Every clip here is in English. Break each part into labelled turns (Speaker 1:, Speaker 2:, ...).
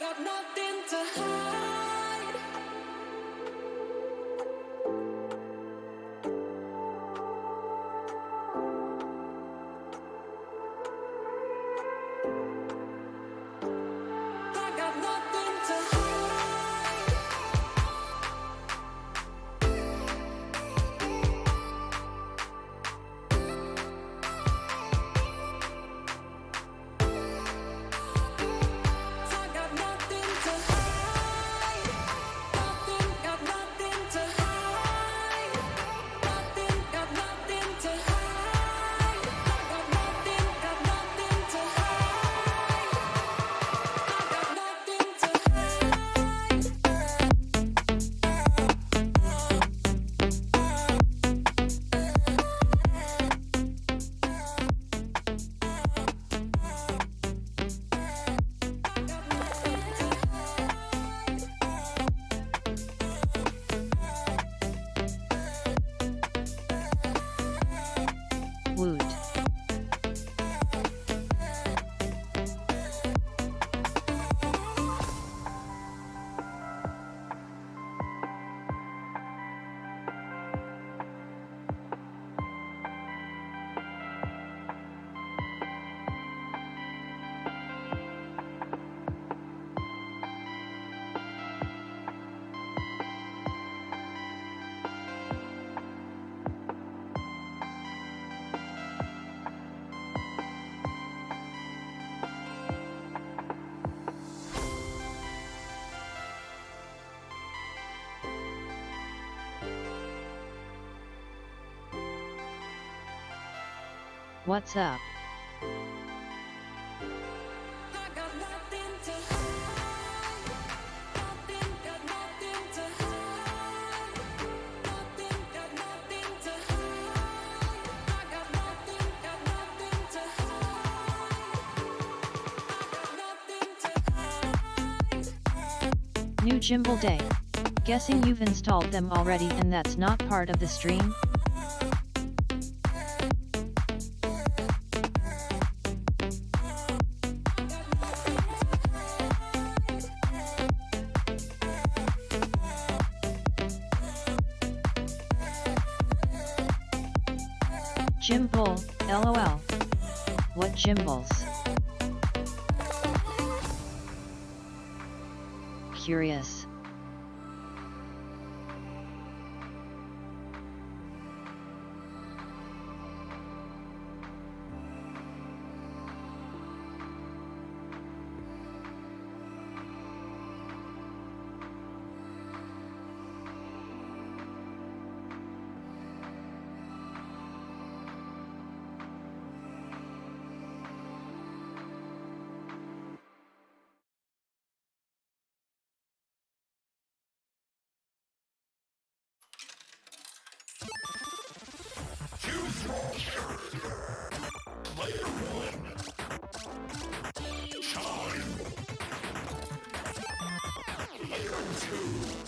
Speaker 1: got nothing to hide. I got nothing to hide. I got nothing to hide. Nothing, got nothing to hide. Nothing, got nothing to hide. I got nothing, got nothing to hide. I got nothing to
Speaker 2: Woot. What's up?
Speaker 1: I got nothing to hide. Nothing, got nothing to hide. Nothing, got nothing to hide. I got nothing, got nothing to hide. I got nothing to hide.
Speaker 2: New gimbal day. Guessing you've installed them already and that's not part of the stream? Gimbal, LOL. What gimbals? Curious.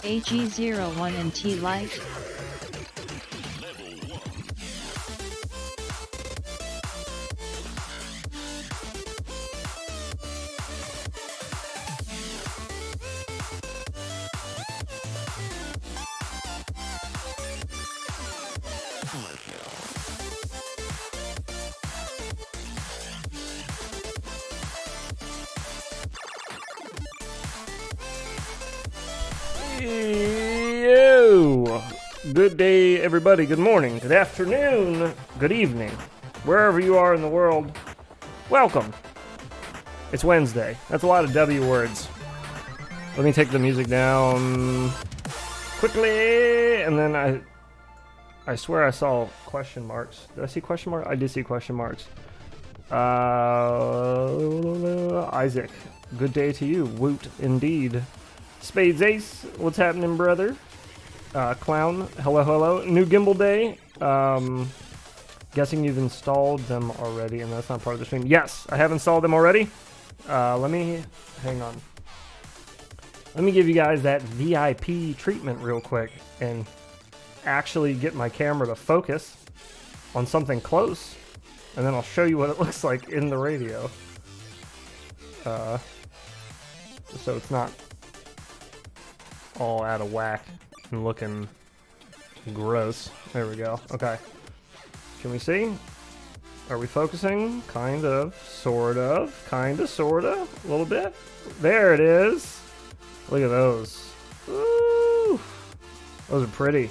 Speaker 2: ag01 and t-lite.
Speaker 3: Yo! Good day, everybody. Good morning, good afternoon, good evening, wherever you are in the world. Welcome. It's Wednesday. That's a lot of W words. Let me take the music down quickly, and then I swear I saw question marks. Did I see question marks? I did see question marks. Isaac, good day to you. Woot indeed. Spades Ace, what's happening, brother? Clown, hello, hello. New gimbal day. Guessing you've installed them already, and that's not part of the stream. Yes, I have installed them already. Hang on. Let me give you guys that VIP treatment real quick and actually get my camera to focus on something close, and then I'll show you what it looks like in the radio. so it's not all out of whack and looking gross. There we go. Okay. Can we see? Are we focusing? Kind of, sort of, kind of, sort of, a little bit. There it is. Look at those. Ooh, those are pretty.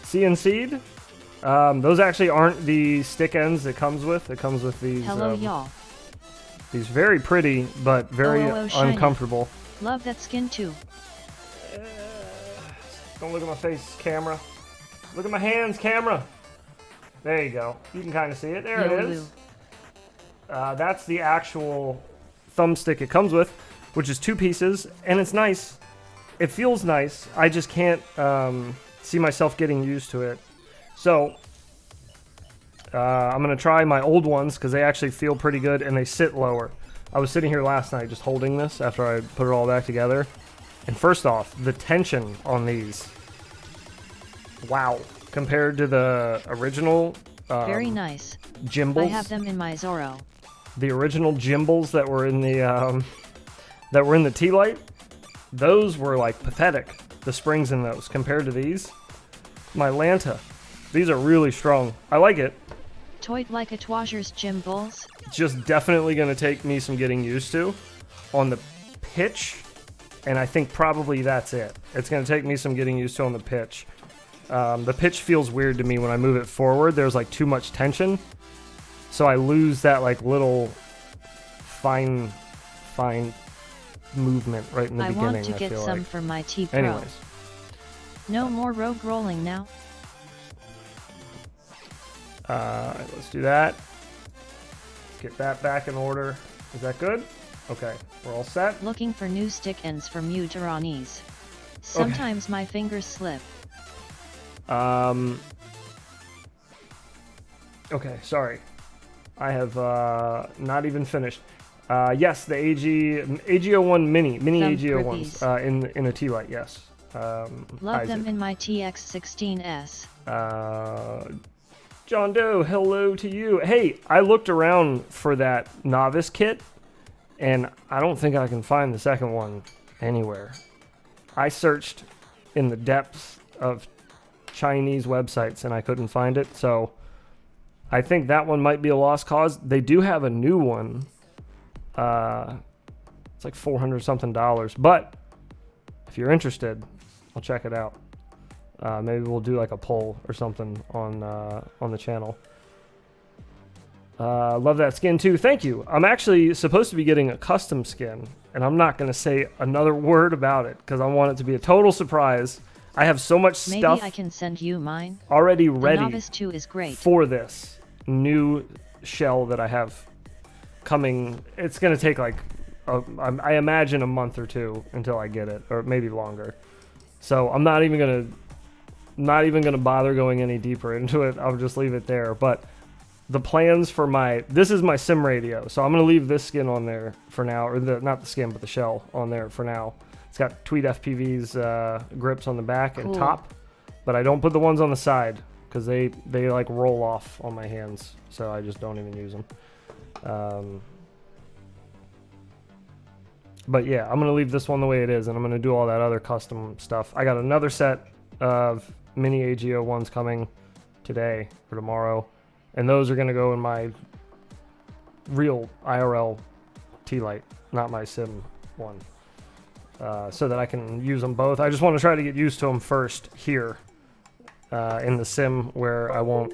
Speaker 3: CNC'd. Those actually aren't the stick ends it comes with. It comes with these.
Speaker 2: Hello, y'all.
Speaker 3: These very pretty, but very
Speaker 2: shiny.
Speaker 3: uncomfortable.
Speaker 2: Love that skin too.
Speaker 3: Don't look at my face, camera. Look at my hands, camera. There you go. You can kind of see it. There it is. That's the actual thumbstick it comes with, which is 2 pieces, and it's nice. It feels nice. I just can't see myself getting used to it. So I'm going to try my old ones because they actually feel pretty good and they sit lower. I was sitting here last night just holding this after I put it all back together. And first off, the tension on these. Wow. Compared to the original
Speaker 2: very nice.
Speaker 3: Gimbals.
Speaker 2: I have them in my Zorro.
Speaker 3: The original Gimbals that were in the t-lite, those were like pathetic. The springs in those compared to these. My Lanta. These are really strong. I like it.
Speaker 2: Toit like a Twazer's Gimbals.
Speaker 3: It's just definitely going to take me some getting used to on the pitch, and I think probably that's it. It's going to take me some getting used to on the pitch. The pitch feels weird to me when I move it forward. There's like too much tension, so I lose that like little fine movement right in the beginning.
Speaker 2: I want to get some for my T-Pro.
Speaker 3: Anyways.
Speaker 2: No more rogue rolling now.
Speaker 3: Let's do that. Get that back in order. Is that good? Okay, we're all set.
Speaker 2: Looking for new stick ends from you Taranis. Sometimes my fingers slip.
Speaker 3: Okay, sorry. I have not even finished. Yes, the ag01 mini ag01s in a t-lite. Yes.
Speaker 2: Love them in my TX16S.
Speaker 3: John Doe, hello to you. Hey, I looked around for that novice kit, and I don't think I can find the second one anywhere. I searched in the depths of Chinese websites, and I couldn't find it, so I think that one might be a lost cause. They do have a new one. It's like $400 something, but if you're interested, I'll check it out. Maybe we'll do like a poll or something on the channel. Love that skin too. Thank you. I'm actually supposed to be getting a custom skin, and I'm not going to say another word about it because I want it to be a total surprise. I have so much stuff.
Speaker 2: Maybe I can send you mine.
Speaker 3: Already ready.
Speaker 2: The Novice 2 is great.
Speaker 3: For this new shell that I have coming. It's going to take like I imagine a month or two until I get it, or maybe longer. So I'm not even gonna bother going any deeper into it. I'll just leave it there. But the plans for this is my sim radio, so I'm gonna leave this skin on there for now, or not the skin, but the shell on there for now. It's got Tweed FPV's grips on the back and top, but I don't put the ones on the side because they like roll off on my hands, so I just don't even use them. But yeah, I'm gonna leave this one the way it is, and I'm gonna do all that other custom stuff. I got another set of mini ag01s coming today or tomorrow, and those are gonna go in my real IRL t-lite, not my sim one, so that I can use them both. I just want to try to get used to them first here in the sim, where I won't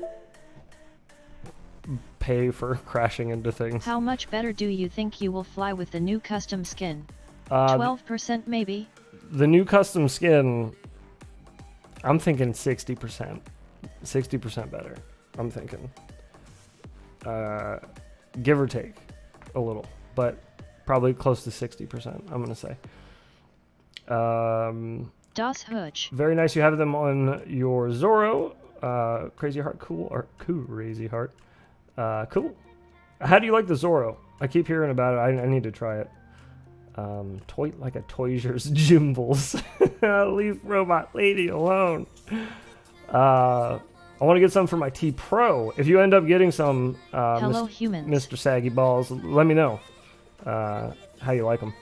Speaker 3: pay for crashing into things.
Speaker 2: How much better do you think you will fly with the new custom skin? 12% maybe?
Speaker 3: The new custom skin, I'm thinking 60%. 60% better, I'm thinking. Give or take a little, but probably close to 60%, I'm going to say.
Speaker 2: Das Hutch.
Speaker 3: Very nice you have them on your Zorro. Crazy Heart, cool. Or Crazy Heart. Cool. How do you like the Zorro? I keep hearing about it. I need to try it. Toy like a Toyser's Gimbals. Leave Robot Lady alone. I want to get some for my T Pro. If you end up getting some,
Speaker 2: Hello, humans.
Speaker 3: Mr. Saggy Balls, let me know how you like them.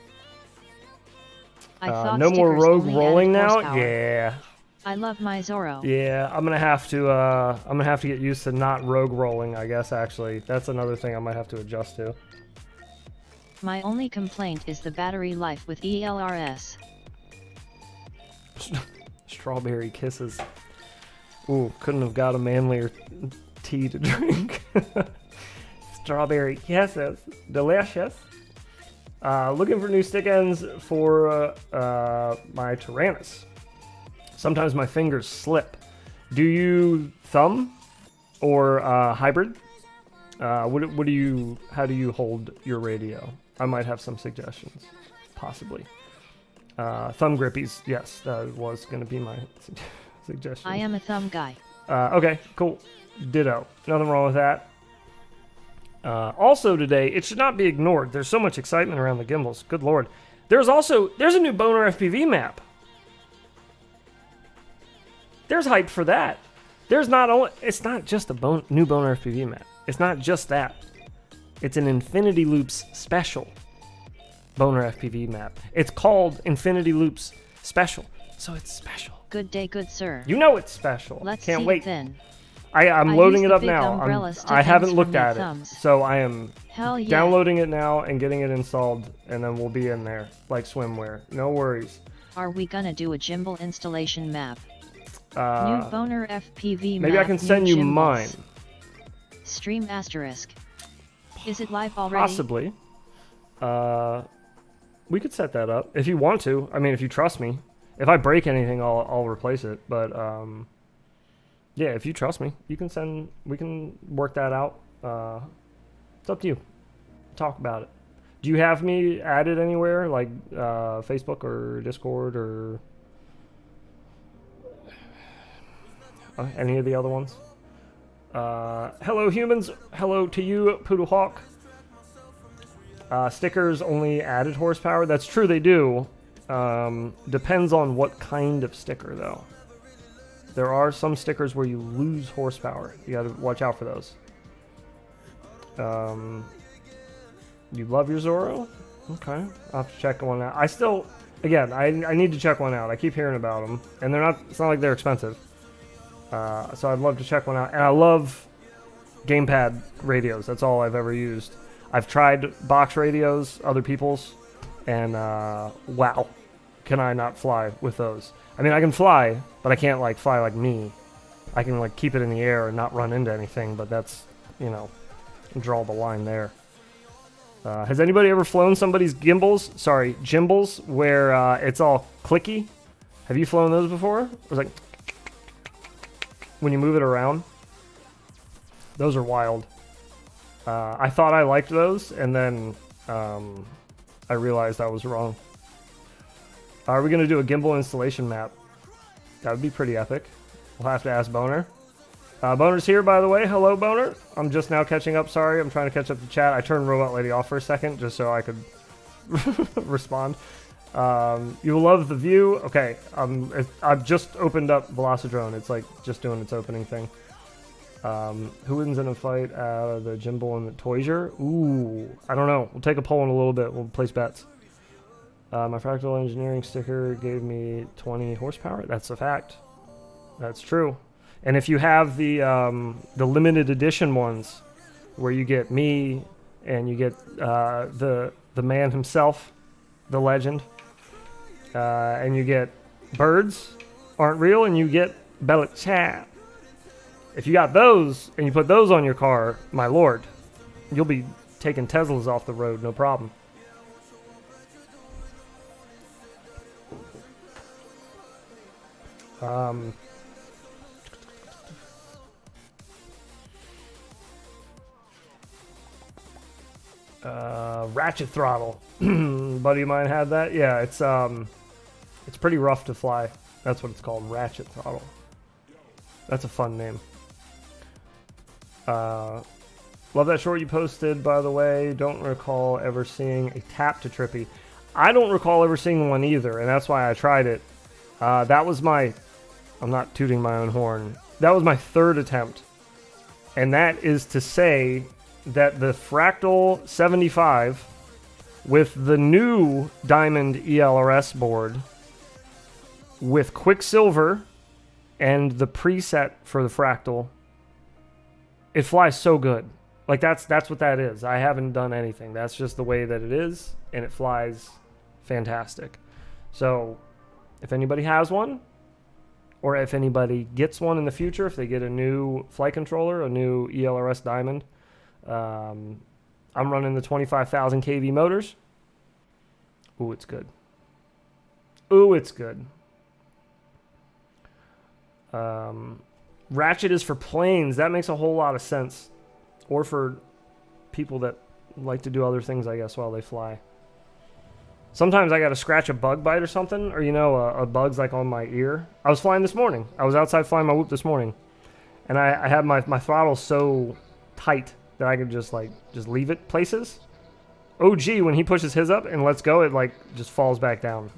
Speaker 2: I thought
Speaker 3: no more
Speaker 2: stickers
Speaker 3: rogue
Speaker 2: only
Speaker 3: rolling
Speaker 2: added
Speaker 3: now.
Speaker 2: horsepower.
Speaker 3: Yeah.
Speaker 2: I love my Zorro.
Speaker 3: Yeah, I'm gonna have to get used to not rogue rolling, I guess. Actually, that's another thing I might have to adjust to.
Speaker 2: My only complaint is the battery life with ELRS.
Speaker 3: Strawberry kisses. Ooh, couldn't have got a manlier tea to drink. Strawberry kisses, delicious. Looking for new stick ends for my Tyrannus. Sometimes my fingers slip. Do you thumb or hybrid? How do you hold your radio? I might have some suggestions, possibly. Thumb grippies, yes, that was going to be my suggestion.
Speaker 2: I am a thumb guy.
Speaker 3: Okay, cool. Ditto. Nothing wrong with that. Also today, it should not be ignored. There's so much excitement around the gimbals. Good lord. There's a new BonerFPV map. There's hype for that. It's not just a new BonerFPV map. It's not just that. It's an Infinity Loops special BonerFPV map. It's called Infinity Loops Special, so it's special.
Speaker 2: Good day, good sir.
Speaker 3: You know it's special.
Speaker 2: Let's
Speaker 3: Can't
Speaker 2: see
Speaker 3: wait.
Speaker 2: It then.
Speaker 3: I'm
Speaker 2: I
Speaker 3: loading
Speaker 2: use
Speaker 3: it
Speaker 2: the
Speaker 3: up
Speaker 2: big
Speaker 3: now.
Speaker 2: umbrella
Speaker 3: I haven't
Speaker 2: stick-ends
Speaker 3: looked
Speaker 2: for my
Speaker 3: at it,
Speaker 2: thumbs.
Speaker 3: so I am
Speaker 2: Hell yeah.
Speaker 3: downloading it now and getting it installed, and then we'll be in there like swimwear. No worries.
Speaker 2: Are we gonna do a gimbal installation map? New BonerFPV map.
Speaker 3: Maybe I can send you
Speaker 2: gimbals.
Speaker 3: mine.
Speaker 2: Stream asterisk. Is it live already?
Speaker 3: Possibly. We could set that up if you want to. I mean, if you trust me. If I break anything, I'll replace it. But yeah, if you trust me, we can work that out. It's up to you. Talk about it. Do you have me added anywhere, like Facebook or Discord or any of the other ones? Hello, humans. Hello to you, Poodle Hawk. Stickers only added horsepower. That's true, they do. Depends on what kind of sticker, though. There are some stickers where you lose horsepower. You gotta watch out for those. You love your Zorro? Okay, I'll have to check one out. I need to check one out. I keep hearing about them, and it's not like they're expensive. So I'd love to check one out. And I love gamepad radios. That's all I've ever used. I've tried box radios, other people's, and wow, can I not fly with those. I mean, I can fly, but I can't like fly like me. I can like keep it in the air and not run into anything, but that's, draw the line there. Has anybody ever flown somebody's gimbals, where it's all clicky? Have you flown those before? It's like when you move it around. Those are wild. I thought I liked those, and then I realized I was wrong. Are we going to do a gimbal installation map? That would be pretty epic. We'll have to ask Boner. Boner's here, by the way. Hello, Boner. I'm just now catching up. Sorry, I'm trying to catch up to chat. I turned Robot Lady off for a second just so I could respond. You will love the view. Okay, I've just opened up Velocidrone. It's like just doing its opening thing. Who wins in a fight out of the gimbal and the Toyser? Ooh, I don't know. We'll take a poll in a little bit. We'll place bets. My fractal engineering sticker gave me 20 horsepower. That's a fact. That's true. And if you have the limited edition ones, where you get me and you get the man himself, the legend, and you get birds aren't real, and you get Bella Chat. If you got those and you put those on your car, my lord, you'll be taking Teslas off the road, no problem. Ratchet throttle. Buddy of mine had that. Yeah, it's pretty rough to fly. That's what it's called, ratchet throttle. That's a fun name. Love that short you posted, by the way. Don't recall ever seeing a tap to Trippy. I don't recall ever seeing one either, and that's why I tried it. That was my... I'm not tooting my own horn. That was my third attempt. And that is to say that the Fractal 75 with the new Diamond ELRS board with Quicksilver and the preset for the fractal. It flies so good. Like that's what that is. I haven't done anything. That's just the way that it is, and it flies fantastic. So if anybody has one, or if anybody gets one in the future, if they get a new flight controller, a new ELRS Diamond, I'm running the 25,000 kV motors. Ooh, it's good. Ooh, it's good. Ratchet is for planes. That makes a whole lot of sense. Or for people that like to do other things, I guess, while they fly. Sometimes I got to scratch a bug bite or something, or, you know, a bug's like on my ear. I was flying this morning. I was outside flying my whoop this morning. And I had my throttle so tight that I could just leave it places. OG, when he pushes his up and lets go, it like just falls back down.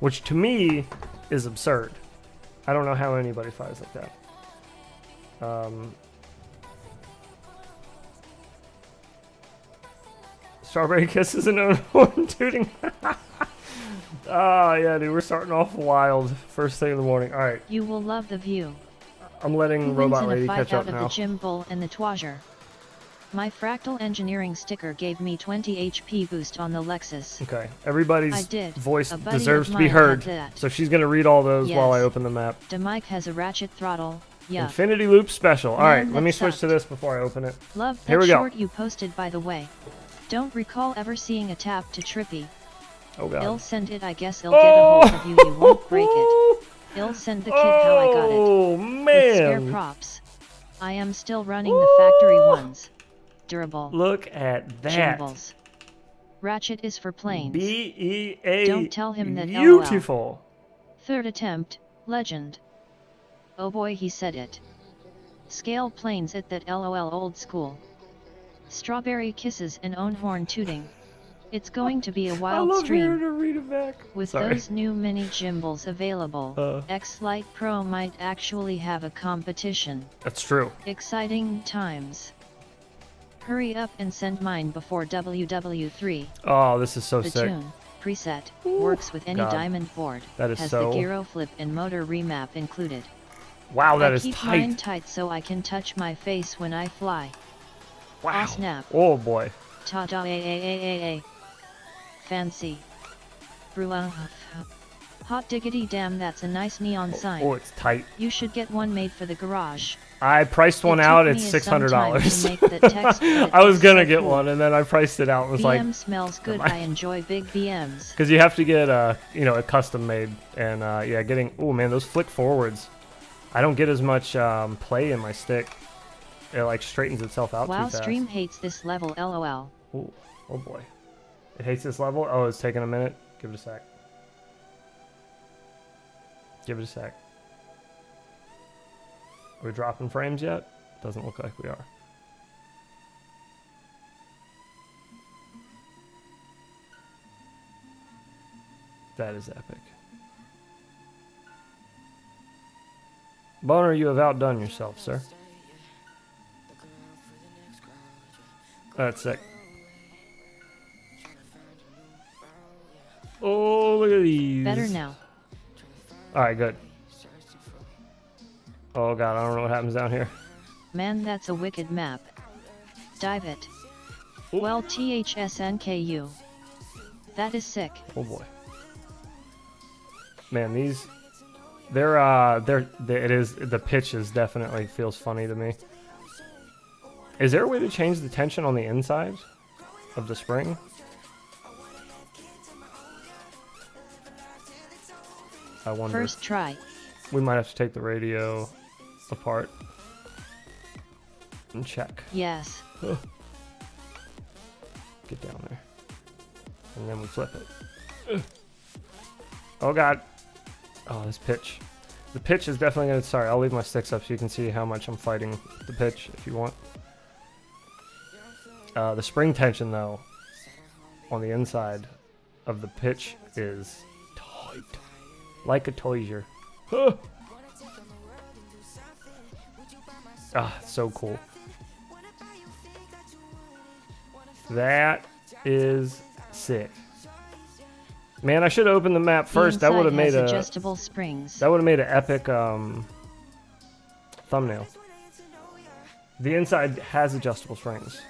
Speaker 3: Which to me is absurd. I don't know how anybody flies like that. Strawberry Kisses and own horn tooting. Oh, yeah, dude, we're starting off wild. First thing in the morning. All right.
Speaker 2: You will love the view.
Speaker 3: I'm letting Robot Lady catch up now.
Speaker 2: Out of the gimbal and the twazzer. My fractal engineering sticker gave me 20 HP boost on the Lexus.
Speaker 3: Okay, everybody's voice deserves to be heard. So she's going to read all those while I open the map.
Speaker 2: Demike has a ratchet throttle. Yeah.
Speaker 3: Infinity Loop Special. All right, let me switch to this before I open it.
Speaker 2: Love that short you posted, by the way. Don't recall ever seeing a tap to Trippy.
Speaker 3: Oh god.
Speaker 2: I'll send it, I guess I'll get a hold of you, you won't break it. I'll send the kid how I got it.
Speaker 3: Oh man.
Speaker 2: With scare props. I am still running the factory ones. Durable.
Speaker 3: Look at that.
Speaker 2: Gimbals. Ratchet is for planes.
Speaker 3: B-E-A.
Speaker 2: Don't tell him that.
Speaker 3: Beautiful.
Speaker 2: LOL. Third attempt, legend. Oh boy, he said it. Scale planes at that LOL old school. Strawberry kisses and own horn tooting. It's going to be a wild stream.
Speaker 3: To read it back.
Speaker 2: With those new mini gimbals available, X-Lite Pro might actually have a competition.
Speaker 3: That's true.
Speaker 2: Exciting times. Hurry up and send mine before WW3.
Speaker 3: Oh, this is so
Speaker 2: the
Speaker 3: sick.
Speaker 2: Tune preset works with any diamond board.
Speaker 3: That is
Speaker 2: has
Speaker 3: so...
Speaker 2: the gyro flip and motor remap included.
Speaker 3: Wow, that is
Speaker 2: tight. I keep mine tight so I can touch my face when I fly.
Speaker 3: Wow.
Speaker 2: Oh snap.
Speaker 3: Oh boy.
Speaker 2: Ta-da fancy. Hot diggity damn, that's a nice neon sign.
Speaker 3: Oh, it's tight.
Speaker 2: You should get one made for the garage.
Speaker 3: I priced one out at $600. I was gonna get one, and then I priced it out. It was
Speaker 2: BM smells good. I enjoy big BMs.
Speaker 3: Because you have to get a custom made, and yeah, getting. Oh man, those flick forwards. I don't get as much play in my stick. It like straightens itself out too fast.
Speaker 2: Wow, stream hates this level. LOL.
Speaker 3: Ooh, oh boy, it hates this level. Oh, it's taking a minute. Give it a sec. Give it a sec. Are we dropping frames yet? Doesn't look like we are. That is epic. Boner, you have outdone yourself, sir. That's sick. Oh, look at these.
Speaker 2: Better now.
Speaker 3: Alright, good. Oh god, I don't know what happens down here.
Speaker 2: Man, that's a wicked map. Dive it. Ooh. Well, THSNKU. That is sick.
Speaker 3: Oh boy. Man, these... the pitch is definitely feels funny to me. Is there a way to change the tension on the inside of the spring? I wonder.
Speaker 2: First try.
Speaker 3: We might have to take the radio apart and check.
Speaker 2: Yes.
Speaker 3: Get down there. And then we flip it. Oh god. Oh, this pitch. The pitch is definitely going to... Sorry, I'll leave my sticks up so you can see how much I'm fighting the pitch if you want. The spring tension, though, on the inside of the pitch is tight. Like a toiser. Ah, so cool. That is Sick. Man, I should have opened the map
Speaker 2: The
Speaker 3: first. That would have
Speaker 2: inside has
Speaker 3: made a
Speaker 2: adjustable springs.
Speaker 3: that would have made an epic thumbnail. The inside has adjustable springs.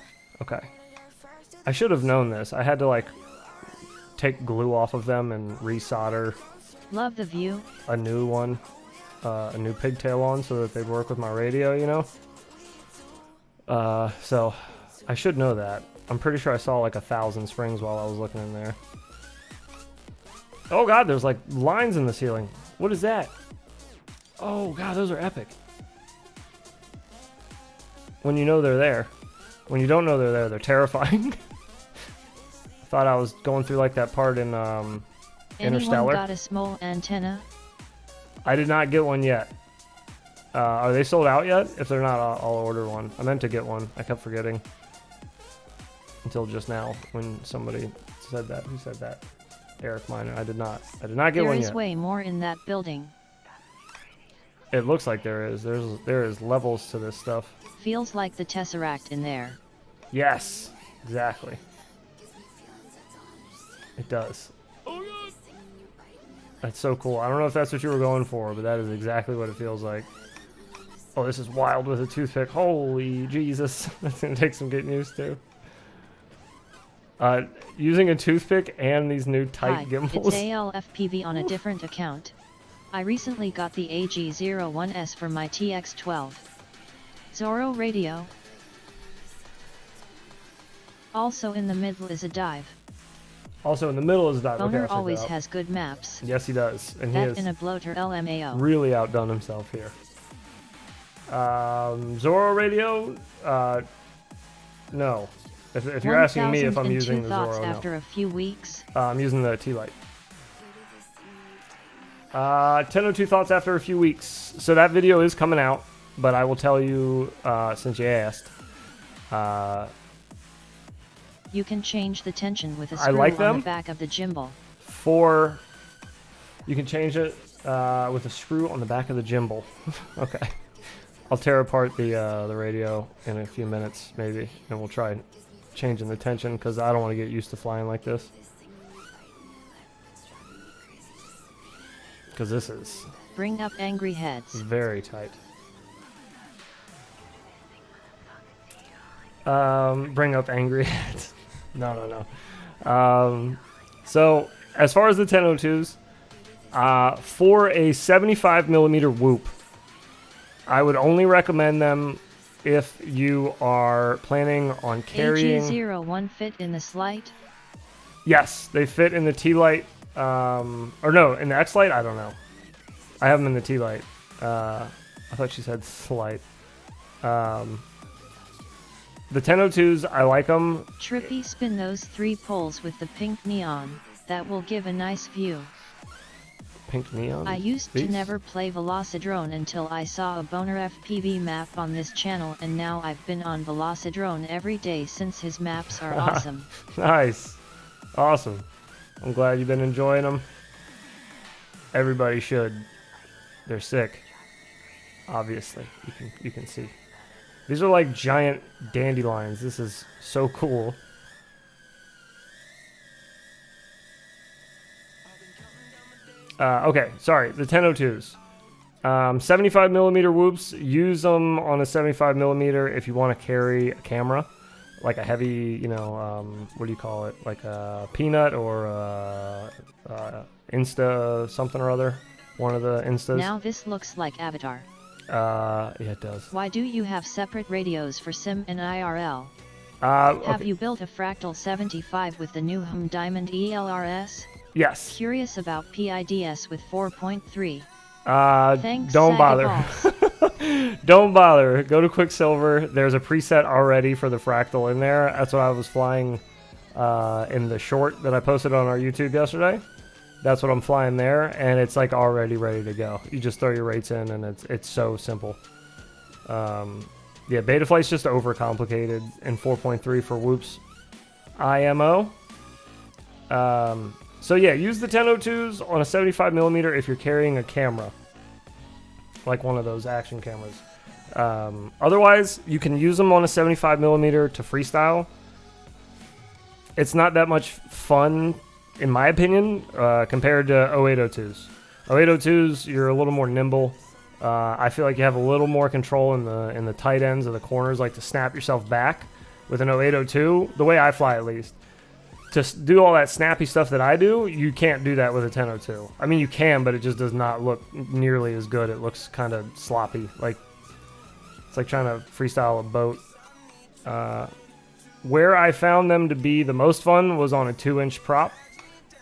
Speaker 3: Okay. I should have known this. I had to like take glue off of them and resolder
Speaker 2: Love the view.
Speaker 3: a new one, a new pigtail on so that they'd work with my radio, you know? So I should know that. I'm pretty sure I saw like 1,000 springs while I was looking in there. Oh god, there's like lines in the ceiling. What is that? Oh god, those are epic. When you know they're there. When you don't know they're there, they're terrifying. Thought I was going through like that part in Interstellar.
Speaker 2: Anyone got a small antenna?
Speaker 3: I did not get one yet. Are they sold out yet? If they're not, I'll order one. I meant to get one. I kept forgetting. Until just now when somebody said that. Who said that? Eric Miner. I did not get
Speaker 2: There
Speaker 3: one
Speaker 2: is
Speaker 3: yet.
Speaker 2: way more in that building.
Speaker 3: It looks like there is. There is levels to this stuff.
Speaker 2: Feels like the Tesseract in there.
Speaker 3: Yes, exactly. It does. That's so cool. I don't know if that's what you were going for, but that is exactly what it feels like. Oh, this is wild with a toothpick. Holy Jesus. That's going to take some getting used to. Using a toothpick and these new tight
Speaker 2: Hi,
Speaker 3: gimbals.
Speaker 2: it's ALFPV on a different account. I recently got the ag01s for my TX12. Zorro radio. Also in the middle is a dive.
Speaker 3: Also in the middle is that.
Speaker 2: Boner
Speaker 3: Okay, I'll check
Speaker 2: always
Speaker 3: that out.
Speaker 2: has good maps.
Speaker 3: Yes, he does. And he
Speaker 2: That
Speaker 3: has
Speaker 2: in a bloater LMAO.
Speaker 3: really outdone himself here. Zorro radio? No. If you're asking me if I'm using the
Speaker 2: thoughts
Speaker 3: Zorro,
Speaker 2: after a few weeks.
Speaker 3: no. I'm using the t-lite. 1002 thoughts after a few weeks. So that video is coming out, but I will tell you, since you asked.
Speaker 2: You can change the tension with a
Speaker 3: I
Speaker 2: screw
Speaker 3: like
Speaker 2: on
Speaker 3: them.
Speaker 2: the back of the gimbal.
Speaker 3: You can change it with a screw on the back of the gimbal. Okay. I'll tear apart the radio in a few minutes, maybe, and we'll try changing the tension because I don't want to get used to flying like this. Because this is
Speaker 2: Bring up angry heads.
Speaker 3: very tight. Bring up angry heads. No. So as far as the 1002s, for a 75mm whoop, I would only recommend them if you are planning on carrying.
Speaker 2: AG01 fit in the Slite?
Speaker 3: Yes, they fit in the t-lite, or no, in the X-lite. I don't know. I have them in the t-lite. I thought she said slite. The 1002s, I like them.
Speaker 2: Trippy, spin those 3 poles with the pink neon. That will give a nice view.
Speaker 3: Pink neon.
Speaker 2: I used
Speaker 3: These?
Speaker 2: to never play Velocidrone until I saw a BonerFPV map on this channel, and now I've been on Velocidrone every day since his maps are awesome.
Speaker 3: Nice. Awesome. I'm glad you've been enjoying them. Everybody should. They're sick. Obviously, you can see. These are like giant dandelions. This is so cool. Okay, sorry, the 1002s. 75mm whoops, use them on a 75mm if you want to carry a camera. Like a heavy, what do you call it? Like a Peanut or Insta something or other. One of the Instas.
Speaker 2: Now this looks like Avatar.
Speaker 3: Yeah, it does.
Speaker 2: Why do you have separate radios for SIM and IRL?
Speaker 3: Okay.
Speaker 2: Have you built a Fractal 75 with the new Diamond ELRS?
Speaker 3: Yes.
Speaker 2: Curious about PIDS with 4.3. Thanks,
Speaker 3: Don't bother.
Speaker 2: Sagaballs.
Speaker 3: Don't bother. Go to Quicksilver. There's a preset already for the Fractal in there. That's what I was flying in the short that I posted on our YouTube yesterday. That's what I'm flying there, and it's like already ready to go. You just throw your rates in, and it's so simple. Yeah, Betaflight's just overcomplicated in 4.3 for whoops. IMO. So yeah, use the 1002s on a 75mm if you're carrying a camera, like one of those action cameras. Otherwise, you can use them on a 75mm to freestyle. it's not that much fun, in my opinion, compared to 0802s. 0802s, you're a little more nimble. I feel like you have a little more control in the tight ends of the corners, like to snap yourself back. With an 0802, the way I fly at least, to do all that snappy stuff that I do, you can't do that with a 1002. I mean, you can, but it just does not look nearly as good. It looks kind of sloppy. Like, it's like trying to freestyle a boat. Where I found them to be the most fun was on a 2-inch prop,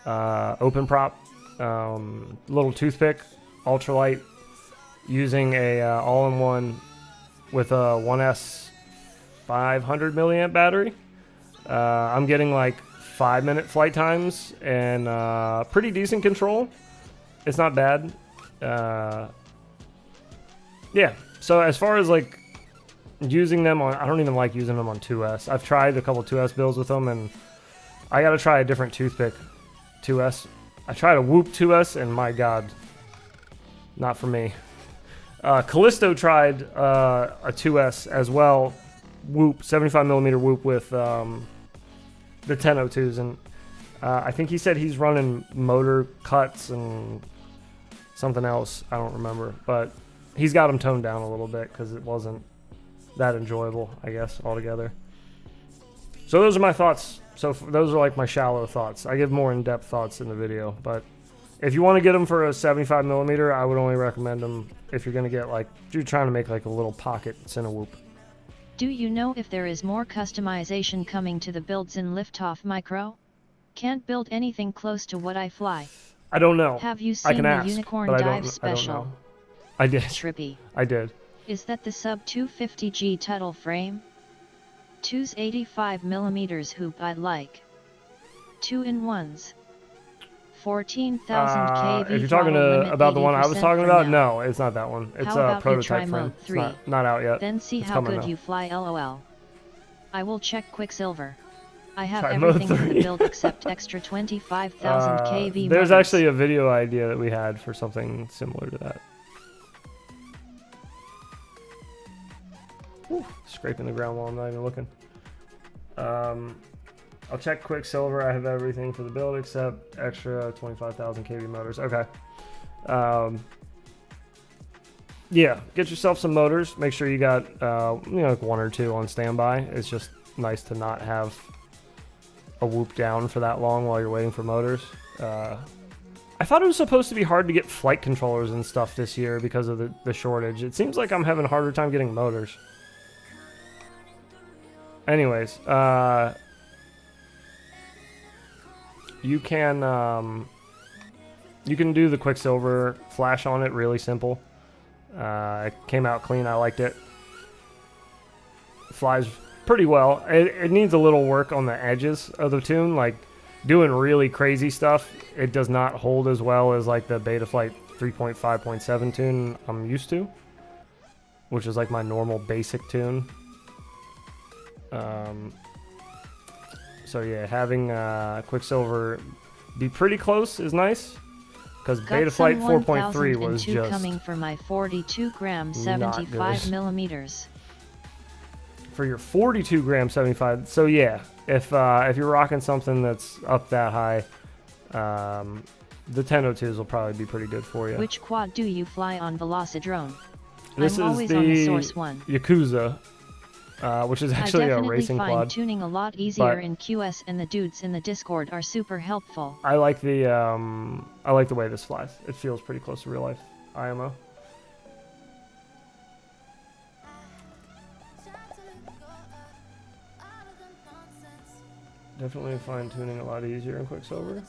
Speaker 3: open prop, little toothpick, ultralight, using a all-in-one with a 1S 500 milliamp battery. I'm getting like 5-minute flight times and pretty decent control. It's not bad. Yeah. So as far as like using them on, I don't even like using them on 2S. I've tried a couple 2S builds with them, and I got to try a different toothpick 2S. I tried a Whoop 2S, and my God, not for me. Callisto tried a 2S as well. Whoop, 75mm Whoop with the 1002s, and I think he said he's running motor cuts and something else. I don't remember, but he's got them toned down a little bit because it wasn't that enjoyable, I guess, altogether. So those are my thoughts. So those are like my shallow thoughts. I give more in-depth thoughts in the video, but if you want to get them for a 75mm, I would only recommend them if you're going to get like, you're trying to make like a little pocket center Whoop.
Speaker 2: Do you know if there is more customization coming to the builds in Liftoff Micro? Can't build anything close to what I fly.
Speaker 3: I don't know.
Speaker 2: Have you
Speaker 3: I
Speaker 2: seen
Speaker 3: can
Speaker 2: the
Speaker 3: ask,
Speaker 2: Unicorn
Speaker 3: but
Speaker 2: Dive
Speaker 3: I
Speaker 2: Special?
Speaker 3: don't know. I did.
Speaker 2: Trippy.
Speaker 3: I did.
Speaker 2: Is that the sub 250G Tuttle frame? 2's 85mm hoop I like. 2-in-1s. 14,000 kV.
Speaker 3: If you're talking about the one I was talking about, no, it's not that one. It's
Speaker 2: How
Speaker 3: a
Speaker 2: about you try
Speaker 3: prototype frame.
Speaker 2: mode
Speaker 3: It's
Speaker 2: 3?
Speaker 3: not out yet.
Speaker 2: Then see
Speaker 3: It's
Speaker 2: how
Speaker 3: coming
Speaker 2: good
Speaker 3: though.
Speaker 2: you fly, lol. I will check Quicksilver. I have
Speaker 3: Try mode
Speaker 2: everything in
Speaker 3: 3.
Speaker 2: the build except extra 25,000 kV
Speaker 3: There's
Speaker 2: motors.
Speaker 3: actually a video idea that we had for something similar to that. Whew, scraping the ground while I'm not even looking. I'll check Quicksilver. I have everything for the build except extra 25,000 kV motors. Okay. Yeah, get yourself some motors. Make sure you got like 1 or 2 on standby. It's just nice to not have a Whoop down for that long while you're waiting for motors. I thought it was supposed to be hard to get flight controllers and stuff this year because of the shortage. It seems like I'm having a harder time getting motors. Anyways, you can do the Quicksilver flash on it, really simple. It came out clean. I liked it. Flies pretty well. It needs a little work on the edges of the tune, like doing really crazy stuff. It does not hold as well as like the Betaflight 3.5.7 tune I'm used to, which is like my normal basic tune. So yeah, having Quicksilver be pretty close is nice, because Betaflight 4.3 was just
Speaker 2: coming for my 42 gram 75mm.
Speaker 3: For your 42 gram 75. So yeah, if you're rocking something that's up that high, the 1002s will probably be pretty good for you.
Speaker 2: Which quad do you fly on Velocidrone?
Speaker 3: This
Speaker 2: I'm
Speaker 3: is
Speaker 2: always
Speaker 3: the
Speaker 2: on the Source one.
Speaker 3: Yakuza, which is actually a racing
Speaker 2: I definitely find
Speaker 3: quad.
Speaker 2: tuning a lot easier
Speaker 3: but
Speaker 2: in QS, and the dudes in the Discord are super helpful.
Speaker 3: I like the way this flies. It feels pretty close to real life IMO. Definitely find tuning a lot easier in Quicksilver.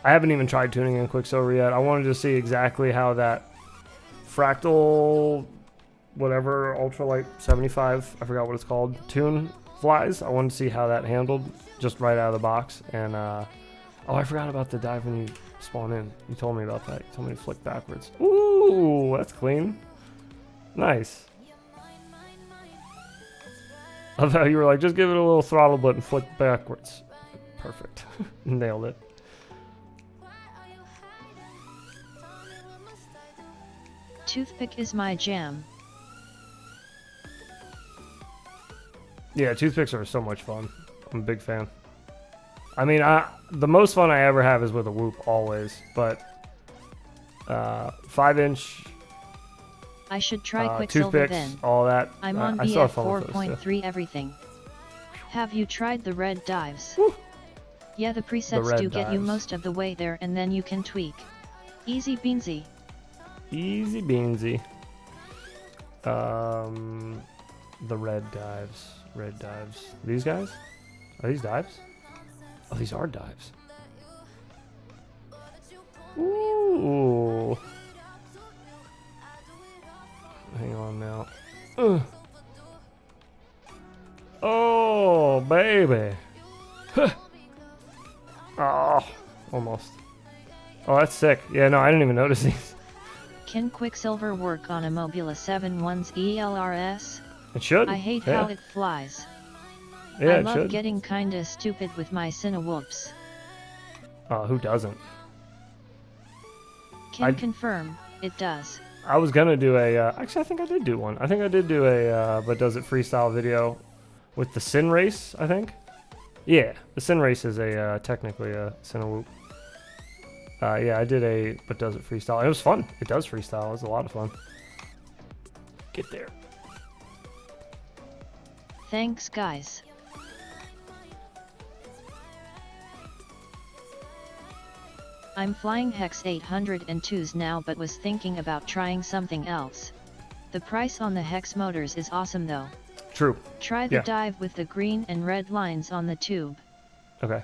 Speaker 3: I haven't even tried tuning in Quicksilver yet. I wanted to see exactly how that fractal, whatever, ultralight 75, I forgot what it's called, tune flies. I wanted to see how that handled just right out of the box. And oh, I forgot about the dive when you spawn in. You told me about that. You told me to flick backwards. Ooh, that's clean. Nice. I love how you were like, just give it a little throttle button, flick backwards. Perfect. Nailed it.
Speaker 2: Toothpick is my jam.
Speaker 3: Yeah, toothpicks are so much fun. I'm a big fan. I mean, the most fun I ever have is with a whoop, always. But 5-inch.
Speaker 2: I should try Quicksilver
Speaker 3: toothpicks,
Speaker 2: then.
Speaker 3: all that.
Speaker 2: I'm on
Speaker 3: I still have
Speaker 2: BF
Speaker 3: fun with those, too.
Speaker 2: 4.3 everything. Have you tried the red dives?
Speaker 3: Woo.
Speaker 2: Yeah, the presets
Speaker 3: red
Speaker 2: do get you
Speaker 3: dives.
Speaker 2: most of the way there and then you can tweak. Easy beansy.
Speaker 3: Easy beansy. The red dives. Red dives. These guys? Are these dives? Oh, these are dives. Ooh. Hang on now. Ugh. Oh, baby. Huh. Oh, almost. Oh, that's sick. Yeah, no, I didn't even notice these.
Speaker 2: Can Quicksilver work on a Mobula 7.1's ELRS?
Speaker 3: It should.
Speaker 2: I hate
Speaker 3: yeah.
Speaker 2: how it flies.
Speaker 3: Yeah,
Speaker 2: I
Speaker 3: it
Speaker 2: love
Speaker 3: should.
Speaker 2: getting kinda stupid with my Cinewhoops.
Speaker 3: Who doesn't?
Speaker 2: Can confirm, it does.
Speaker 3: I was gonna do a. Actually, I think I did do one. I think I did do a. But does it freestyle video with the Sin Race? I think. Yeah, the Sin Race is a technically a Cinewhoop. Yeah, I did a. But does it freestyle? It was fun. It does freestyle. It was a lot of fun. Get there.
Speaker 2: Thanks, guys. I'm flying Hex 802s now but was thinking about trying something else. The price on the Hex motors is awesome though.
Speaker 3: True.
Speaker 2: Try the
Speaker 3: Yeah.
Speaker 2: dive with the green and red lines on the tube.
Speaker 3: Okay.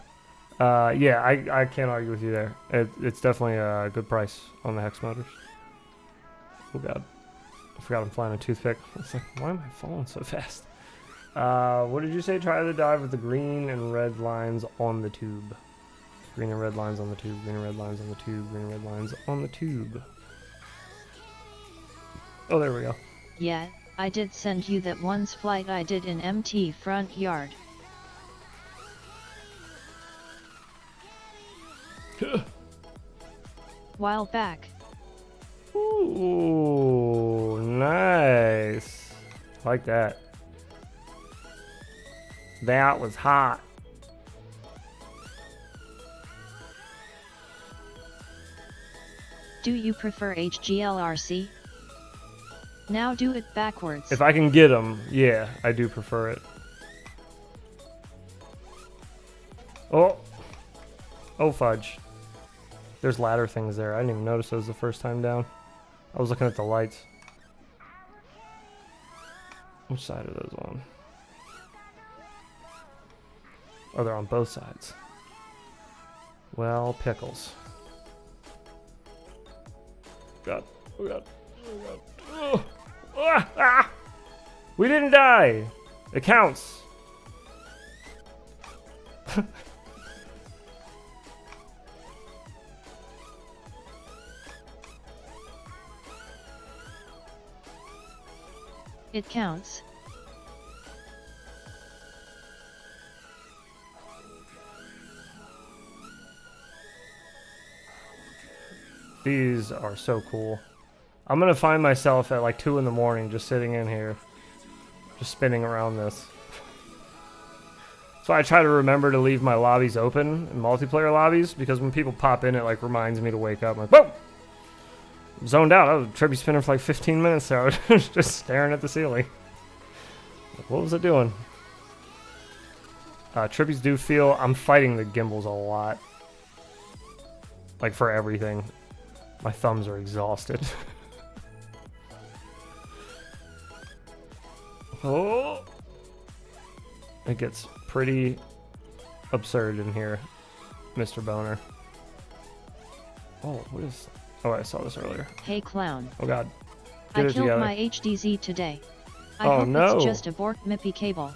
Speaker 3: Yeah, I can't argue with you there. It's definitely a good price on the Hex motors. Oh god. I forgot I'm flying a toothpick. It's like, why am I falling so fast? What did you say? Try the dive with the green and red lines on the tube. Green and red lines on the tube, green and red lines on the tube, green and red lines on the tube. Oh, there we go.
Speaker 2: Yeah, I did send you that one's flight I did in MT front yard. While back.
Speaker 3: Ooh, nice. Like that. That was hot.
Speaker 2: Do you prefer HGLRC? Now do it backwards.
Speaker 3: If I can get them, yeah, I do prefer it. Oh. Oh, fudge. There's ladder things there. I didn't even notice those the first time down. I was looking at the lights. Which side are those on? Oh, they're on both sides. Well, pickles. God. Oh, God. Oh, God. Oh. Ah, ah. We didn't die. It counts.
Speaker 2: It counts.
Speaker 3: These are so cool. I'm gonna find myself at like 2 in the morning just sitting in here, just spinning around this. So I try to remember to leave my lobbies open in multiplayer lobbies because when people pop in, it like reminds me to wake up. I'm like, whoa! I'm zoned out. I was trippy spinning for like 15 minutes there. I was just staring at the ceiling. Like, what was it doing? Trippies do feel I'm fighting the gimbals a lot. Like for everything. My thumbs are exhausted. Oh! It gets pretty absurd in here, Mr. Boner. Oh, what is... Oh, I saw this earlier.
Speaker 2: Hey clown.
Speaker 3: Oh god.
Speaker 2: I
Speaker 3: Get it
Speaker 2: killed
Speaker 3: together.
Speaker 2: my HDZ today. I
Speaker 3: Oh,
Speaker 2: hope
Speaker 3: no.
Speaker 2: it's just a Bork Mippy cable.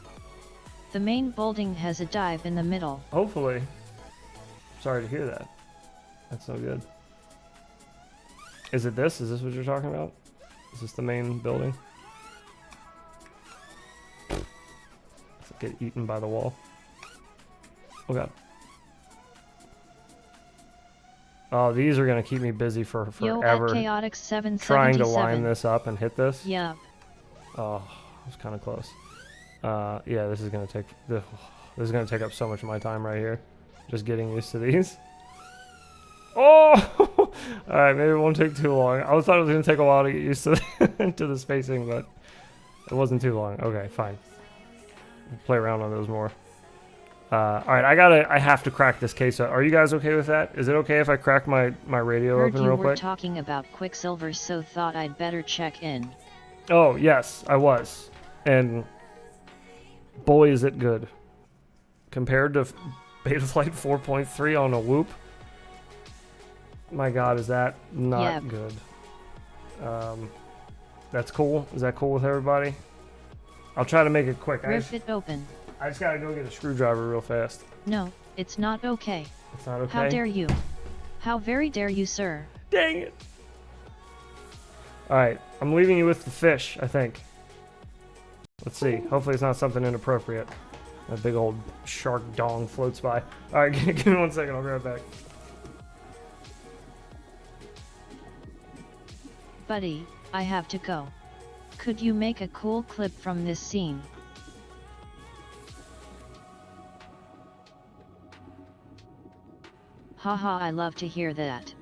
Speaker 2: The main building has a dive in the middle.
Speaker 3: Hopefully. Sorry to hear that. That's no good. Is it this? Is this what you're talking about? Is this the main building? Get eaten by the wall. Oh god. Oh, these are gonna keep me busy for
Speaker 2: Yo,
Speaker 3: forever.
Speaker 2: at Chaotix 777.
Speaker 3: Trying to line this up and hit this.
Speaker 2: Yup.
Speaker 3: Oh, it was kind of close. Yeah, this is gonna take. This is gonna take up so much of my time right here. Just getting used to these. Oh! Alright, maybe it won't take too long. I thought it was gonna take a while to get used to to the spacing, but it wasn't too long. Okay, fine. We'll play around on those more. Alright, I have to crack this case up. Are you guys okay with that? Is it okay if I crack my radio
Speaker 2: Heard
Speaker 3: open
Speaker 2: you
Speaker 3: real
Speaker 2: were
Speaker 3: quick?
Speaker 2: talking about Quicksilver, so thought I'd better check in.
Speaker 3: Oh, yes, I was. And boy, is it good. Compared to Betaflight 4.3 on a Whoop. My god, is that not good. That's cool. Is that cool with everybody? I'll try to make it quick.
Speaker 2: Rip it open.
Speaker 3: I just gotta go get a screwdriver real fast.
Speaker 2: No, it's not okay.
Speaker 3: It's not okay?
Speaker 2: How dare you? How very dare you, sir?
Speaker 3: Dang it! Alright, I'm leaving you with the fish, I think. Let's see. Hopefully it's not something inappropriate. A big old shark dong floats by. Alright, give me 1 second, I'll be right back.
Speaker 2: Buddy, I have to go. Could you make a cool clip from this scene? Haha, I love to hear that.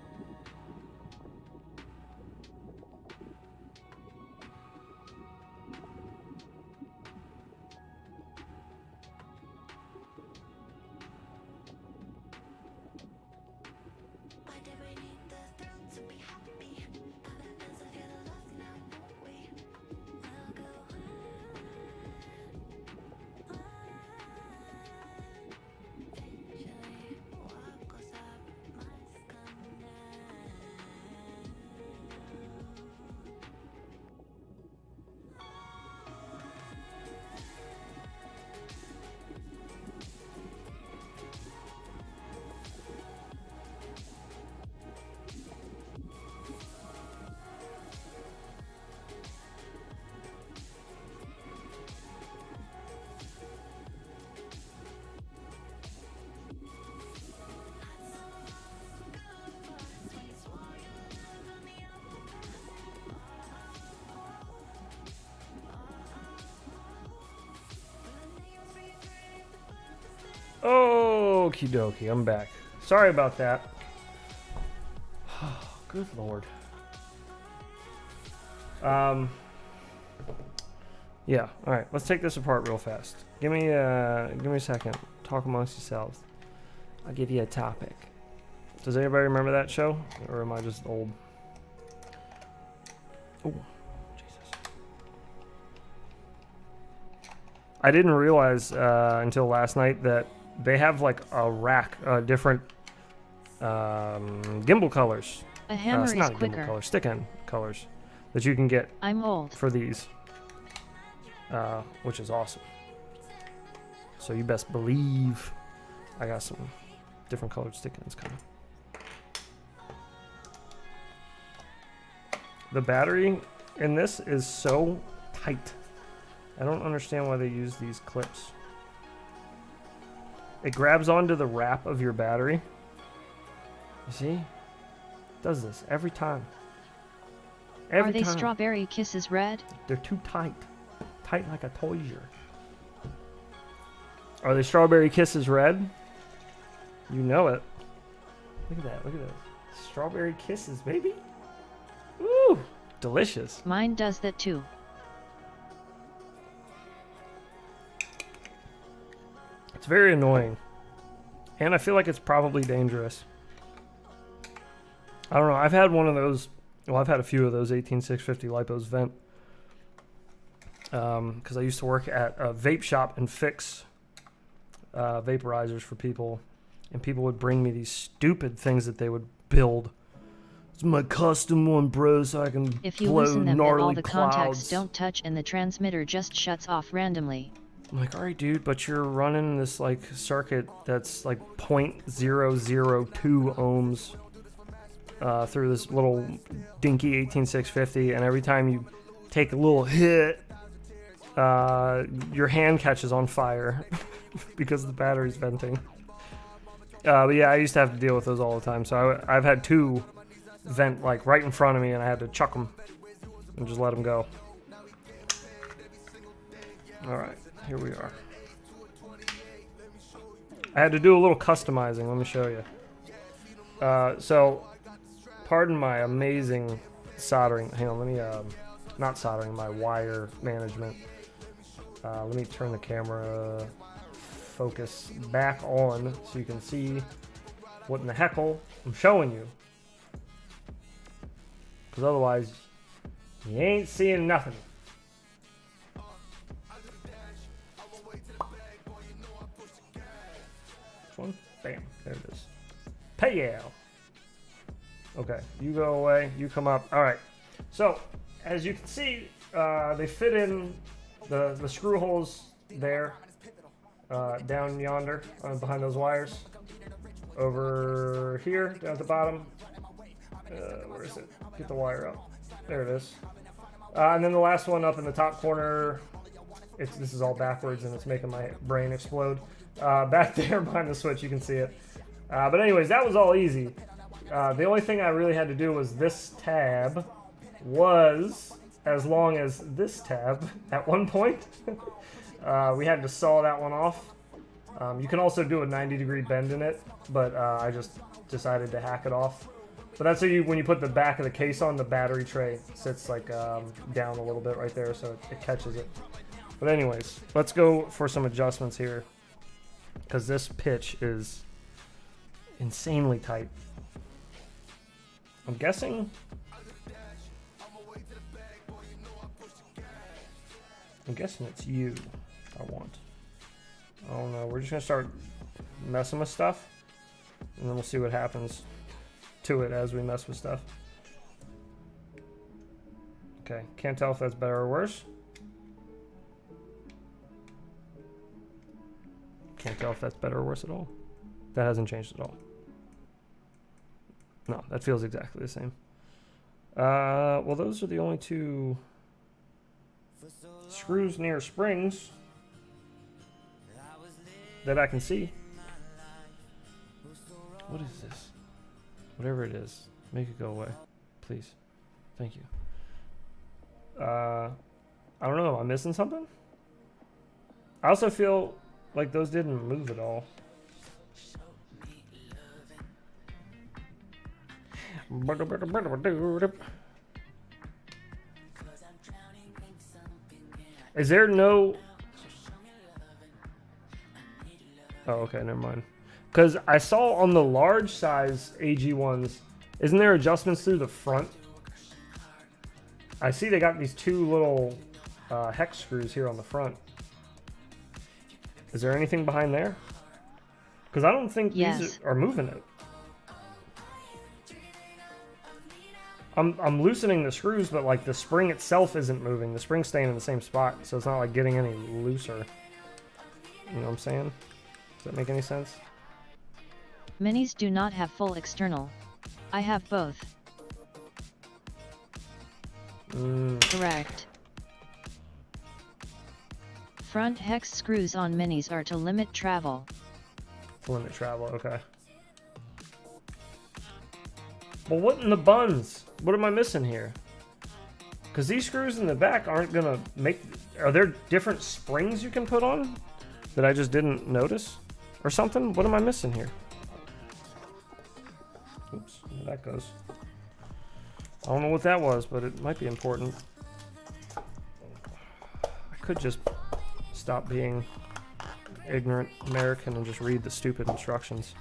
Speaker 2: Okie dokie, I'm back. Sorry about that. Good lord. Yeah, alright, let's take this apart real fast. Give me a second. Talk amongst yourselves. I'll give you a topic. Does anybody remember that show? Or am I just old? Oh, Jesus. I didn't realize until last night that they have like a rack, different gimbal colors. A hammer is
Speaker 3: not
Speaker 2: quicker.
Speaker 3: Gimbal colors, stick-end colors that you can get
Speaker 2: I'm old.
Speaker 3: for these, which is awesome. So you best believe I got some different colored stick-ends coming. The battery in this is so tight. I don't understand why they use these clips. It grabs onto the wrap of your battery. You see? It does this every time. Every
Speaker 2: Are they
Speaker 3: time.
Speaker 2: Strawberry Kisses red?
Speaker 3: They're too tight. Tight like a toiser. Are they Strawberry Kisses red? You know it. Look at that. Look at that. Strawberry Kisses, baby. Ooh, delicious.
Speaker 2: Mine does that too.
Speaker 3: It's very annoying. And I feel like it's probably dangerous. I don't know. I've had one of those. Well, I've had a few of those 18650 Lipos vent. Because I used to work at a vape shop and fix vaporizers for people. And people would bring me these stupid things that they would build. It's my custom one, bro, so I can
Speaker 2: If you
Speaker 3: blow
Speaker 2: loosen them, then
Speaker 3: gnarly
Speaker 2: all the contacts
Speaker 3: clouds.
Speaker 2: don't touch and the transmitter just shuts off randomly.
Speaker 3: I'm like, alright, dude, but you're running this like circuit that's like 0.002 ohms through this little dinky 18650, and every time you take a little hit, your hand catches on fire because the battery's venting. But yeah, I used to have to deal with those all the time. So I've had two vent like right in front of me, and I had to chuck them and just let them go. All right, here we are. I had to do a little customizing. Let me show you. So, pardon my amazing soldering. Hang on, let me, not soldering, my wire management. Let me turn the camera focus back on so you can see what in the heckle I'm showing you. Because otherwise, you ain't seeing nothing. Which one? Bam, there it is. Payow. Okay, you go away, you come up. All right, so as you can see, they fit in the screw holes there, down yonder, behind those wires. Over here, down at the bottom. Where is it? Get the wire up. There it is. And then the last one up in the top corner. This is all backwards and it's making my brain explode. Back there behind the switch, you can see it. But anyways, that was all easy. The only thing I really had to do was this tab was as long as this tab at one point. We had to saw that one off. You can also do a 90-degree bend in it, but I just decided to hack it off. But that's how when you put the back of the case on, the battery tray sits like down a little bit right there, so it catches it. But anyways, let's go for some adjustments here, because this pitch is insanely tight. I'm guessing it's you I want. I don't know. We're just gonna start messing with stuff, and then we'll see what happens to it as we mess with stuff. Okay, can't tell if that's better or worse. Can't tell if that's better or worse at all. That hasn't changed at all. No, that feels exactly the same. Well, those are the only two screws near springs that I can see. What is this? Whatever it is, make it go away, please. Thank you. I don't know, am I missing something? I also feel like those didn't move at all. Is there no... Oh, okay, never mind. Because I saw on the large size ag01s, isn't there adjustments through the front? I see they got these two little hex screws here on the front. Is there anything behind there? Because I don't think these are moving it. I'm loosening the screws, but like the spring itself isn't moving. The spring's staying in the same spot, so it's not like getting any looser. You know what I'm saying? Does that make any sense?
Speaker 2: Minis do not have full external. I have both. Correct. Front hex screws on minis are to limit travel.
Speaker 3: To limit travel, okay. Well, what in the buns? What am I missing here? Because these screws in the back aren't gonna make... Are there different springs you can put on that I just didn't notice? Or something? What am I missing here? Oops, there that goes. I don't know what that was, but it might be important. I could just stop being ignorant American and just read the stupid instructions.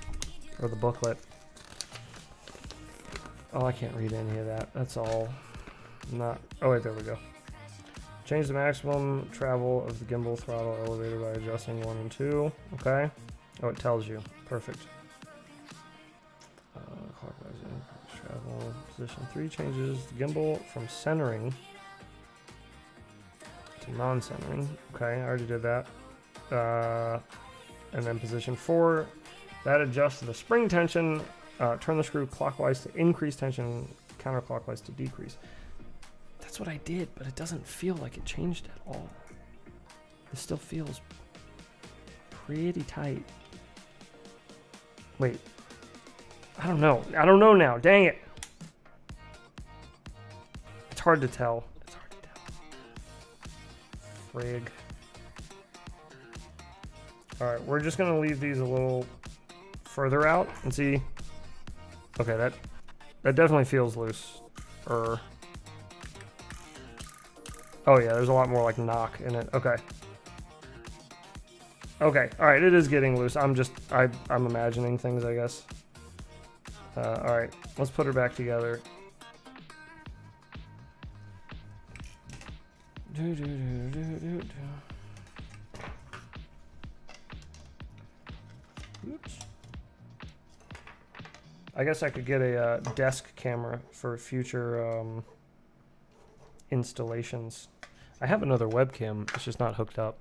Speaker 3: Or the booklet. Oh, I can't read any of that. That's all. Not... Oh, wait, there we go. Change the maximum travel of the gimbal throttle elevator by adjusting 1 and 2. Okay. Oh, it tells you. Perfect. Clockwise travel. Position 3 changes the gimbal from centering to non-centering. Okay, I already did that. And then position 4, that adjusts the spring tension. Turn the screw clockwise to increase tension, counterclockwise to decrease. That's what I did, but it doesn't feel like it changed at all. It still feels pretty tight. Wait. I don't know. I don't know now. Dang it. It's hard to tell. It's hard to tell. Frig. Alright, we're just gonna leave these a little further out and see. Okay, that definitely feels loose. Oh yeah, there's a lot more like knock in it. Okay. Okay, alright, it is getting loose. I'm imagining things, I guess. Alright, let's put her back together. Oops. I guess I could get a desk camera for future installations. I have another webcam, it's just not hooked up.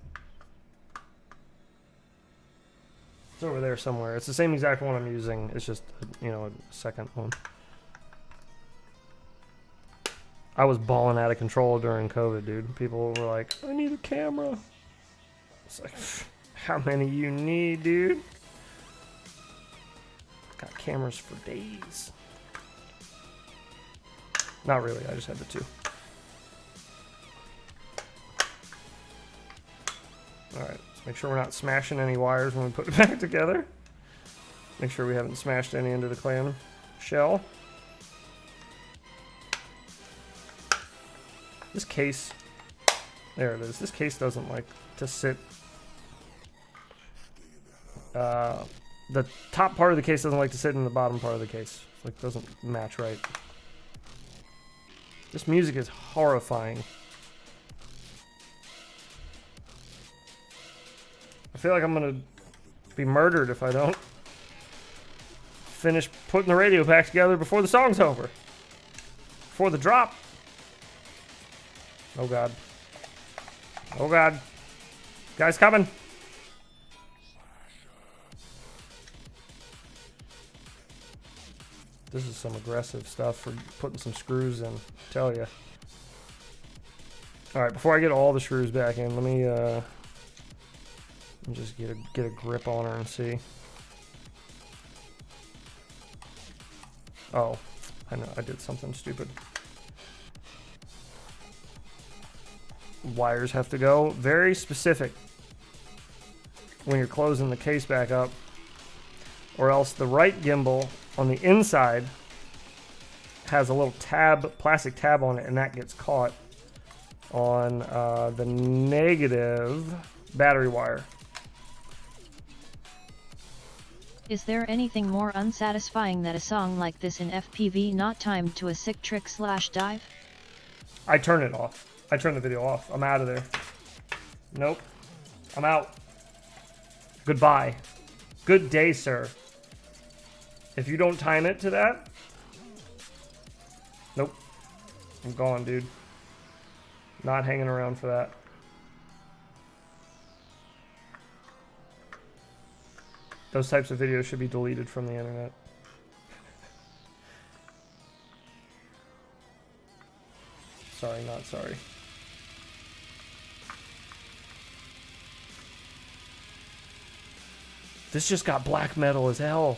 Speaker 3: It's over there somewhere. It's the same exact one I'm using, it's just, you know, a second one. I was balling out of control during COVID, dude. People were like, I need a camera. It's like, how many you need, dude? Got cameras for days. Not really, I just had the two. Alright, let's make sure we're not smashing any wires when we put it back together. Make sure we haven't smashed any into the clam shell. This case, there it is. This case doesn't like to sit. The top part of the case doesn't like to sit in the bottom part of the case. It like doesn't match right. This music is horrifying. I feel like I'm gonna be murdered if I don't finish putting the radio pack together before the song's over. Before the drop. Oh god. Oh god. Guys coming. This is some aggressive stuff for putting some screws in, I tell ya. Alright, before I get all the screws back in, let me just get a grip on her and see. Oh, I know, I did something stupid. Wires have to go very specific when you're closing the case back up, or else the right gimbal on the inside has a little tab, plastic tab on it, and that gets caught on the negative battery wire.
Speaker 2: Is there anything more unsatisfying than a song like this in FPV not timed to a sick trick/dive?
Speaker 3: I turn it off. I turn the video off. I'm out of there. Nope. I'm out. Goodbye. Good day, sir. If you don't time it to that, nope. I'm gone, dude. Not hanging around for that. Those types of videos should be deleted from the internet. Sorry, not sorry. This just got black metal as hell.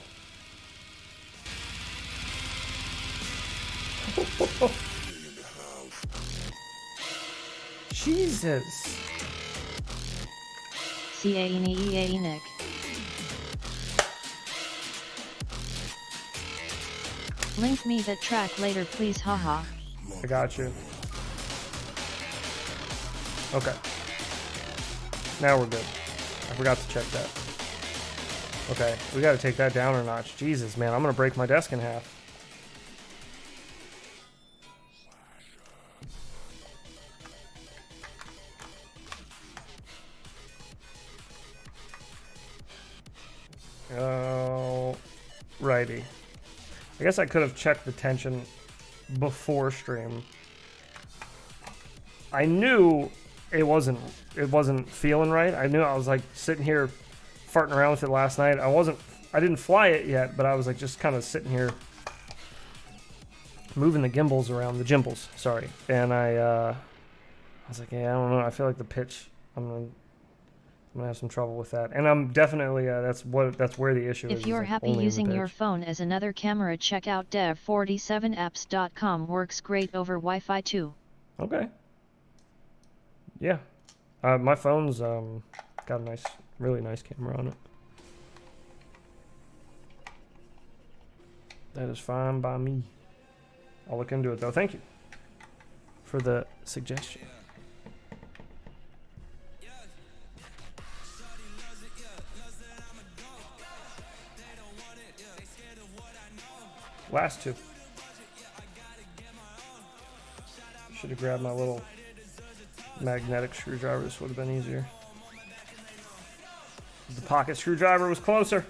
Speaker 3: Jesus.
Speaker 2: Nick. Link me that track later please, haha.
Speaker 3: I got you. Okay. Now we're good. I forgot to check that. Okay, we gotta take that down a notch. Jesus, man, I'm gonna break my desk in half. Oh, righty. I guess I could have checked the tension before stream. I knew it wasn't feeling right. I knew I was like sitting here farting around with it last night. I didn't fly it yet, but I was like just kind of sitting here moving the gimbals around, the gimbals, sorry. And I was like, yeah, I don't know. I feel like the pitch, I'm gonna have some trouble with that. And I'm definitely that's where the issue is.
Speaker 2: If you're happy using your phone as another camera, check out dev47apps.com. Works great over Wi-Fi too.
Speaker 3: Okay. Yeah. My phone's got a nice Really nice camera on it. That is fine by me. I'll look into it though. Thank you for the suggestion. Last two. Should have grabbed my little magnetic screwdriver. This would have been easier. The pocket screwdriver was closer.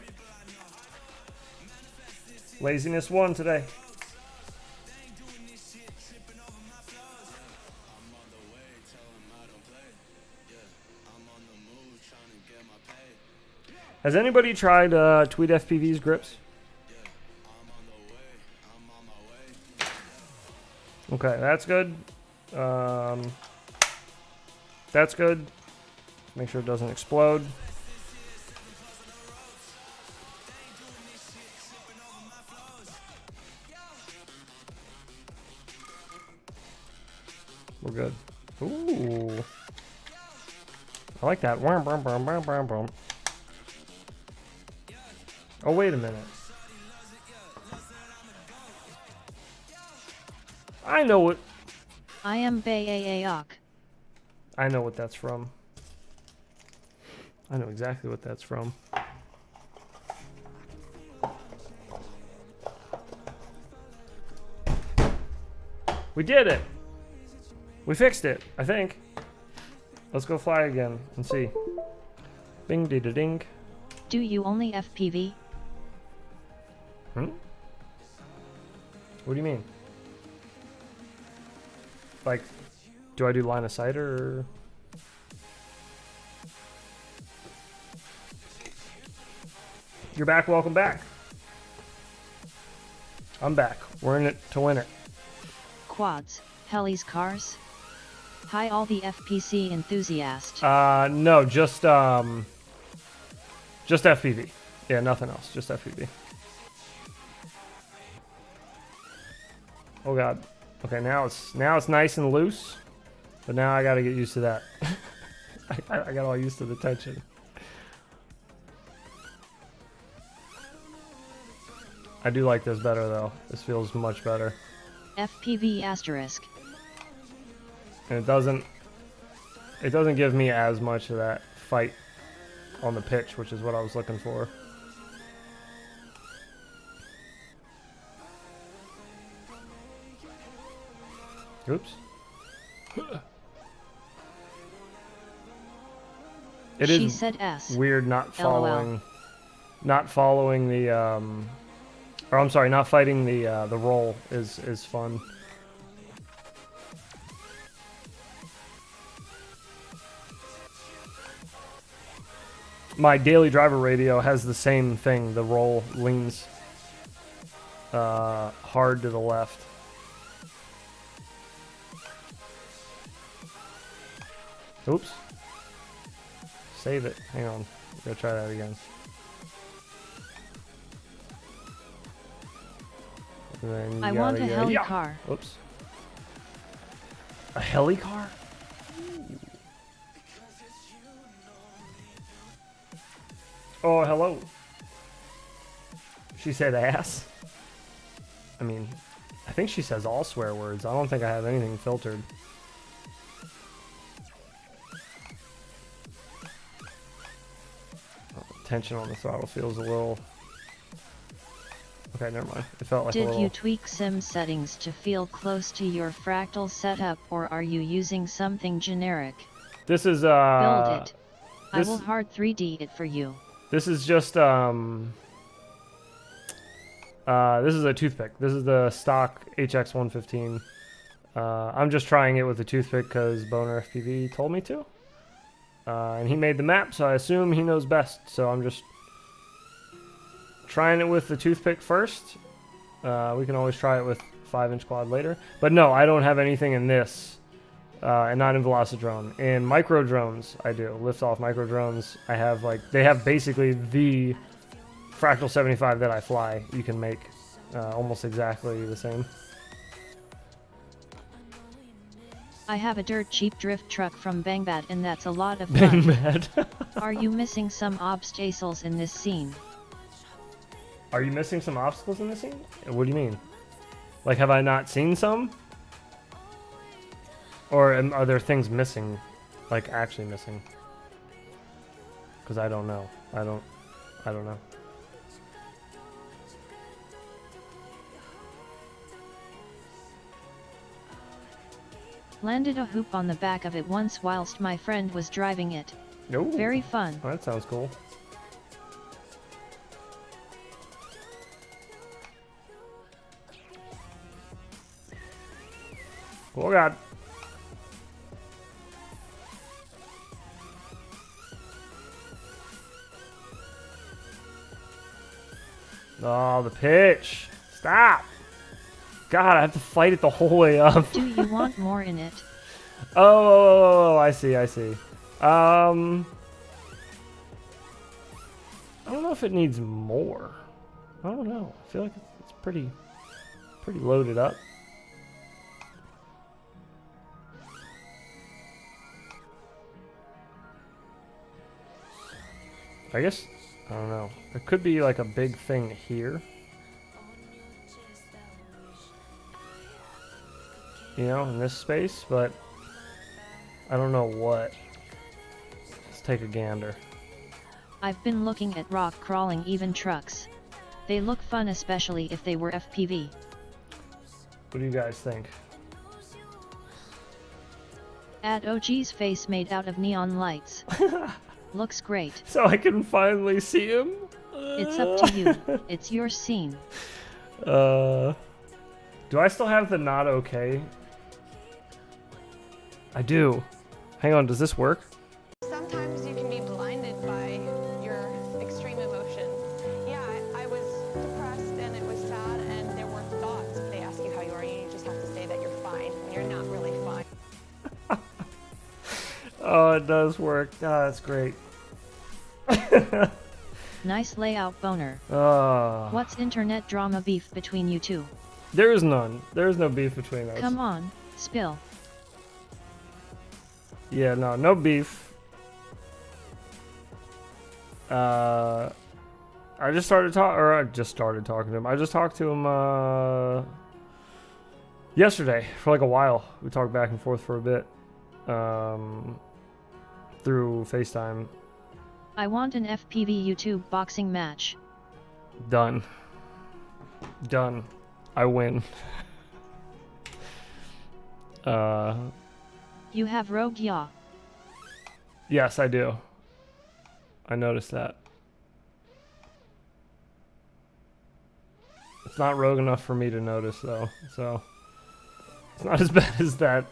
Speaker 3: Laziness won today. Has anybody tried Tweed FPV's grips? Okay, that's good. That's good. Make sure it doesn't explode. We're good. Ooh. I like that. Oh, wait a minute. I know what.
Speaker 2: I am Bayayayok.
Speaker 3: I know what that's from. I know exactly what that's from. We did it! We fixed it, I think. Let's go fly again and see. Bing dee da ding.
Speaker 2: Do you only FPV?
Speaker 3: Hmm? What do you mean? Like, do I do line of sight or? You're back, welcome back. I'm back. We're in it to win it.
Speaker 2: Quads, helis, cars? Hi all the FPC enthusiast.
Speaker 3: No, just FPV. Yeah, nothing else, just FPV. Oh god. Okay, now it's nice and loose, but now I gotta get used to that. I got all used to the tension. I do like this better though. This feels much better.
Speaker 2: FPV asterisk.
Speaker 3: And it doesn't give me as much of that fight on the pitch, which is what I was looking for. Oops. It
Speaker 2: She
Speaker 3: is
Speaker 2: said S.
Speaker 3: weird not following
Speaker 2: LOL.
Speaker 3: not following the or I'm sorry, not fighting the roll is fun. My daily driver radio has the same thing. The roll leans hard to the left. Oops. Save it. Hang on. Gotta try that again. And then
Speaker 2: I want a heli car.
Speaker 3: Oops. A heli car? Oh, hello. She said ass. I mean, I think she says all swear words. I don't think I have anything filtered. Tension on the throttle feels a little. Okay, never mind. It felt like a
Speaker 2: Did
Speaker 3: little.
Speaker 2: you tweak sim settings to feel close to your fractal setup, or are you using something generic?
Speaker 3: This is
Speaker 2: Build it. I
Speaker 3: this-
Speaker 2: will hard 3D it for you.
Speaker 3: This is just this is a toothpick. This is the stock HX115. I'm just trying it with a toothpick because BonerFPV told me to. And he made the map, so I assume he knows best. So I'm just trying it with the toothpick first. We can always try it with 5-inch quad later. But no, I don't have anything in this. And not in Velocidrone. In micro drones, I do. Lift off micro drones. I have they have basically the Fractal 75 that I fly. You can make almost exactly the same.
Speaker 2: I have a dirt cheap drift truck from Bangbad and that's a lot of
Speaker 3: Bang
Speaker 2: fun.
Speaker 3: bad.
Speaker 2: Are you missing some obstacles in this scene?
Speaker 3: Are you missing some obstacles in this scene? What do you mean? Like, have I not seen some? Or are there things missing? Like, actually missing? Because I don't know. I don't know.
Speaker 2: Landed a hoop on the back of it once whilst my friend was driving it.
Speaker 3: Ooh.
Speaker 2: Very fun.
Speaker 3: Oh, that sounds cool. Oh god. Oh, the pitch. Stop. God, I have to fight it the whole way up.
Speaker 2: Do you want more in it?
Speaker 3: Oh, I see, I see. I don't know if it needs more. I don't know. I feel like it's pretty loaded up. I guess, I don't know. There could be like a big thing here. You know, in this space, but I don't know what. Let's take a gander.
Speaker 2: I've been looking at rock crawling even trucks. They look fun, especially if they were FPV.
Speaker 3: What do you guys think?
Speaker 2: Add OG's face made out of neon lights. Looks great.
Speaker 3: So I can finally see him?
Speaker 2: It's up to you. It's your scene.
Speaker 3: Do I still have the not okay? I do. Hang on, does this work?
Speaker 4: Sometimes you can be blinded by your extreme emotion. Yeah, I was depressed and it was sad and there were thoughts. They ask you how you are and you just have to say that you're fine when you're not really fine.
Speaker 3: Oh, it does work. Ah, that's great.
Speaker 2: Nice layout, Boner.
Speaker 3: Ah,
Speaker 2: What's internet drama beef between you two?
Speaker 3: there is none. There is no beef between us.
Speaker 2: Come on, spill.
Speaker 3: Yeah, no beef. I just started talking to him. I just talked to him yesterday for like a while. We talked back and forth for a bit through FaceTime.
Speaker 2: I want an FPV YouTube boxing match.
Speaker 3: Done. I win.
Speaker 2: You have Rogue Yaw.
Speaker 3: Yes, I do. I noticed that. It's not rogue enough for me to notice though, so it's not as bad as that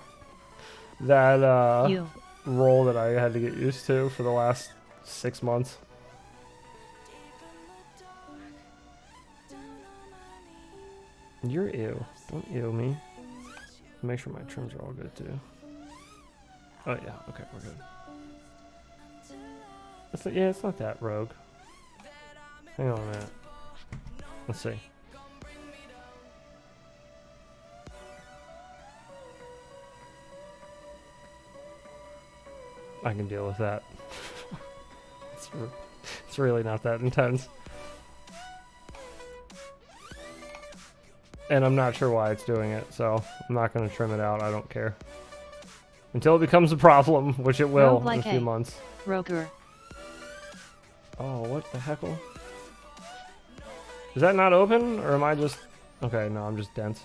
Speaker 2: You.
Speaker 3: role that I had to get used to for the last 6 months. You're ew. Don't ew me. Make sure my trims are all good too. Oh yeah, okay, we're good. Yeah, it's not that rogue. Hang on a minute. Let's see. I can deal with that. It's really not that intense. And I'm not sure why it's doing it, so I'm not going to trim it out. I don't care. Until it becomes a problem, which it will in a few months.
Speaker 2: Roger.
Speaker 3: Oh, what the heckle? Is that not open, or am I just... Okay, no, I'm just dense.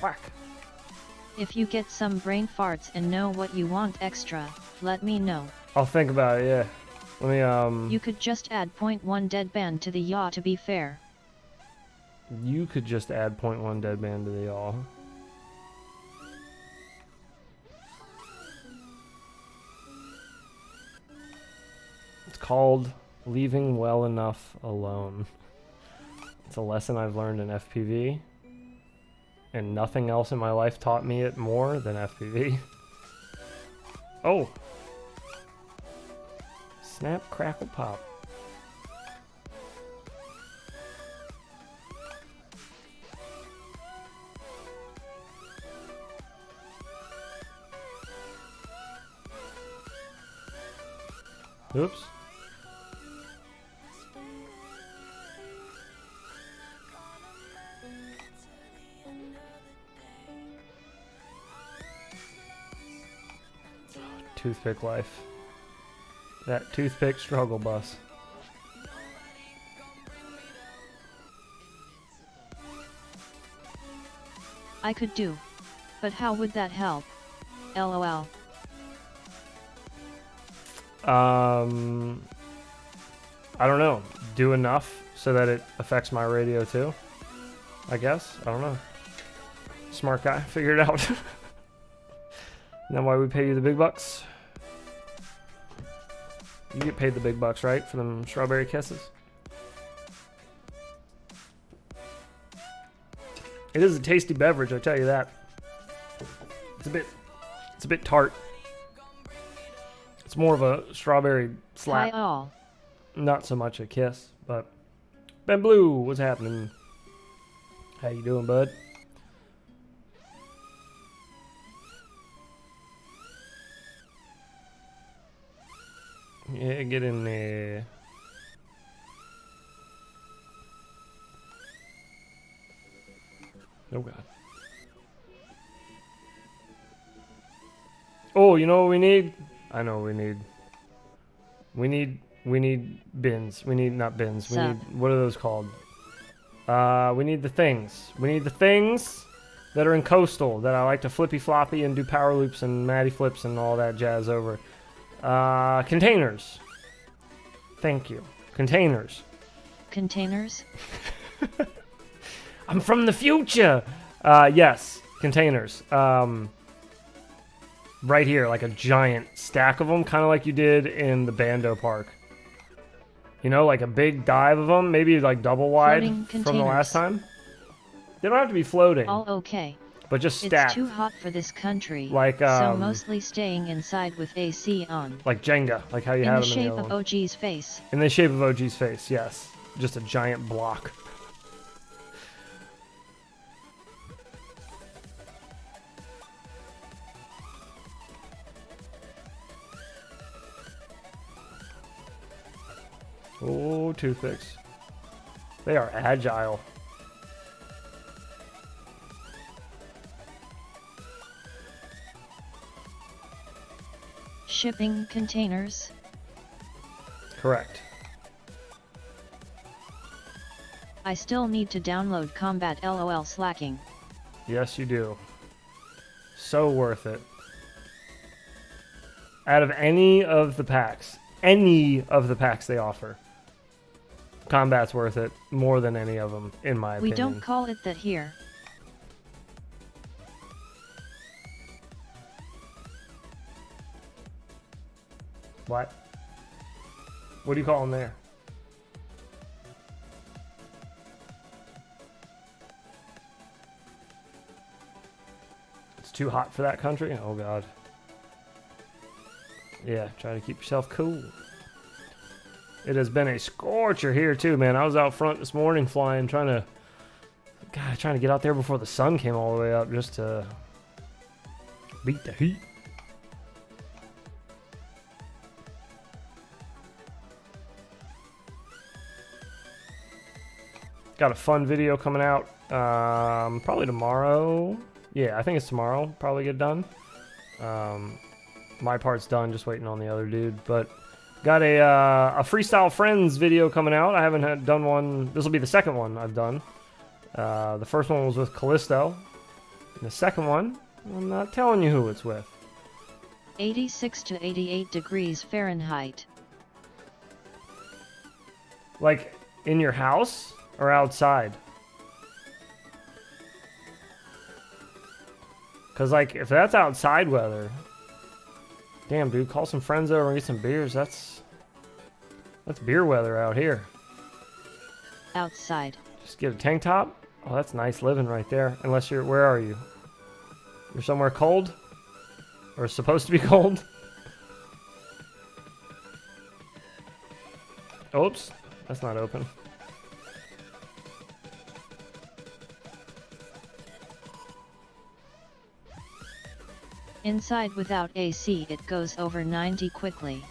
Speaker 3: Whack.
Speaker 2: If you get some brain farts and know what you want extra, let me know.
Speaker 3: I'll think about it, yeah. Let me,
Speaker 2: You could just add 0.1 deadband to the yaw to be fair.
Speaker 3: You could just add 0.1 deadband to the yaw. It's called leaving well enough alone. It's a lesson I've learned in FPV. And nothing else in my life taught me it more than FPV. Oh! Snap, crackle, pop. Oops. Toothpick life. That toothpick struggle bus.
Speaker 2: I could do. But how would that help? LOL.
Speaker 3: I don't know. Do enough so that it affects my radio too. I guess. I don't know. Smart guy. Figure it out. Isn't that why we pay you the big bucks? You get paid the big bucks, right? For them strawberry kisses? It is a tasty beverage, I tell you that. It's a bit tart. It's more of a strawberry slap.
Speaker 2: Hi all.
Speaker 3: Not so much a kiss, but Ben Blue, what's happening? How you doing, bud? Yeah, get in there. Oh god. Oh, you know what we need? I know what we need. We need bins. We need not bins. We need, what are those called? We need the things. We need the things that are in coastal that I like to flippy floppy and do power loops and matty flips and all that jazz over. Containers. Thank you. Containers.
Speaker 2: Containers?
Speaker 3: I'm from the future. Yes, containers. Right here, like a giant stack of them, kind of like you did in the Bando Park. You know, like a big dive of them, maybe like double wide from the last time. They don't have to be floating.
Speaker 2: All okay.
Speaker 3: But just stacked.
Speaker 2: It's too hot for this country,
Speaker 3: like,
Speaker 2: so mostly staying inside with AC on.
Speaker 3: Like Jenga, like how you had them in the
Speaker 2: shape of OG's face.
Speaker 3: In the shape of OG's face, yes. Just a giant block. Oh, toothpicks. They are agile.
Speaker 2: Shipping containers?
Speaker 3: Correct.
Speaker 2: I still need to download Combat LOL Slacking.
Speaker 3: Yes, you do. So worth it. Out of any of the packs they offer, Combat's worth it more than any of them, in my opinion.
Speaker 2: We don't call it that here.
Speaker 3: What? What do you call them there? It's too hot for that country? Oh god. Yeah, try to keep yourself cool. It has been a scorcher here too, man. I was out front this morning flying, trying to get out there before the sun came all the way up just to beat the heat. Got a fun video coming out probably tomorrow. Yeah, I think it's tomorrow. Probably get done. My part's done, just waiting on the other dude. But got a Freestyle Friends video coming out. I haven't done one. This will be the second one I've done. The first one was with Callisto. And the second one, I'm not telling you who it's with.
Speaker 2: 86 to 88 degrees Fahrenheit.
Speaker 3: Like, in your house or outside? Because, like, if that's outside weather... Damn, dude, call some friends over and get some beers. That's beer weather out here.
Speaker 2: Outside.
Speaker 3: Just get a tank top. Oh, that's nice living right there. Unless you're... Where are you? You're somewhere cold? Or supposed to be cold? Oops, that's not open.
Speaker 2: Inside without AC it goes over 90 quickly.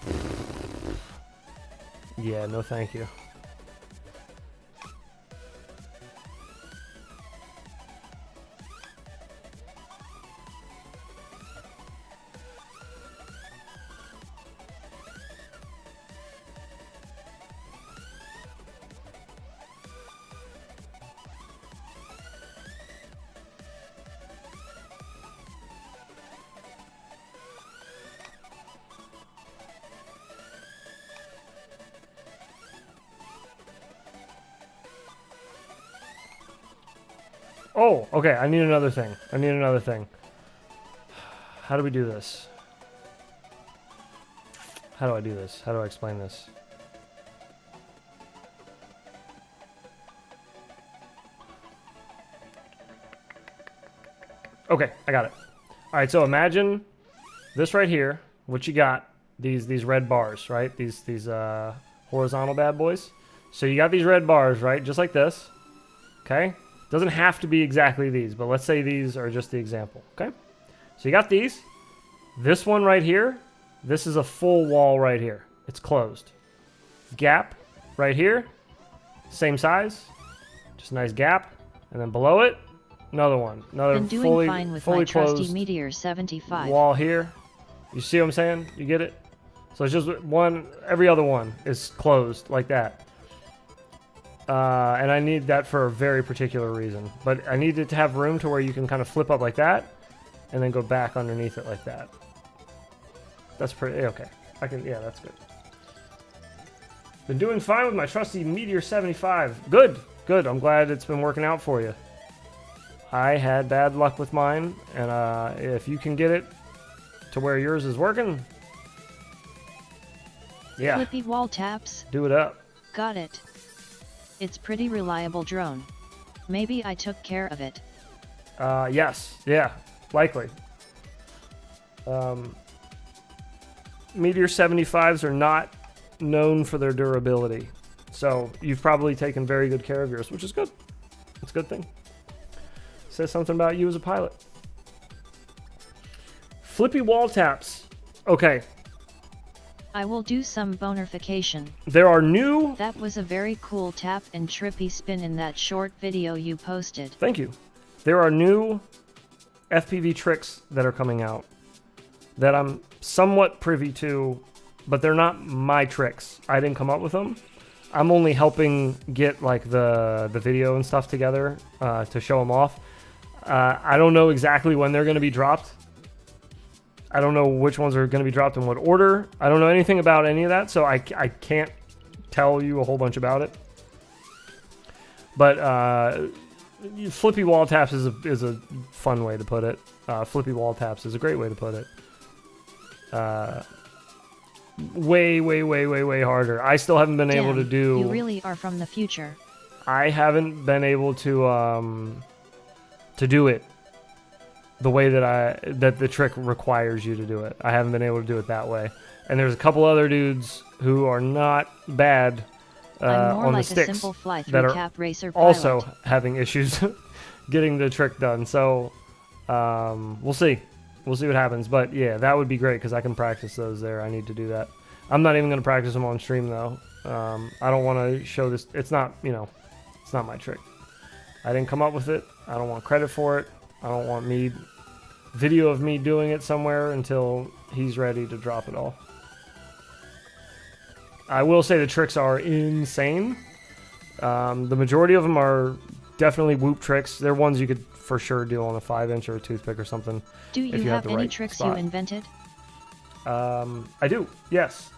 Speaker 3: Yeah, no thank you. Oh, okay, I need another thing. I need another thing. How do we do this? How do I do this? How do I explain this? Okay, I got it. All right, so imagine this right here. What you got? These red bars, right? These horizontal bad boys. So you got these red bars, right? Just like this. Okay? Doesn't have to be exactly these, but let's say these are just the example, okay? So you got these. This one right here, this is a full wall right here. It's closed. Gap right here, same size, just a nice gap. And then below it, another one. Another
Speaker 2: Been doing
Speaker 3: fully,
Speaker 2: fine with
Speaker 3: fully
Speaker 2: my trusty
Speaker 3: closed
Speaker 2: Meteor 75.
Speaker 3: wall here. You see what I'm saying? You get it? So it's just one, every other one is closed like that. And I need that for a very particular reason. But I need it to have room to where you can kind of flip up like that and then go back underneath it like that. That's pretty, okay. I can, yeah, that's good. Been doing fine with my trusty Meteor 75. Good, good. I'm glad it's been working out for you. I had bad luck with mine, and if you can get it to where yours is working, yeah,
Speaker 2: Flippy wall taps.
Speaker 3: do it up.
Speaker 2: Got it. It's pretty reliable drone. Maybe I took care of it.
Speaker 3: Yes, yeah, likely. Meteor 75s are not known for their durability, so you've probably taken very good care of yours, which is good. It's a good thing. Says something about you as a pilot. Flippy wall taps. Okay,
Speaker 2: I will do some bonerification.
Speaker 3: there are new...
Speaker 2: That was a very cool tap and trippy spin in that short video you posted.
Speaker 3: Thank you. There are new FPV tricks that are coming out that I'm somewhat privy to, but they're not my tricks. I didn't come up with them. I'm only helping get like the video and stuff together to show them off. I don't know exactly when they're going to be dropped. I don't know which ones are going to be dropped in what order. I don't know anything about any of that, so I can't tell you a whole bunch about it. But flippy wall taps is a fun way to put it. Flippy wall taps is a great way to put it. Way harder. I still haven't been able to do...
Speaker 2: You really are from the future.
Speaker 3: I haven't been able to do it the way that the trick requires you to do it. I haven't been able to do it that way. And there's a couple other dudes who are not bad
Speaker 2: I'm more
Speaker 3: on
Speaker 2: like
Speaker 3: the
Speaker 2: a
Speaker 3: sticks
Speaker 2: simple fly
Speaker 3: that
Speaker 2: through
Speaker 3: are
Speaker 2: cap racer pilot.
Speaker 3: also having issues getting the trick done. So we'll see. We'll see what happens. But yeah, that would be great because I can practice those there. I need to do that. I'm not even going to practice them on stream though. I don't want to show this. It's not, it's not my trick. I didn't come up with it. I don't want credit for it. I don't want video of me doing it somewhere until he's ready to drop it all. I will say the tricks are insane. The majority of them are definitely whoop tricks. They're ones you could for sure do on a 5-inch or a toothpick or something.
Speaker 2: Do you
Speaker 3: if you
Speaker 2: have
Speaker 3: the
Speaker 2: any
Speaker 3: right
Speaker 2: tricks
Speaker 3: spot.
Speaker 2: you invented?
Speaker 3: I do, yes.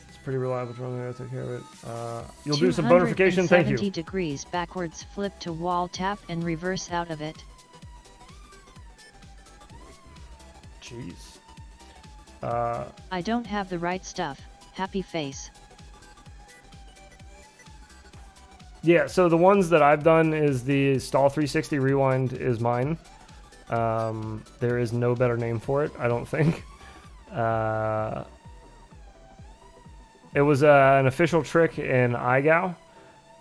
Speaker 3: It's pretty reliable drone. I take care of it. You'll do some bonerification. Thank you.
Speaker 2: 270 degrees backwards flip to wall tap and reverse out of it.
Speaker 3: Jeez.
Speaker 2: I don't have the right stuff. Happy face.
Speaker 3: Yeah, so the ones that I've done is the stall 360 rewind is mine. There is no better name for it, I don't think. It was an official trick in ag01,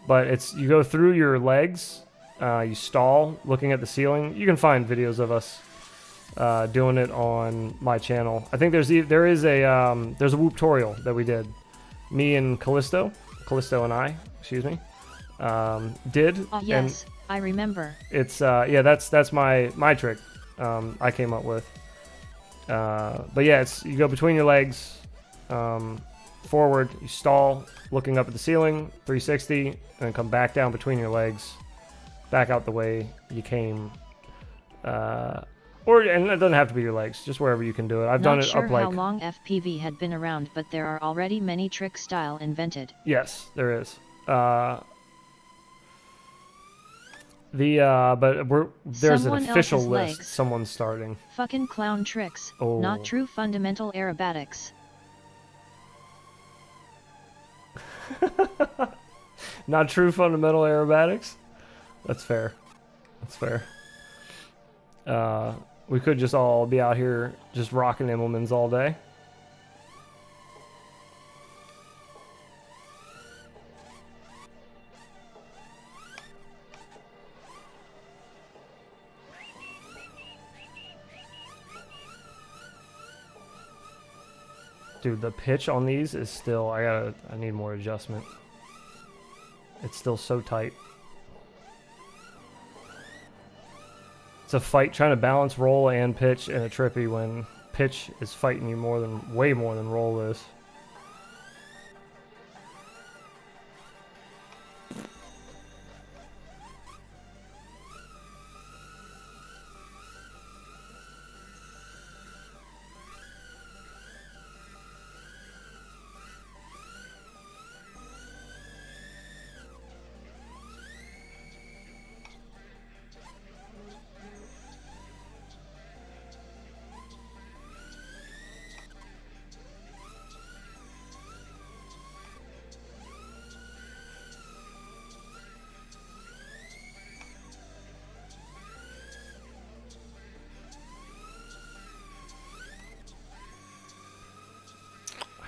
Speaker 3: but it's you go through your legs, you stall, looking at the ceiling. You can find videos of us doing it on my channel. I think there's a whoop tutorial that we did. Me and Callisto and I, excuse me, did.
Speaker 2: Oh yes, I remember.
Speaker 3: It's yeah, that's my trick. I came up with. But yeah, it's you go between your legs, forward, you stall, looking up at the ceiling, 360, and then come back down between your legs, back out the way you came. And it doesn't have to be your legs, just wherever you can do it. I've done it
Speaker 2: sure
Speaker 3: up like.
Speaker 2: How long FPV had been around, but there are already many trick style invented.
Speaker 3: Yes, there is. There's
Speaker 2: Someone
Speaker 3: an official
Speaker 2: else's
Speaker 3: list.
Speaker 2: legs.
Speaker 3: Someone's starting.
Speaker 2: Fucking clown tricks,
Speaker 3: Oh.
Speaker 2: not true fundamental aerobatics.
Speaker 3: Not true fundamental aerobatics. That's fair. That's fair. We could just all be out here just rocking Immelmans all day. Dude, the pitch on these is still, I need more adjustment. It's still so tight. It's a fight trying to balance roll and pitch in a trippy when pitch is fighting you way more than roll is.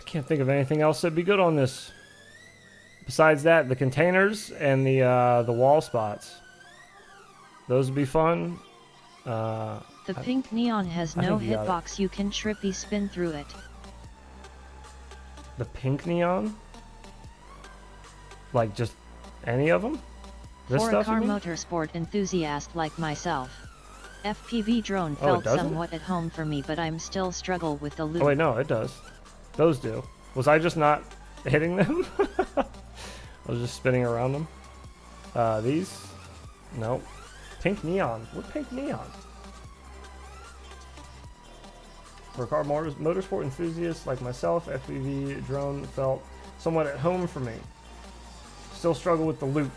Speaker 3: Can't think of anything else that'd be good on this. Besides that, the containers and the wall spots. Those would be fun.
Speaker 2: The pink neon has no hitbox. You can trippy spin through it.
Speaker 3: The pink neon? Like just any of them? This
Speaker 2: For
Speaker 3: stuff,
Speaker 2: a car
Speaker 3: you mean?
Speaker 2: motorsport enthusiast like myself, FPV drone
Speaker 3: Oh,
Speaker 2: felt
Speaker 3: does it?
Speaker 2: somewhat at home for me, but I'm still struggle with the loop.
Speaker 3: Oh wait, no, it does. Those do. Was I just not hitting them? I was just spinning around them. These? Nope. Pink neon. What pink neon? For a car motorsport enthusiast like myself, FPV drone felt somewhat at home for me. Still struggle with the loop.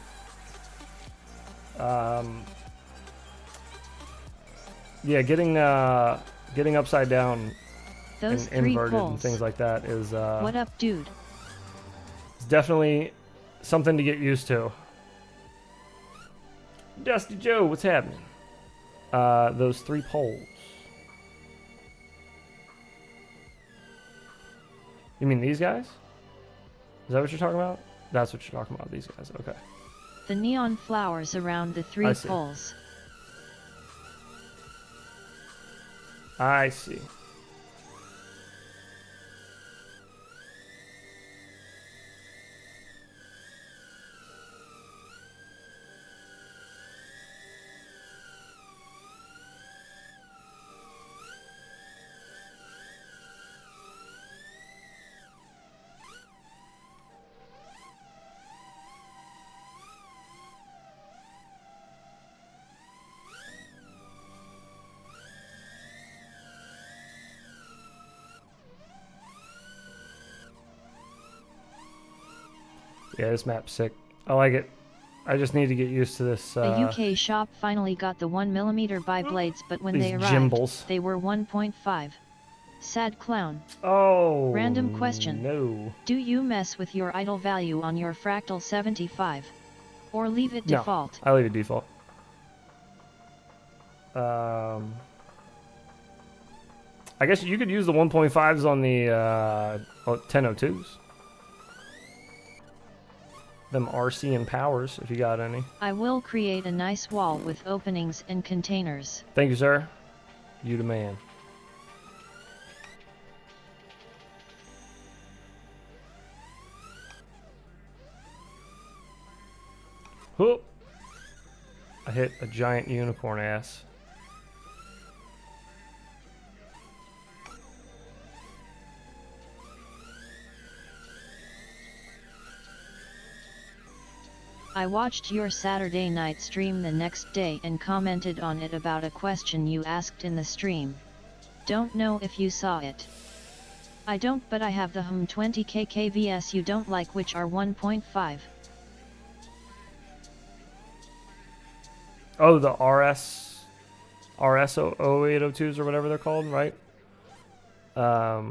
Speaker 3: Yeah, getting upside down
Speaker 2: Those
Speaker 3: and
Speaker 2: three
Speaker 3: inverted and
Speaker 2: poles.
Speaker 3: things like that is
Speaker 2: What up, dude?
Speaker 3: it's definitely something to get used to. Dusty Joe, what's happening? Those three poles. You mean these guys? Is that what you're talking about? That's what you're talking about, these guys. Okay.
Speaker 2: The neon flowers around the three
Speaker 3: I see.
Speaker 2: poles.
Speaker 3: I see. Yeah, this map's sick. I like it. I just need to get used to this.
Speaker 2: A UK shop finally got the 1mm bi-blades, but when
Speaker 3: These
Speaker 2: they arrived,
Speaker 3: gimbals.
Speaker 2: they were 1.5. Sad clown.
Speaker 3: Oh.
Speaker 2: Random question.
Speaker 3: No.
Speaker 2: Do you mess with your idle value on your fractal 75? Or leave it
Speaker 3: No,
Speaker 2: default?
Speaker 3: I leave it default. I guess you could use the 1.5s on the 1002s. them RC and powers if you got any.
Speaker 2: I will create a nice wall with openings and containers.
Speaker 3: Thank you, sir. You the man. Whoop. I hit a giant unicorn ass.
Speaker 2: I watched your Saturday night stream the next day and commented on it about a question you asked in the stream. Don't know if you saw it. I don't, but I have the 20K KVS you don't like, which are 1.5.
Speaker 3: Oh, the RS 0802s or whatever they're called, right? I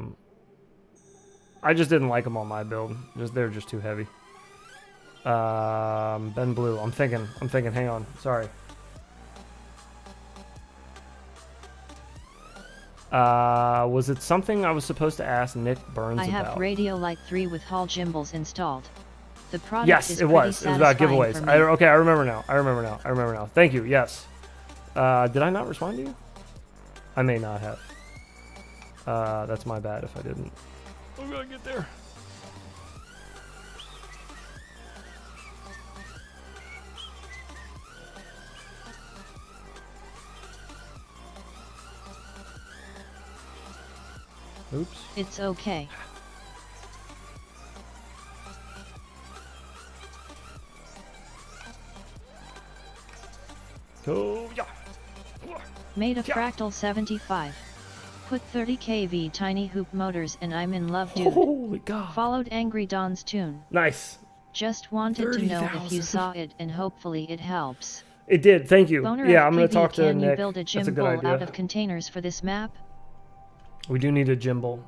Speaker 3: just didn't like them on my build. They're just too heavy. Ben Blue. I'm thinking. Hang on. Sorry. Was it something I was supposed to ask Nick Burns
Speaker 2: I have
Speaker 3: about?
Speaker 2: Radiomaster 3 with Hall gimbals installed. The product
Speaker 3: Yes,
Speaker 2: is
Speaker 3: it was. It was about
Speaker 2: satisfying
Speaker 3: giveaways.
Speaker 2: for me.
Speaker 3: Okay, I remember now. Thank you. Yes. Did I not respond to you? I may not have. That's my bad if I didn't. I'm gonna get there. Oops.
Speaker 2: It's okay.
Speaker 3: Oh, yeah.
Speaker 2: Made a
Speaker 3: Yeah.
Speaker 2: fractal 75. Put 30 kV tiny hoop motors and I'm in love, dude.
Speaker 3: Holy God.
Speaker 2: Followed Angry Don's tune.
Speaker 3: Nice.
Speaker 2: Just wanted to know if
Speaker 3: 30,000.
Speaker 2: you saw it and hopefully it helps.
Speaker 3: It did. Thank you.
Speaker 2: BonerFPV,
Speaker 3: Yeah, I'm going to talk to
Speaker 2: can you
Speaker 3: Nick.
Speaker 2: build a
Speaker 3: That's a good
Speaker 2: gimbal
Speaker 3: idea.
Speaker 2: out of containers for this map?
Speaker 3: We do need a gimbal.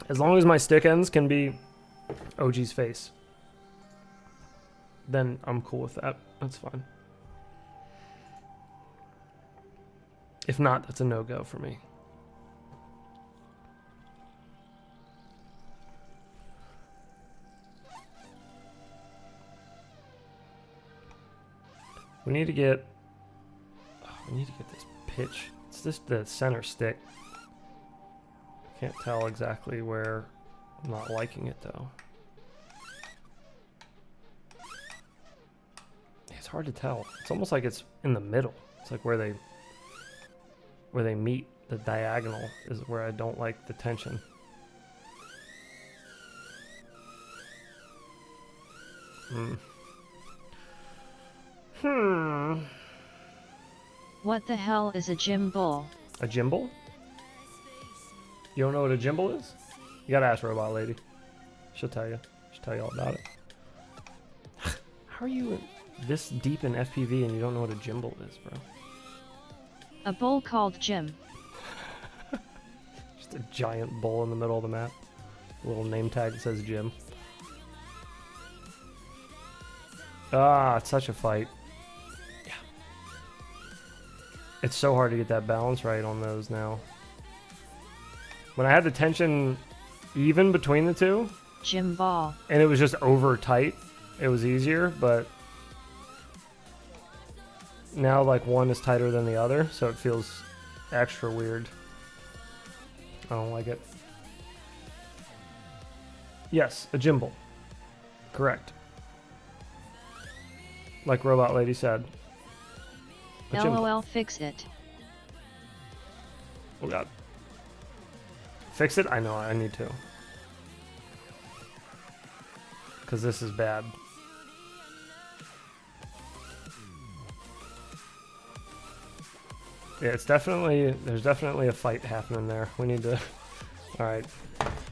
Speaker 3: As long as my stick ends can be OG's face, then I'm cool with that. That's fine. If not, that's a no-go for me. We need to get this pitch. It's just the center stick. Can't tell exactly where. I'm not liking it though. It's hard to tell. It's almost like it's in the middle. It's like where they meet. The diagonal is where I don't like the tension.
Speaker 2: What the hell is a gimbal?
Speaker 3: A gimbal? You don't know what a gimbal is? You gotta ask Robot Lady. She'll tell you. She'll tell you all about it. How are you this deep in FPV and you don't know what a gimbal is, bro?
Speaker 2: A bull called Jim.
Speaker 3: Just a giant bull in the middle of the map. A little name tag that says Jim. Ah, it's such a fight. Yeah. It's so hard to get that balance right on those now. When I had the tension even between the two,
Speaker 2: Gimbal.
Speaker 3: and it was just over tight, it was easier, but now like one is tighter than the other, so it feels extra weird. I don't like it. Yes, a gimbal. Correct. Like Robot Lady said. A gimbal.
Speaker 2: LOL, fix it.
Speaker 3: Oh God. Fix it? I know, I need to. Because this is bad. Yeah, it's definitely, there's definitely a fight happening there. We need to, alright.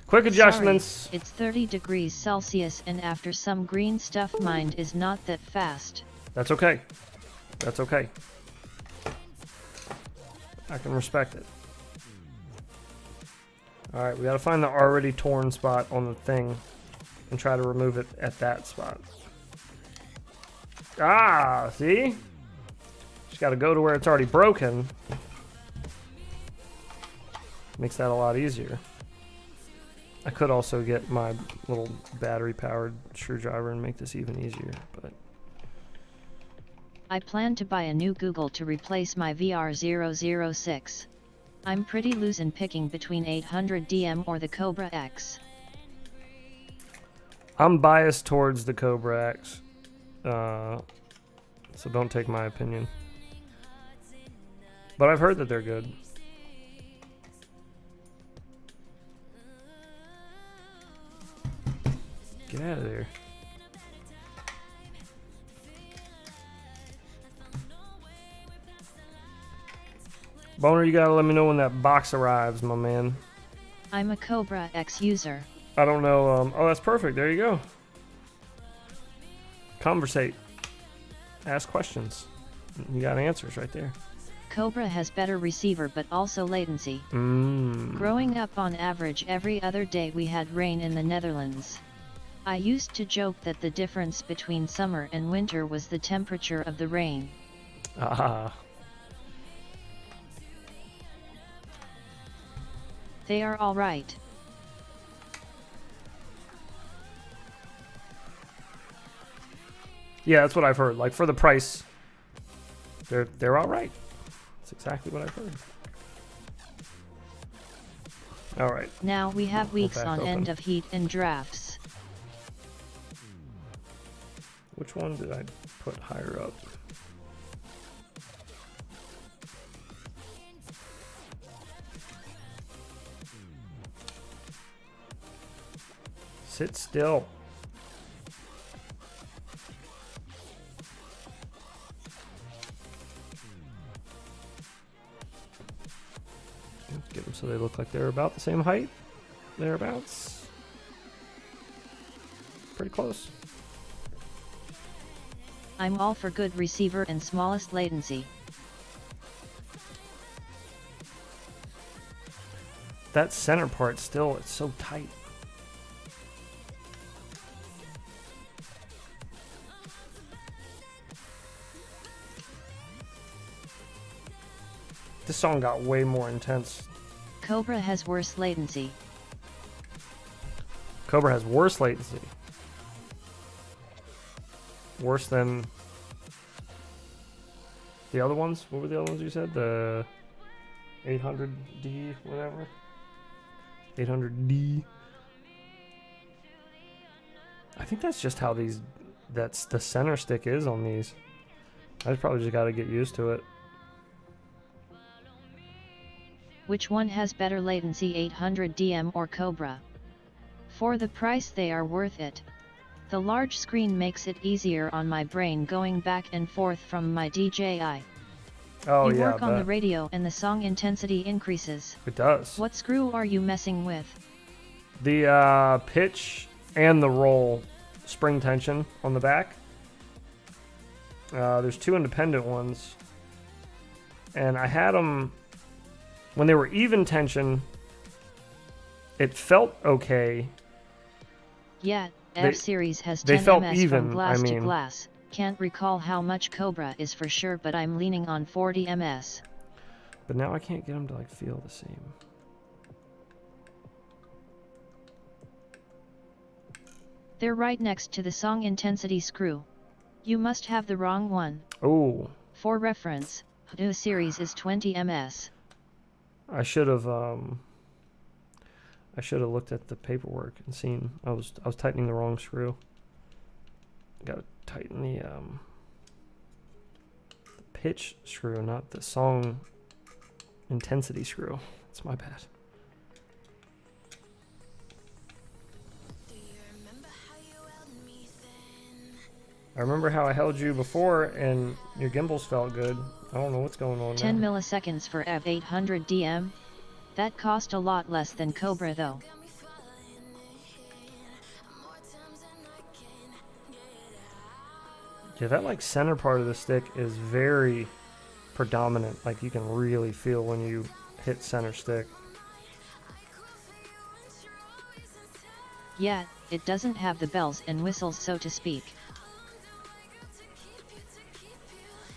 Speaker 3: Quick adjustments.
Speaker 2: Sorry, it's 30 degrees Celsius and after some green stuff mind is not that fast.
Speaker 3: That's okay. That's okay. I can respect it. Alright, we gotta find the already torn spot on the thing and try to remove it at that spot. Ah, see? Just gotta go to where it's already broken. Makes that a lot easier. I could also get my little battery-powered screwdriver and make this even easier, but...
Speaker 2: I plan to buy a new Google to replace my VR006. I'm pretty loose in picking between 800DM or the Cobra X.
Speaker 3: I'm biased towards the Cobra X, so don't take my opinion. But I've heard that they're good. Get out of there. Boner, you gotta let me know when that box arrives, my man.
Speaker 2: I'm a Cobra X user.
Speaker 3: I don't know. Oh, that's perfect. There you go. Conversate. Ask questions. You got answers right there.
Speaker 2: Cobra has better receiver but also latency. Growing up, on average every other day we had rain in the Netherlands. I used to joke that the difference between summer and winter was the temperature of the rain.
Speaker 3: Ah.
Speaker 2: They are all right.
Speaker 3: Yeah, that's what I've heard. Like, for the price, they're all right. That's exactly what I've heard. All right.
Speaker 2: Now we have weeks
Speaker 3: back
Speaker 2: on
Speaker 3: open.
Speaker 2: end of heat and drafts.
Speaker 3: Which one did I put higher up? Sit still. Get them so they look like they're about the same height. Thereabouts. Pretty close.
Speaker 2: I'm all for good receiver and smallest latency.
Speaker 3: That center part still, it's so tight. This song got way more intense.
Speaker 2: Cobra has worse latency.
Speaker 3: Cobra has worse latency. Worse than the other ones? What were the other ones you said? The 800D, whatever. 800D. I think that's just how these, that's the center stick is on these. I probably just got to get used to it.
Speaker 2: Which one has better latency, 800DM or Cobra? For the price they are worth it. The large screen makes it easier on my brain going back and forth from my DJI.
Speaker 3: Oh
Speaker 2: you
Speaker 3: yeah,
Speaker 2: work on the radio and the song intensity increases.
Speaker 3: it does.
Speaker 2: What screw are you messing with?
Speaker 3: The pitch and the roll spring tension on the back. There's two independent ones. And I had them, when they were even tension, it felt okay.
Speaker 2: Yeah,
Speaker 3: They-
Speaker 2: F-Series has
Speaker 3: they
Speaker 2: 10
Speaker 3: felt
Speaker 2: ms
Speaker 3: even,
Speaker 2: from glass
Speaker 3: I
Speaker 2: to
Speaker 3: mean.
Speaker 2: glass. Can't recall how much Cobra is for sure, but I'm leaning on 40 ms.
Speaker 3: But now I can't get them to like feel the same.
Speaker 2: They're right next to the song intensity screw. You must have the wrong one.
Speaker 3: Oh,
Speaker 2: For reference, H2 series is 20 ms.
Speaker 3: I should have looked at the paperwork and seen I was tightening the wrong screw. Got to tighten the pitch screw, not the song intensity screw. It's my bad. I remember how I held you before and your gimbals felt good. I don't know what's going on
Speaker 2: 10
Speaker 3: now.
Speaker 2: milliseconds for F800DM? That cost a lot less than Cobra though.
Speaker 3: Yeah, that like center part of the stick is very predominant. Like you can really feel when you hit center stick.
Speaker 2: Yeah, it doesn't have the bells and whistles, so to speak.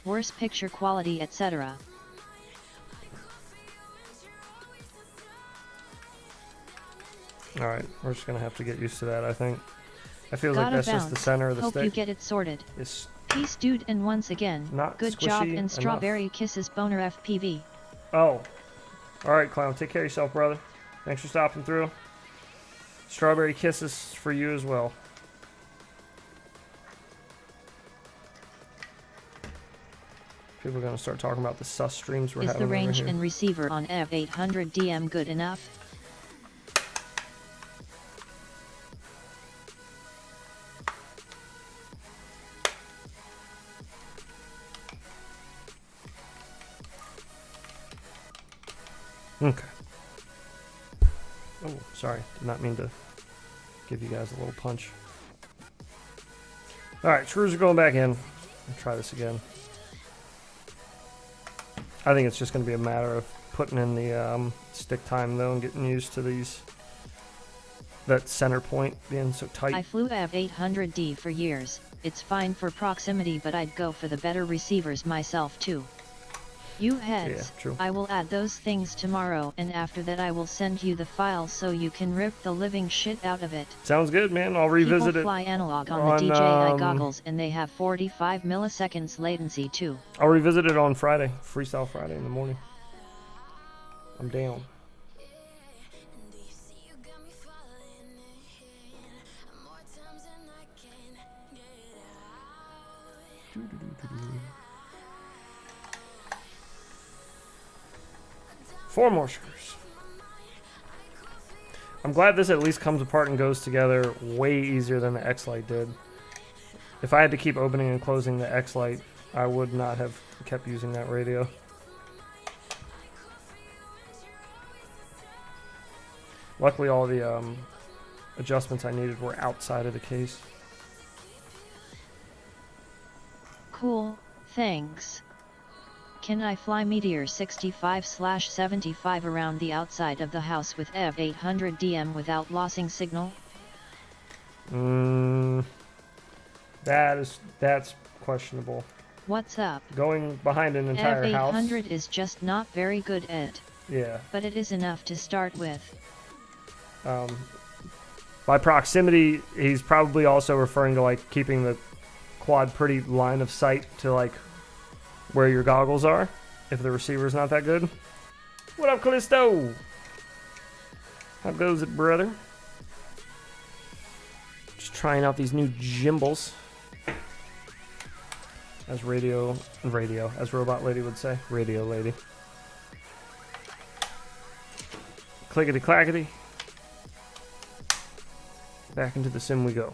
Speaker 2: Worse picture quality, etc.
Speaker 3: Alright, we're just gonna have to get used to that, I think. I feel like
Speaker 2: Gotta
Speaker 3: that's just
Speaker 2: bounce.
Speaker 3: the center of the
Speaker 2: Hope
Speaker 3: stick.
Speaker 2: you get it sorted.
Speaker 3: It's
Speaker 2: Peace, dude, and once again,
Speaker 3: not
Speaker 2: good job
Speaker 3: squishy
Speaker 2: and strawberry kisses, BonerFPV.
Speaker 3: Oh. Alright, Clown. Take care of yourself, brother. Thanks for stopping through. Strawberry kisses for you as well. People are going to start talking about the sus streams we're
Speaker 2: Is
Speaker 3: having
Speaker 2: the
Speaker 3: over
Speaker 2: range
Speaker 3: here.
Speaker 2: and receiver on ag01 good enough?
Speaker 3: Okay. Oh, sorry. Did not mean to give you guys a little punch. Alright, screws are going back in. I'll try this again. I think it's just going to be a matter of putting in the stick time, though, and getting used to these. That center point being so tight.
Speaker 2: I flew ag0800D for years. It's fine for proximity, but I'd go for the better receivers myself too. You heads,
Speaker 3: Yeah, true.
Speaker 2: I will add those things tomorrow, and after that I will send you the file so you can rip the living shit out of it.
Speaker 3: Sounds good, man. I'll revisit
Speaker 2: People
Speaker 3: it.
Speaker 2: fly analog on the DJI goggles, and they have 45 milliseconds latency too.
Speaker 3: I'll revisit it on Friday. Freestyle Friday in the morning. I'm down. Four more screws. I'm glad this at least comes apart and goes together way easier than the X-Lite did. If I had to keep opening and closing the X-Lite, I would not have kept using that radio. Luckily, all the adjustments I needed were outside of the case.
Speaker 2: Cool, thanks. Can I fly Meteor 65/75 around the outside of the house with ag0800 without losing signal?
Speaker 3: That's questionable.
Speaker 2: What's up?
Speaker 3: Going behind an entire house.
Speaker 2: ag0800 is just not very good at.
Speaker 3: Yeah.
Speaker 2: But it is enough to start with.
Speaker 3: By proximity, he's probably also referring to like keeping the quad pretty line of sight to like where your goggles are, if the receiver's not that good. What up, Callisto? How goes it, brother? Just trying out these new gimbals. As as Robot Lady would say. Radio Lady. Clickety clackety. Back into the sim we go.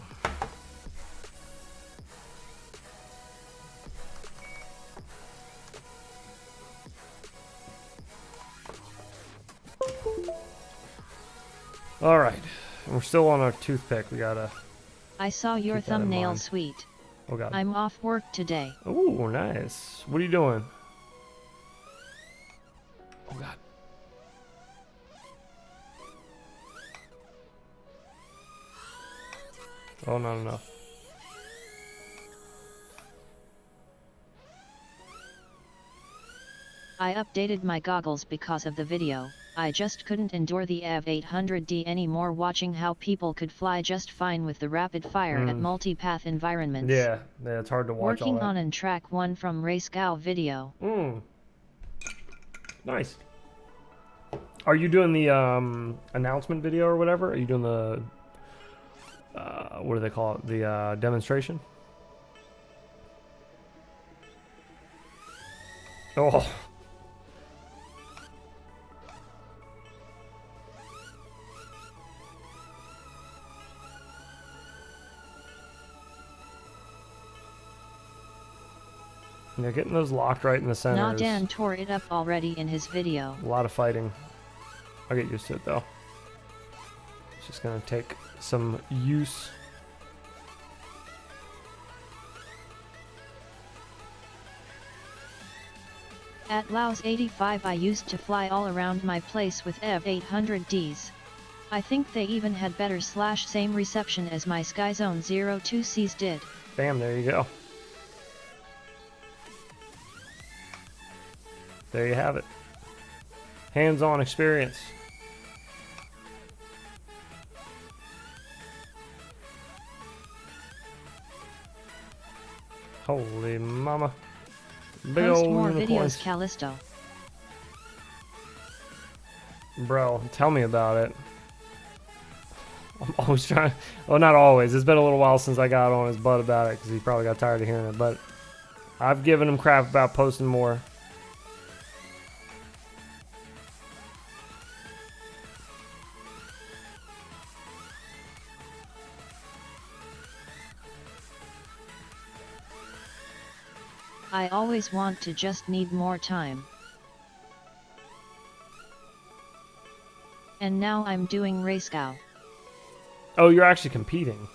Speaker 3: All right, and we're still on our toothpick. We gotta.
Speaker 2: I saw your
Speaker 3: keep that in
Speaker 2: thumbnail,
Speaker 3: mind.
Speaker 2: sweet.
Speaker 3: Oh god.
Speaker 2: I'm off work today.
Speaker 3: Oh, nice. What are you doing? Oh god. Oh, not enough.
Speaker 2: I updated my goggles because of the video. I just couldn't endure the ag0800D anymore, watching how people could fly just fine with the rapid fire at multipath environments.
Speaker 3: Yeah, it's hard to watch
Speaker 2: Working
Speaker 3: all that.
Speaker 2: on an track 1 from Racegow video.
Speaker 3: Nice. Are you doing the announcement video or whatever? Are you doing the what do they call it? The demonstration? Oh. Yeah, getting those locked right in the center
Speaker 2: Nah,
Speaker 3: is
Speaker 2: Dan tore it up already in his video.
Speaker 3: a lot of fighting. I'll get used to it though. It's just gonna take some use.
Speaker 2: At Laos 85 I used to fly all around my place with ag0800Ds. I think they even had better / same reception as my Skyzone 02Cs did.
Speaker 3: Bam, there you go. There you have it. Hands-on experience. Holy mama. Big
Speaker 2: Post
Speaker 3: old
Speaker 2: more
Speaker 3: unicorns.
Speaker 2: videos, Callisto.
Speaker 3: Bro, tell me about it. I'm always trying. Well, not always. It's been a little while since I got on his butt about it because he probably got tired of hearing it. But I've given him crap about posting more.
Speaker 2: I always want to just need more time. And now I'm doing Racecow.
Speaker 3: Oh, you're actually competing.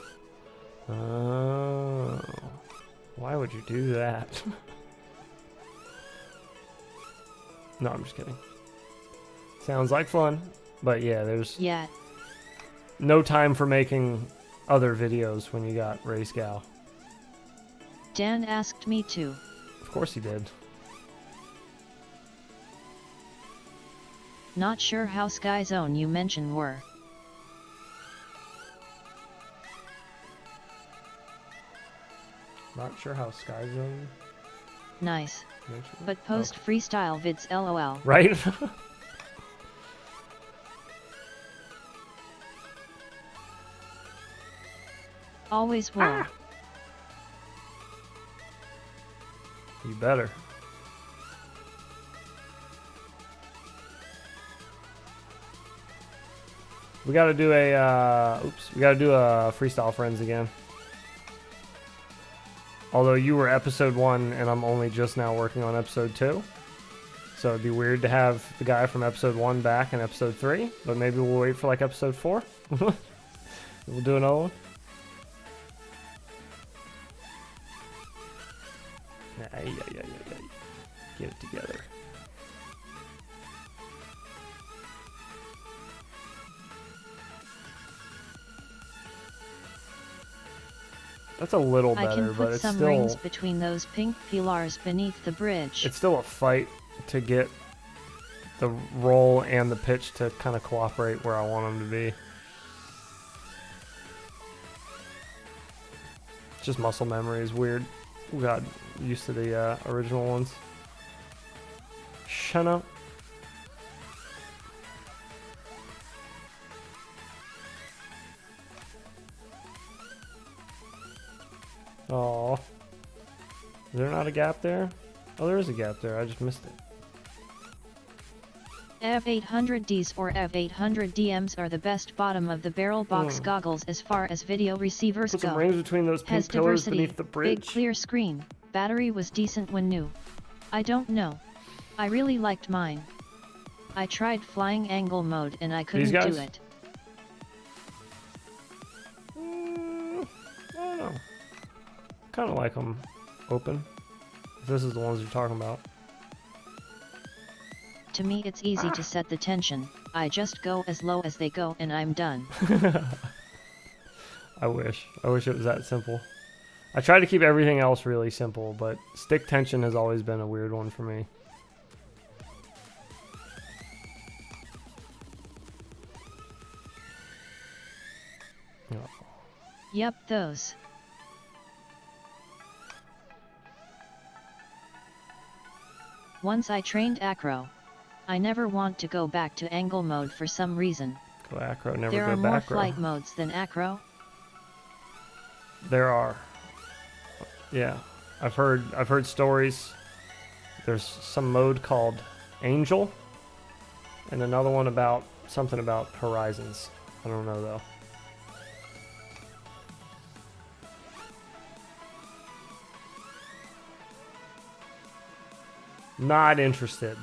Speaker 3: Oh. Why would you do that? No, I'm just kidding. Sounds like fun. But yeah, there's
Speaker 2: Yeah,
Speaker 3: no time for making other videos when you got Race Gal.
Speaker 2: Dan asked me to.
Speaker 3: Of course he did.
Speaker 2: Not sure how Sky Zone you mentioned were.
Speaker 3: Not sure how Sky Zone.
Speaker 2: Nice.
Speaker 3: mentioned.
Speaker 2: But post freestyle vids lol.
Speaker 3: Right?
Speaker 2: Always will.
Speaker 3: Ah! You better. We gotta do a, we gotta do a Freestyle Friends again. Although you were episode 1 and I'm only just now working on episode 2. So it'd be weird to have the guy from episode 1 back in episode 3. But maybe we'll wait for like episode 4. We'll do another one. Ay. Get it together. That's a little
Speaker 2: I
Speaker 3: better,
Speaker 2: can
Speaker 3: but
Speaker 2: put
Speaker 3: it's
Speaker 2: some
Speaker 3: still
Speaker 2: rings between those pink pillars beneath the bridge.
Speaker 3: it's still a fight to get the roll and the pitch to kind of cooperate where I want them to be. It's just muscle memory is weird. We got used to the original ones. Shut up. Oh, is there not a gap there? Oh, there is a gap there. I just missed it.
Speaker 2: F800Ds or F800DMs are the best bottom of the barrel box goggles as far as video receivers
Speaker 3: Put some
Speaker 2: go.
Speaker 3: rings between those
Speaker 2: Has
Speaker 3: pink pillars
Speaker 2: diversity,
Speaker 3: beneath the bridge.
Speaker 2: big clear screen, battery was decent when new. I don't know. I really liked mine. I tried flying angle mode and I couldn't do
Speaker 3: guys?
Speaker 2: it.
Speaker 3: I don't know. Kind of like them open. If this is the ones you're talking about.
Speaker 2: To me it's easy to set the tension, I just go as low as they go and I'm done.
Speaker 3: I wish it was that simple. I try to keep everything else really simple, but stick tension has always been a weird one for me. Oh.
Speaker 2: Yep, those. Once I trained acro. I never want to go back to angle mode for some reason.
Speaker 3: Go acro, never
Speaker 2: There
Speaker 3: go
Speaker 2: are more
Speaker 3: back row.
Speaker 2: flight modes than acro.
Speaker 3: There are. Yeah, I've heard stories. There's some mode called Angel, and another one about something about horizons. I don't know though. Not interested.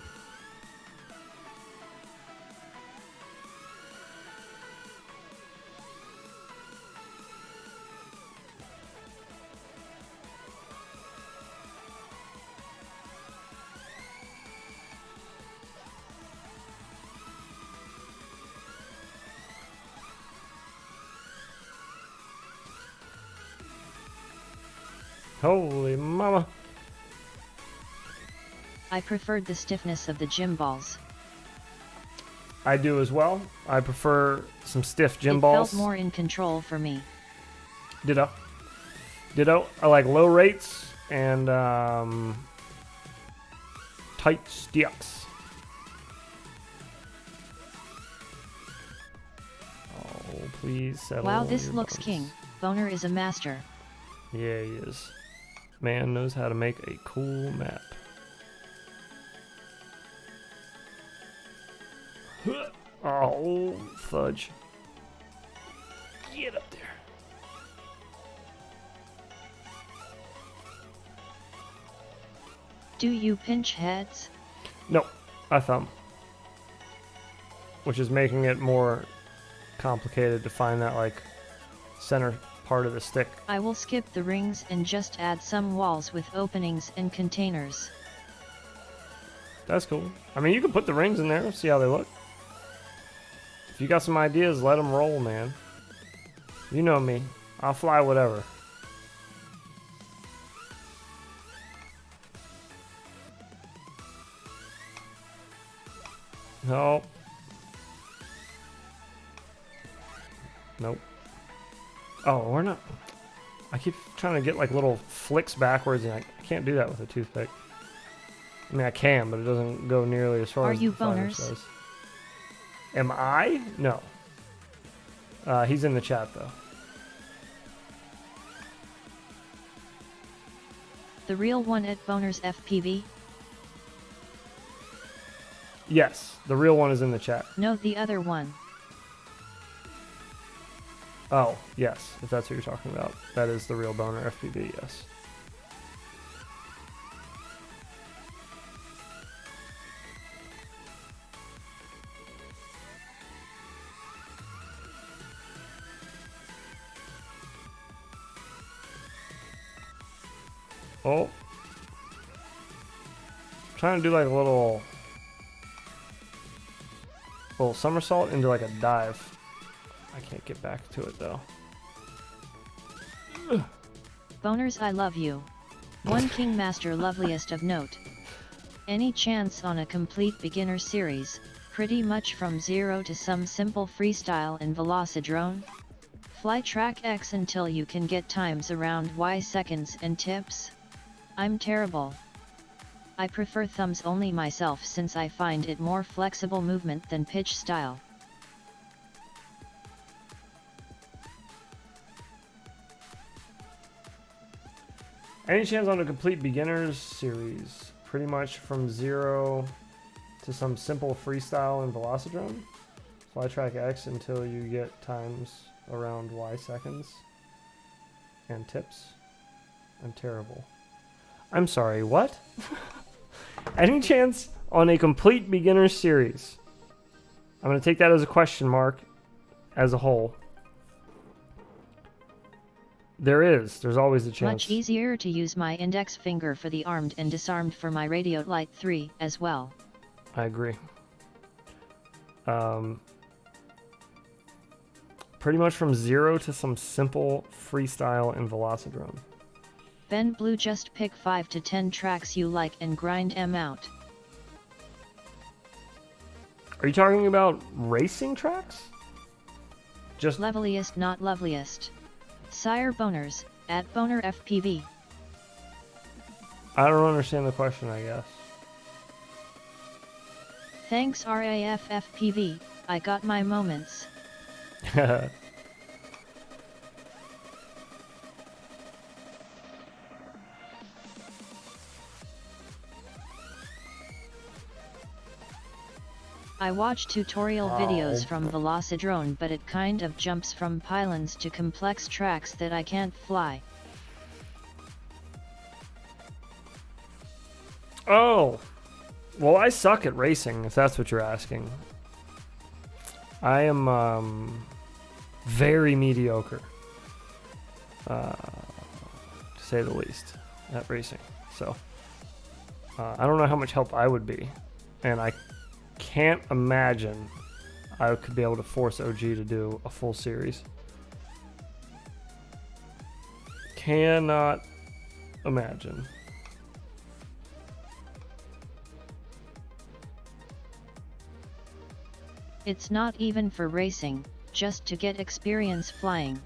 Speaker 3: Holy mama.
Speaker 2: I preferred the stiffness of the Gimbals.
Speaker 3: I do as well. I prefer some stiff
Speaker 2: It
Speaker 3: Gimbals.
Speaker 2: felt more in control for me.
Speaker 3: Ditto. I like low rates and tight sticks. Oh, please settle.
Speaker 2: Wow, this
Speaker 3: your
Speaker 2: looks
Speaker 3: bones.
Speaker 2: king. Boner is a master.
Speaker 3: Yeah, he is. Man knows how to make a cool map. Oh, fudge. Get up there.
Speaker 2: Do you pinch heads?
Speaker 3: No, I thumb. Which is making it more complicated to find that, like, center part of the stick.
Speaker 2: I will skip the rings and just add some walls with openings and containers.
Speaker 3: That's cool. I mean, you can put the rings in there, see how they look. If you got some ideas, let them roll, man. You know me. I'll fly whatever. No. Nope. Oh, we're not. I keep trying to get like little flicks backwards, and I can't do that with a toothpick. I mean, I can, but it doesn't go nearly as far
Speaker 2: Are
Speaker 3: as
Speaker 2: you
Speaker 3: the finder
Speaker 2: boners?
Speaker 3: says. Am I? No. He's in the chat, though.
Speaker 2: The real one at BonerFPV?
Speaker 3: Yes, the real one is in the chat.
Speaker 2: No, the other one.
Speaker 3: Oh, yes, if that's what you're talking about. That is the real BonerFPV, yes. Oh. Trying to do like a little somersault into like a dive. I can't get back to it though.
Speaker 2: Boners, I love you. One King Master, loveliest of note. Any chance on a complete beginner series, pretty much from zero to some simple freestyle and velocidrone? Fly track X until you can get times around Y seconds and tips? I'm terrible. I prefer thumbs only myself since I find it more flexible movement than pitch style.
Speaker 3: Any chance on a complete beginners series? Pretty much from zero to some simple freestyle and velocidrone? Fly track X until you get times around Y seconds and tips? I'm terrible. I'm sorry, what? Any chance on a complete beginner series? I'm going to take that as a question mark as a whole. There's always a chance.
Speaker 2: Much easier to use my index finger for the armed and disarmed for my Radiomaster 3 as well.
Speaker 3: I agree. Pretty much from zero to some simple freestyle and velocidrone.
Speaker 2: Ben Blue, just pick 5 to 10 tracks you like and grind 'em out.
Speaker 3: Are you talking about racing tracks? Just
Speaker 2: Leveliest, not loveliest. Sire Boners, at BonerFPV.
Speaker 3: I don't understand the question, I guess.
Speaker 2: Thanks RAFFPV, I got my moments. I watch tutorial videos from velocidrone, but it kind of jumps from pylons to complex tracks that I can't fly.
Speaker 3: Oh, well, I suck at racing, if that's what you're asking. I am very mediocre, to say the least, at racing. So, I don't know how much help I would be, and I can't imagine I could be able to force OG to do a full series. Cannot imagine.
Speaker 2: It's not even for racing, just to get experience flying.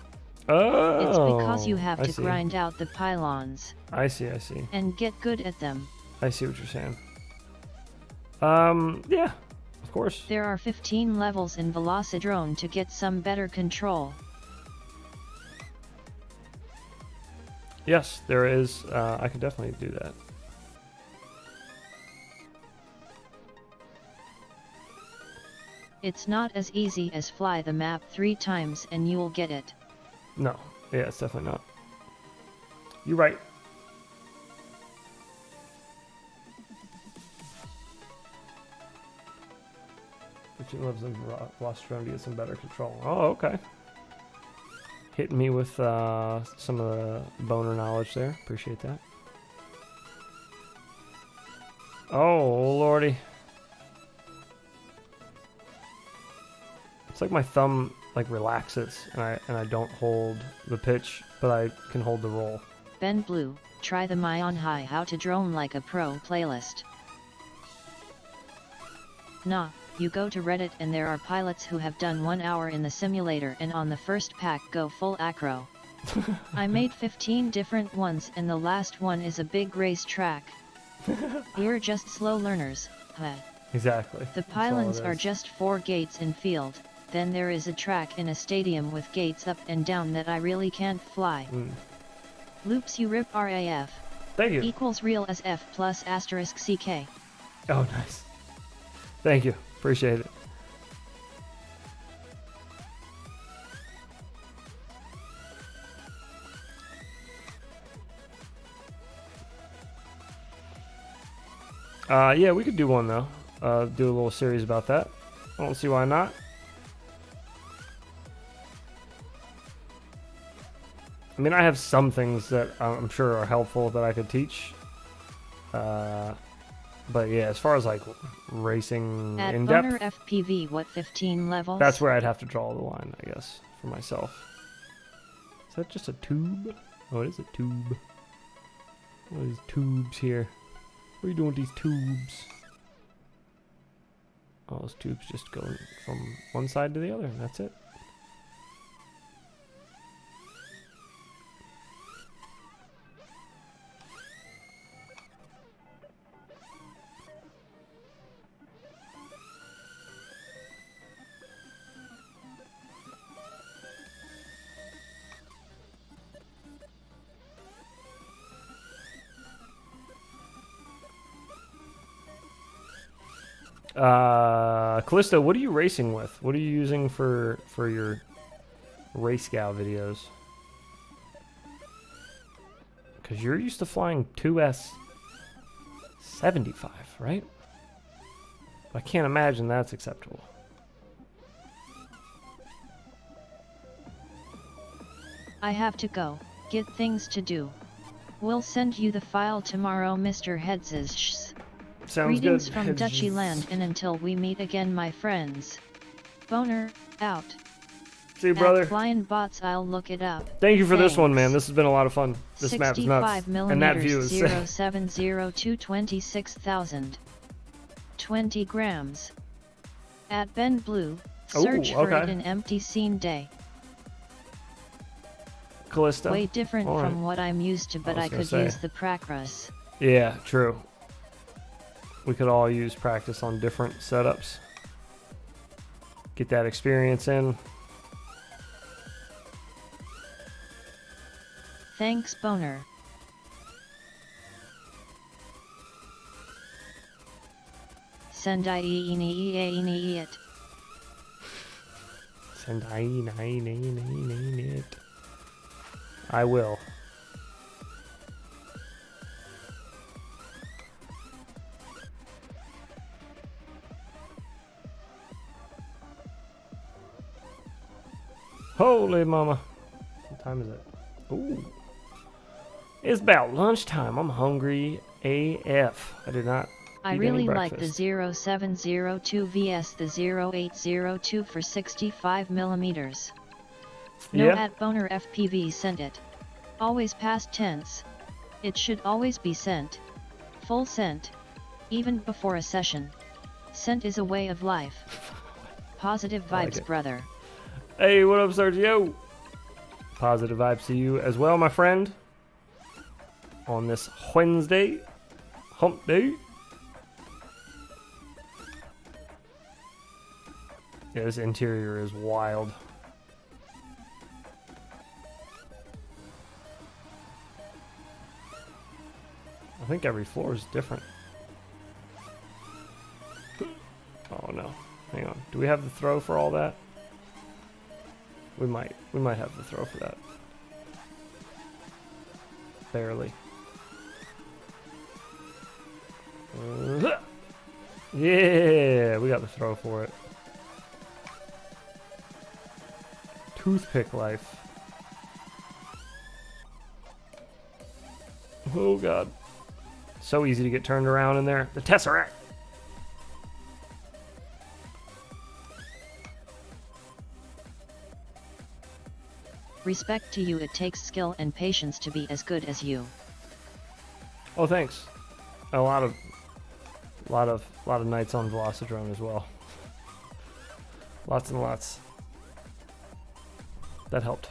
Speaker 3: Oh.
Speaker 2: It's because you have
Speaker 3: I
Speaker 2: to
Speaker 3: see.
Speaker 2: grind out the pylons
Speaker 3: I see. I see.
Speaker 2: and get good at them.
Speaker 3: I see what you're saying. Yeah, of course.
Speaker 2: There are 15 levels in Velocidrone to get some better control.
Speaker 3: Yes, there is. I can definitely do that.
Speaker 2: It's not as easy as fly the map 3 times and you'll get it.
Speaker 3: No, yeah, it's definitely not. You're right. She lives in Velocidrone to get some better control. Oh, okay. Hitting me with some of the boner knowledge there. Appreciate that. Oh, lordy. It's like my thumb like relaxes and I don't hold the pitch, but I can hold the roll.
Speaker 2: Ben Blue, try the My On High How to Drone Like a Pro playlist. Nah, you go to Reddit and there are pilots who have done 1 hour in the simulator and on the first pack go full acro. I made 15 different ones and the last one is a big race track. You're just slow learners, huh?
Speaker 3: Exactly.
Speaker 2: The
Speaker 3: That's all it
Speaker 2: pylons are
Speaker 3: is.
Speaker 2: just 4 gates in field, then there is a track in a stadium with gates up and down that I really can't fly. Loops you rip RAF.
Speaker 3: Thank you.
Speaker 2: Equals real as F plus asterisk CK.
Speaker 3: Oh, nice. Thank you. Appreciate it. Yeah, we could do one though. Do a little series about that. I don't see why not. I mean, I have some things that I'm sure are helpful that I could teach. But yeah, as far as like racing
Speaker 2: At
Speaker 3: in depth,
Speaker 2: BonerFPV, what 15 levels?
Speaker 3: that's where I'd have to draw the line, I guess, for myself. Is that just a tube? Oh, it is a tube. What are these tubes here? What are you doing with these tubes? Oh, those tubes just go from one side to the other, and that's it. Callisto, what are you racing with? What are you using for your race gal videos? Because you're used to flying 2S75, right? I can't imagine that's acceptable.
Speaker 2: I have to go, get things to do. We'll send you the file tomorrow, Mr. Heads.
Speaker 3: Sounds
Speaker 2: Greetings
Speaker 3: good.
Speaker 2: from Dutchy Land, and until we meet again, my friends. Boner, out.
Speaker 3: See you, brother.
Speaker 2: At Flying Bots, I'll look it up.
Speaker 3: Thank you for this one, man.
Speaker 2: Thanks.
Speaker 3: This has been a lot of fun. This map is nuts.
Speaker 2: 65mm
Speaker 3: And that view is
Speaker 2: 0702 26,000. 20 grams. At Ben Blue, search for
Speaker 3: okay.
Speaker 2: it in empty scene day.
Speaker 3: Callisto.
Speaker 2: Way different
Speaker 3: All right.
Speaker 2: from what I'm used to, but
Speaker 3: I
Speaker 2: I
Speaker 3: was gonna
Speaker 2: could
Speaker 3: say.
Speaker 2: use the practice.
Speaker 3: Yeah, true. We could all use practice on different setups. Get that experience in.
Speaker 2: Thanks, Boner. Sendai it.
Speaker 3: Send it. I will. Holy mama. What time is it? Ooh. It's about lunchtime. I'm hungry AF. I did not
Speaker 2: I
Speaker 3: eat
Speaker 2: really
Speaker 3: any
Speaker 2: like the
Speaker 3: breakfast.
Speaker 2: 0702 vs the 0802 for 65mm. No,
Speaker 3: Yeah.
Speaker 2: at Boner FPV sent it. Always past tense. It should always be sent. Full sent. Even before a session. Sent is a way of life. Positive
Speaker 3: I like
Speaker 2: vibes,
Speaker 3: it.
Speaker 2: brother.
Speaker 3: Hey, what up, Sergio? Positive vibes to you as well, my friend. On this Wednesday, hump day. Yeah, this interior is wild. I think every floor is different. Oh no. Hang on. Do we have the throw for all that? We might. We might have the throw for that. Barely. Yeah, we got the throw for it. Toothpick life. Oh god. So easy to get turned around in there. The Tesseract!
Speaker 2: Respect to you, it takes skill and patience to be as good as you.
Speaker 3: Oh, thanks. A lot of nights on Velocidrone as well. Lots and lots. That helped.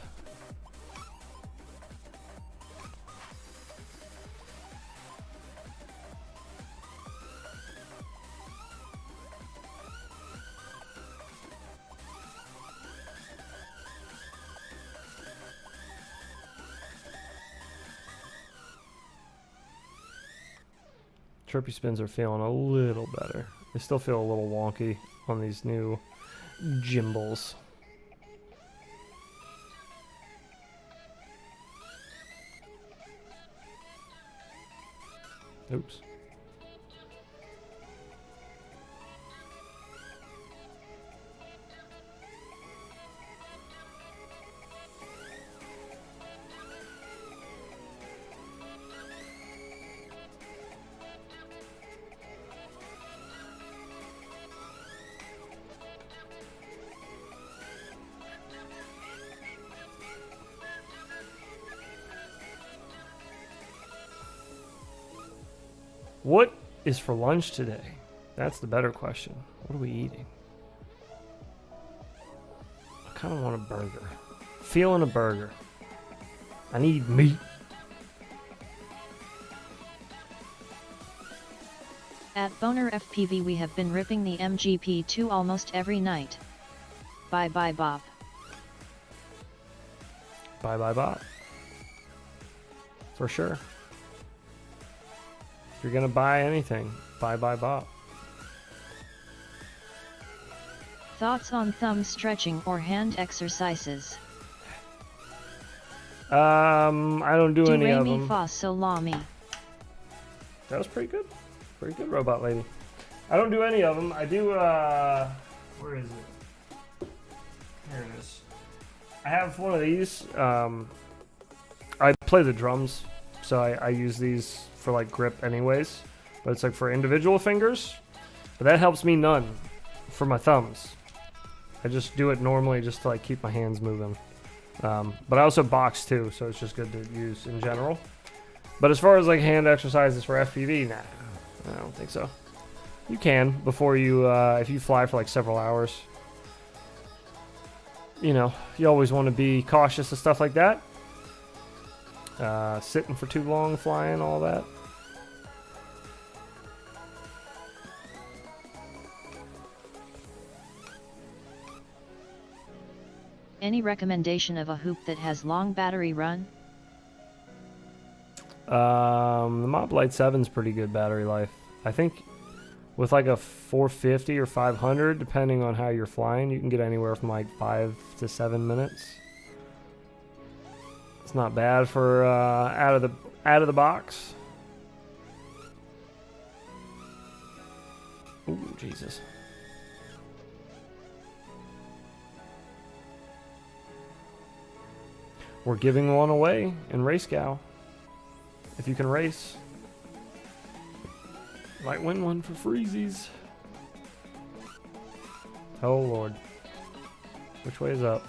Speaker 3: Chirpy spins are feeling a little better. They still feel a little wonky on these new gimbals. Oops. What is for lunch today? That's the better question. What are we eating? I kind of want a burger. Feeling a burger. I need meat.
Speaker 2: At BonerFPV we have been ripping the MGP2 almost every night. Bye bye Bob.
Speaker 3: Bye bye bot. For sure. If you're gonna buy anything, bye bye bot.
Speaker 2: Thoughts on thumb stretching or hand exercises?
Speaker 3: I don't do any of them.
Speaker 2: Fa sol la mi.
Speaker 3: That was pretty good. Pretty good, robot lady. I don't do any of them. I do, where is it? Here it is. I have one of these. I play the drums, so I use these for like grip anyways. But it's like for individual fingers. But that helps me none for my thumbs. I just do it normally just to like keep my hands moving. But I also box too, so it's just good to use in general. But as far as like hand exercises for FPV, nah, I don't think so. You can before you, if you fly for like several hours. You know, you always want to be cautious of stuff like that. Sitting for too long, flying, all that.
Speaker 2: Any recommendation of a hoop that has long battery run?
Speaker 3: The Mob Light 7's pretty good battery life. I think with like a 450 or 500, depending on how you're flying, you can get anywhere from like 5 to 7 minutes. It's not bad for out of the box. Ooh, Jesus. We're giving one away in Race Gal. If you can race, might win one for freezies. Oh Lord. Which way is up?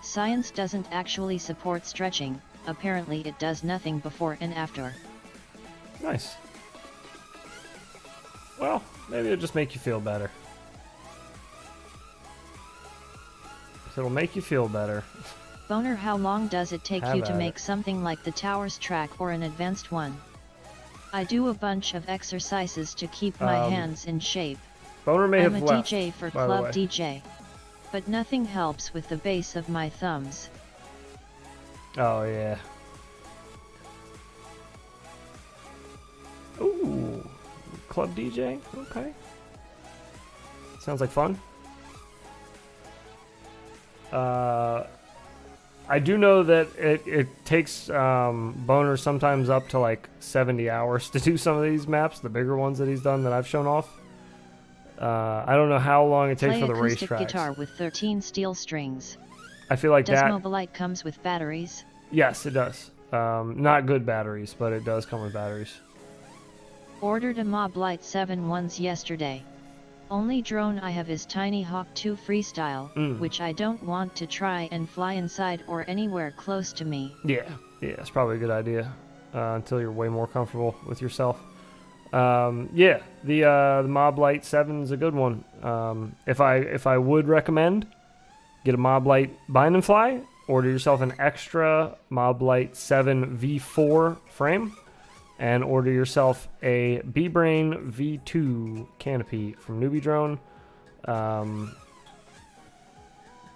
Speaker 2: Science doesn't actually support stretching, apparently it does nothing before and after.
Speaker 3: Nice. Well, maybe it'll just make you feel better. If it'll make you feel better,
Speaker 2: Boner, how long does it take
Speaker 3: Have
Speaker 2: you to
Speaker 3: at
Speaker 2: make
Speaker 3: it.
Speaker 2: something like the towers track or an advanced one? I do a bunch of exercises to keep my hands in shape.
Speaker 3: Boner may
Speaker 2: I'm
Speaker 3: have
Speaker 2: a
Speaker 3: left,
Speaker 2: DJ for
Speaker 3: by the
Speaker 2: Club
Speaker 3: way.
Speaker 2: DJ. But nothing helps with the base of my thumbs.
Speaker 3: Oh, yeah. Ooh, Club DJ? Okay. Sounds like fun. I do know that it takes Boner sometimes up to like 70 hours to do some of these maps, the bigger ones that he's done that I've shown off. I don't know how long it takes
Speaker 2: Play
Speaker 3: for the
Speaker 2: acoustic
Speaker 3: racetracks.
Speaker 2: guitar with 13 steel strings.
Speaker 3: I feel like
Speaker 2: Does
Speaker 3: that.
Speaker 2: Mobilite comes with batteries?
Speaker 3: Yes, it does. Not good batteries, but it does come with batteries.
Speaker 2: Ordered a Mobilite 7 ones yesterday. Only drone I have is Tiny Hawk 2 Freestyle, which I don't want to try and fly inside or anywhere close to me.
Speaker 3: Yeah, it's probably a good idea until you're way more comfortable with yourself. Yeah, the Mobilite 7 is a good one. If I would recommend, get a Mobilite bind and fly. Order yourself an extra Mobilite 7 V4 frame. And order yourself a B-Brain V2 canopy from Newbie Drone.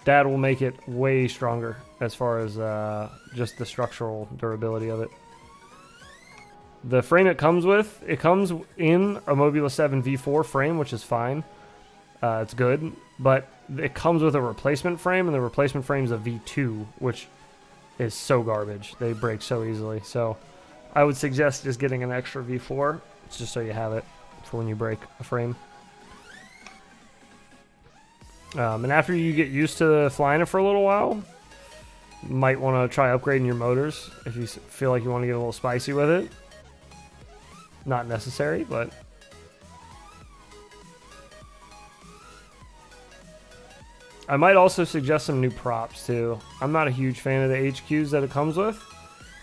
Speaker 3: That will make it way stronger as far as just the structural durability of it. The frame it comes comes in a Mobula 7 V4 frame, which is fine. It's good, but it comes with a replacement frame, and the replacement frame is a V2, which is so garbage. They break so easily, so I would suggest just getting an extra V4, just so you have it for when you break a frame. And after you get used to flying it for a little while, you might want to try upgrading your motors if you feel like you want to get a little spicy with it. Not necessary, but I might also suggest some new props too. I'm not a huge fan of the HQs that it comes with.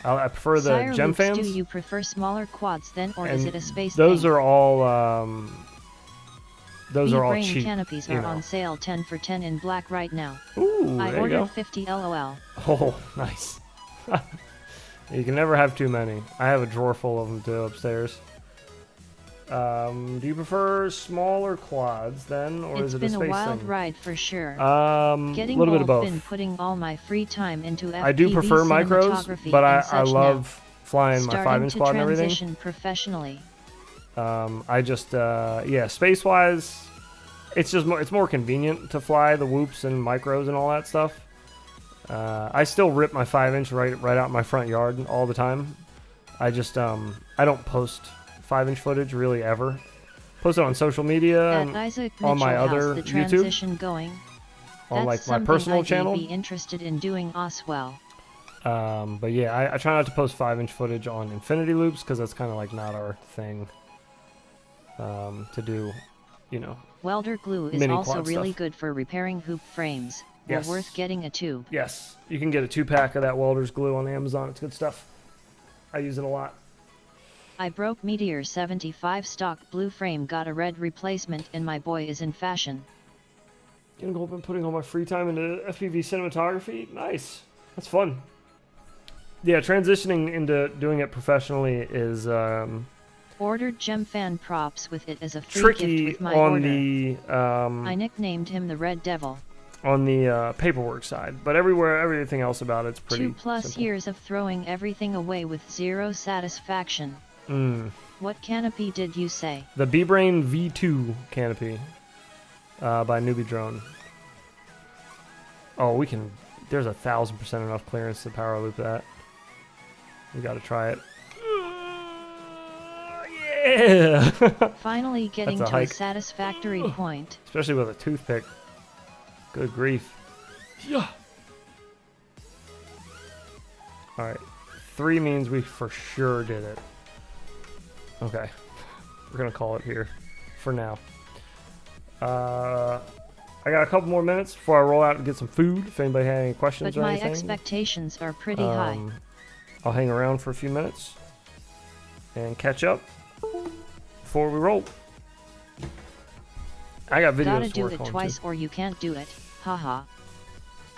Speaker 3: I prefer the
Speaker 2: Sire
Speaker 3: gem
Speaker 2: Loops,
Speaker 3: fans.
Speaker 2: do you prefer smaller quads then, or is
Speaker 3: And
Speaker 2: it a space
Speaker 3: those
Speaker 2: thing?
Speaker 3: are all
Speaker 2: B-Brain
Speaker 3: cheap.
Speaker 2: canopies
Speaker 3: you
Speaker 2: are
Speaker 3: know.
Speaker 2: on sale 10 for 10 in black right now.
Speaker 3: Ooh,
Speaker 2: I
Speaker 3: there you
Speaker 2: ordered
Speaker 3: go.
Speaker 2: 50 LOL.
Speaker 3: Oh, nice. You can never have too many. I have a drawer full of them too upstairs. Do you prefer smaller quads then, or
Speaker 2: It's
Speaker 3: is it a
Speaker 2: been
Speaker 3: space
Speaker 2: a wild
Speaker 3: thing?
Speaker 2: ride for sure.
Speaker 3: A
Speaker 2: Getting
Speaker 3: little bit of
Speaker 2: old,
Speaker 3: both.
Speaker 2: been putting all my free time into FPV,
Speaker 3: I do prefer micros,
Speaker 2: cinematography
Speaker 3: but
Speaker 2: and
Speaker 3: I
Speaker 2: such
Speaker 3: love flying
Speaker 2: now.
Speaker 3: my
Speaker 2: Starting
Speaker 3: 5-inch
Speaker 2: to
Speaker 3: quad and everything.
Speaker 2: transition professionally.
Speaker 3: I just yeah, space wise, it's more convenient to fly the whoops and micros and all that stuff. I still rip my 5-inch right out in my front yard all the time. I just I don't post 5-inch footage really ever. Post it on social media
Speaker 2: At
Speaker 3: and
Speaker 2: Isaac
Speaker 3: on my
Speaker 2: Mitchell,
Speaker 3: other
Speaker 2: how's the
Speaker 3: YouTube,
Speaker 2: transition going?
Speaker 3: on
Speaker 2: That's
Speaker 3: like my
Speaker 2: something
Speaker 3: personal
Speaker 2: I'd
Speaker 3: channel.
Speaker 2: be interested in doing as well.
Speaker 3: But yeah, I try not to post 5-inch footage on infinity loops because that's kind of like not our thing to do, you know.
Speaker 2: Welder glue is
Speaker 3: Mini
Speaker 2: also
Speaker 3: quad
Speaker 2: really
Speaker 3: stuff.
Speaker 2: good for repairing hoop frames. Well
Speaker 3: Yes.
Speaker 2: worth getting a tube.
Speaker 3: Yes, you can get a 2-pack of that welder's glue on Amazon. It's good stuff. I use it a lot.
Speaker 2: I broke Meteor 75 stock blue frame, got a red replacement, and my boy is in fashion.
Speaker 3: Gonna go up and putting all my free time into FPV cinematography. Nice. That's fun. Yeah, transitioning into doing it professionally is
Speaker 2: Ordered gem fan props with it as a free
Speaker 3: tricky
Speaker 2: gift with my
Speaker 3: on
Speaker 2: order.
Speaker 3: the
Speaker 2: I nicknamed him the Red Devil.
Speaker 3: paperwork side, but everything else about it's pretty
Speaker 2: 2+
Speaker 3: simple.
Speaker 2: years of throwing everything away with zero satisfaction. What canopy did you say?
Speaker 3: The B-Brain V2 canopy by Newbie Drone. Oh, there's 1,000% enough clearance to power loop that. We gotta try it. Yeah!
Speaker 2: Finally getting
Speaker 3: That's a
Speaker 2: to a
Speaker 3: hike.
Speaker 2: satisfactory point.
Speaker 3: Especially with a toothpick. Good grief. Yeah. Alright. 3 means we for sure did it. Okay. We're gonna call it here for now. I got a couple more minutes before I roll out and get some food. If anybody had any questions
Speaker 2: But
Speaker 3: or
Speaker 2: my
Speaker 3: anything.
Speaker 2: expectations are pretty high.
Speaker 3: I'll hang around for a few minutes and catch up before we roll. I got videos
Speaker 2: Gotta
Speaker 3: to
Speaker 2: do
Speaker 3: work
Speaker 2: it
Speaker 3: on
Speaker 2: twice
Speaker 3: too.
Speaker 2: or you can't do it. Haha.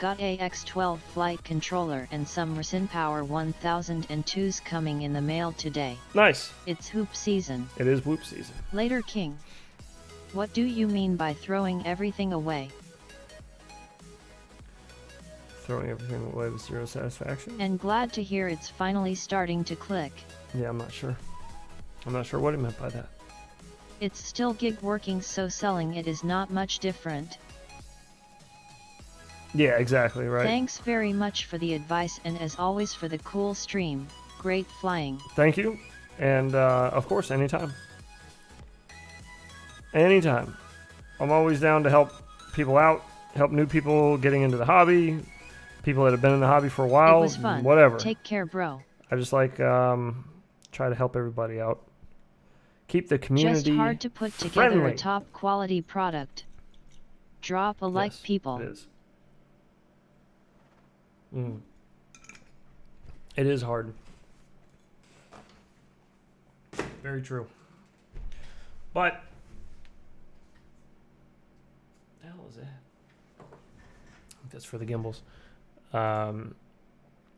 Speaker 2: Got a X12 flight controller and some Resin Power 1002s coming in the mail today.
Speaker 3: Nice.
Speaker 2: It's hoop season.
Speaker 3: It is whoop season.
Speaker 2: Later, King. What do you mean by throwing everything away?
Speaker 3: Throwing everything away with zero satisfaction?
Speaker 2: And glad to hear it's finally starting to click.
Speaker 3: Yeah, I'm not sure. I'm not sure what he meant by that.
Speaker 2: It's still gig working, so selling it is not much different.
Speaker 3: Yeah, exactly, right.
Speaker 2: Thanks very much for the advice and as always for the cool stream. Great flying.
Speaker 3: Thank you. And of course, anytime. Anytime. I'm always down to help people out, help new people getting into the hobby, people that have been in the hobby for a while,
Speaker 2: It was fun.
Speaker 3: whatever.
Speaker 2: Take care, bro.
Speaker 3: I just like try to help everybody out. Keep the community
Speaker 2: Just hard to put together
Speaker 3: friendly.
Speaker 2: a top quality product. Drop a like,
Speaker 3: Yes,
Speaker 2: people.
Speaker 3: It is. It is hard. Very true. But the hell is that? I think that's for the gimbals.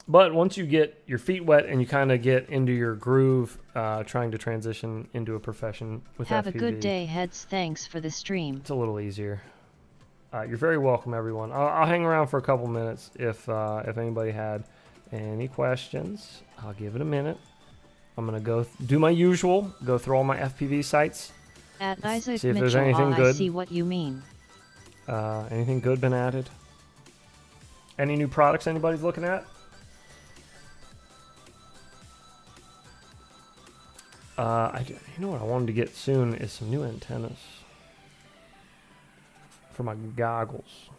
Speaker 3: But once you get your feet wet and you kind of get into your groove, trying to transition into a profession with
Speaker 2: Have
Speaker 3: FPV,
Speaker 2: a good day, heads. Thanks for the stream.
Speaker 3: it's a little easier. You're very welcome, everyone. I'll hang around for a couple minutes if anybody had any questions. I'll give it a minute. I'm gonna go do my usual. Go through all my FPV sites.
Speaker 2: At Isaac
Speaker 3: See if there's
Speaker 2: Mitchell,
Speaker 3: anything
Speaker 2: I
Speaker 3: good.
Speaker 2: see what you mean.
Speaker 3: Anything good been added? Any new products anybody's looking at? You know what I wanted to get soon is some new antennas for my goggles.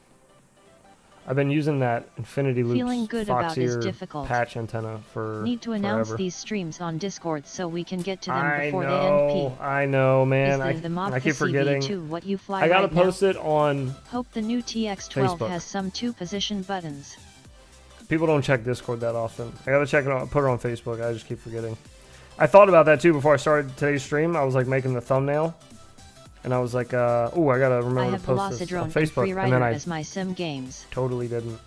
Speaker 3: I've been using that Infinity Loops
Speaker 2: Feeling good about is
Speaker 3: Fox-ear
Speaker 2: difficult.
Speaker 3: patch antenna for
Speaker 2: Need to announce
Speaker 3: forever.
Speaker 2: these streams on Discord so we can get to them
Speaker 3: I
Speaker 2: before
Speaker 3: know,
Speaker 2: they end peak.
Speaker 3: I know, man.
Speaker 2: Is the
Speaker 3: I keep forgetting.
Speaker 2: CV2 what you fly
Speaker 3: I gotta
Speaker 2: right now?
Speaker 3: post it on.
Speaker 2: Hope the new TX12
Speaker 3: Facebook.
Speaker 2: has some 2-position buttons.
Speaker 3: People don't check Discord that often. I gotta check it on. Put it on Facebook. I just keep forgetting. I thought about that too before I started today's stream. I was like making the thumbnail, and I was like, "Oh, I gotta
Speaker 2: I
Speaker 3: remember to
Speaker 2: have
Speaker 3: post this
Speaker 2: Velocidrone
Speaker 3: on
Speaker 2: and
Speaker 3: Facebook." And
Speaker 2: Freerider
Speaker 3: then I
Speaker 2: as my sim games.
Speaker 3: totally didn't.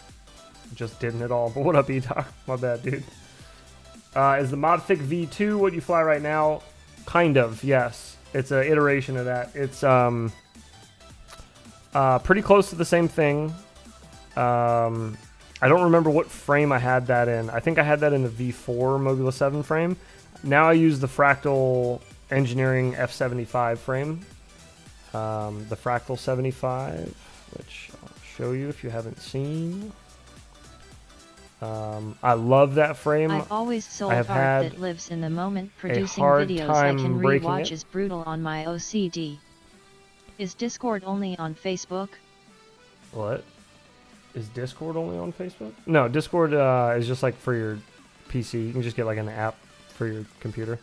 Speaker 3: Just didn't at all. But what up, E-Doc? My bad, dude. Is the Modfic V2 what you fly right now? Kind of, yes. It's an iteration of that. It's pretty close to the same thing. I don't remember what frame I had that in. I think I had that in the V4 Mobula 7 frame. Now I use the Fractal Engineering F75 frame. The Fractal 75, which I'll show you if you haven't seen. I love that frame.
Speaker 2: I've always sold
Speaker 3: I have
Speaker 2: art
Speaker 3: had
Speaker 2: that lives in the moment. Producing
Speaker 3: hard
Speaker 2: videos I
Speaker 3: time
Speaker 2: can
Speaker 3: breaking
Speaker 2: rewatch
Speaker 3: it.
Speaker 2: is brutal on my OCD. Is Discord only on Facebook?
Speaker 3: What? Is Discord only on Facebook? No, Discord is just like for your PC. You can just get like an app for your computer.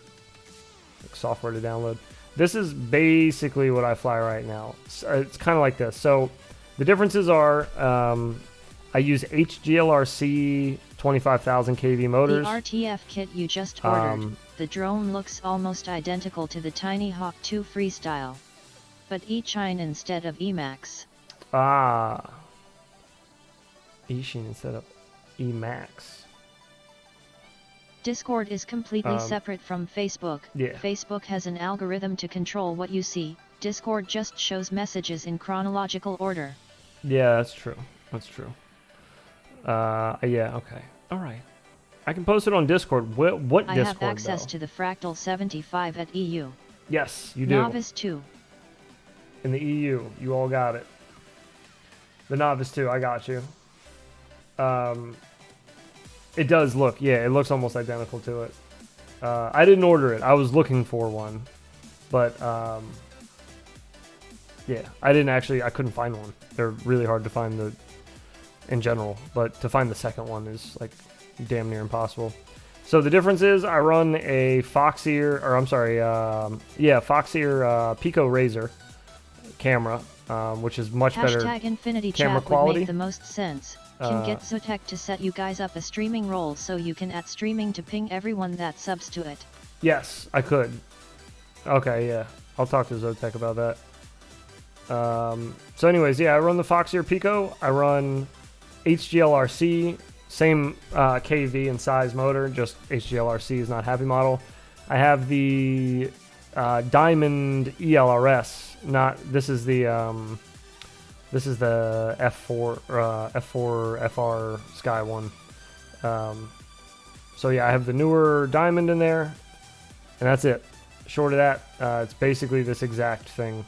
Speaker 3: Like software to download. This is basically what I fly right now. It's kind of like this. So the differences are I use HGLRC 25,000 kV motors.
Speaker 2: The RTF kit you just ordered, the drone looks almost identical to the Tiny Hawk 2 Freestyle, but E-Shine instead of Emax.
Speaker 3: E-Shine instead of Emax.
Speaker 2: Discord is completely separate from Facebook.
Speaker 3: Yeah.
Speaker 2: Facebook has an algorithm to control what you see. Discord just shows messages in chronological order.
Speaker 3: Yeah, that's true. That's true. Yeah, okay. All right. I can post it on Discord. What
Speaker 2: I
Speaker 3: Discord,
Speaker 2: have access
Speaker 3: though?
Speaker 2: to the Fractal 75 at EU.
Speaker 3: Yes, you do.
Speaker 2: Novice 2.
Speaker 3: In the EU, you all got it. The Novice 2, I got you. It does look, yeah, it looks almost identical to it. I didn't order it. I was looking for one. But, yeah, I couldn't find one. They're really hard to find in general. But to find the second one is, like, damn near impossible. So the difference is I run a Fox-ear Pico Razor camera, which is much better
Speaker 2: Hashtag Infinity
Speaker 3: camera
Speaker 2: Chat
Speaker 3: quality.
Speaker 2: would make the most sense. Can get Zotac to set you guys up a streaming role so you can add streaming to ping everyone that subs to it.
Speaker 3: Yes, I could. Okay, yeah. I'll talk to Zotac about that. So anyways, yeah, I run the Fox-ear Pico. I run HGLRC, same KV and size motor, just HGLRC is not happy model. I have the Diamond ELRS. This is the F4 FR Sky one. So yeah, I have the newer Diamond in there, and that's it. Short of that, it's basically this exact thing.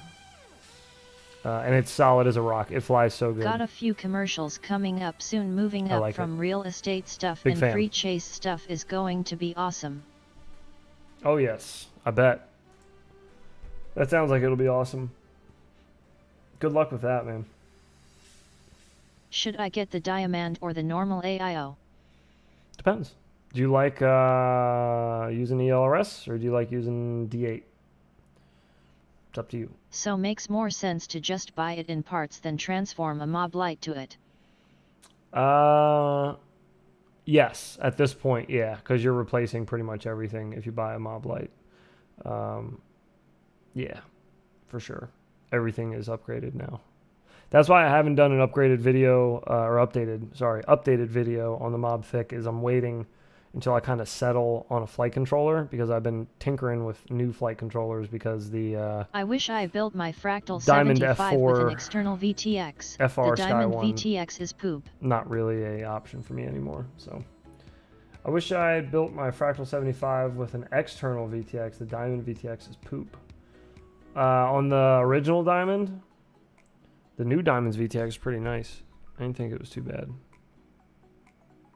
Speaker 3: And it's solid as a rock. It flies so good.
Speaker 2: Got a few commercials coming up soon. Moving up
Speaker 3: like
Speaker 2: from real estate stuff
Speaker 3: Big
Speaker 2: and
Speaker 3: fan.
Speaker 2: free chase stuff is going to be awesome.
Speaker 3: Oh yes, I bet. That sounds like it'll be awesome. Good luck with that, man.
Speaker 2: Should I get the Diamond or the normal AIO?
Speaker 3: Depends. Do you like using ELRS or do you like using D8? It's up to you.
Speaker 2: So makes more sense to just buy it in parts than transform a mob light to it.
Speaker 3: Yes, at this point, yeah, because you're replacing pretty much everything if you buy a mob light. Yeah, for sure. Everything is upgraded now. That's why I haven't done an upgraded video, updated video on the Mob Thick, is I'm waiting until I kind of settle on a flight controller, because I've been tinkering with new flight controllers because the
Speaker 2: I wish I built my Fractal
Speaker 3: Diamond
Speaker 2: 75 with an
Speaker 3: F4
Speaker 2: external VTX.
Speaker 3: FR
Speaker 2: The
Speaker 3: Sky
Speaker 2: Diamond
Speaker 3: one.
Speaker 2: VTX is poop.
Speaker 3: Not really a option for me anymore. So I wish I had built my Fractal 75 with an external VTX. The Diamond VTX is poop. On the original Diamond, the new Diamond's VTX is pretty nice. I didn't think it was too bad.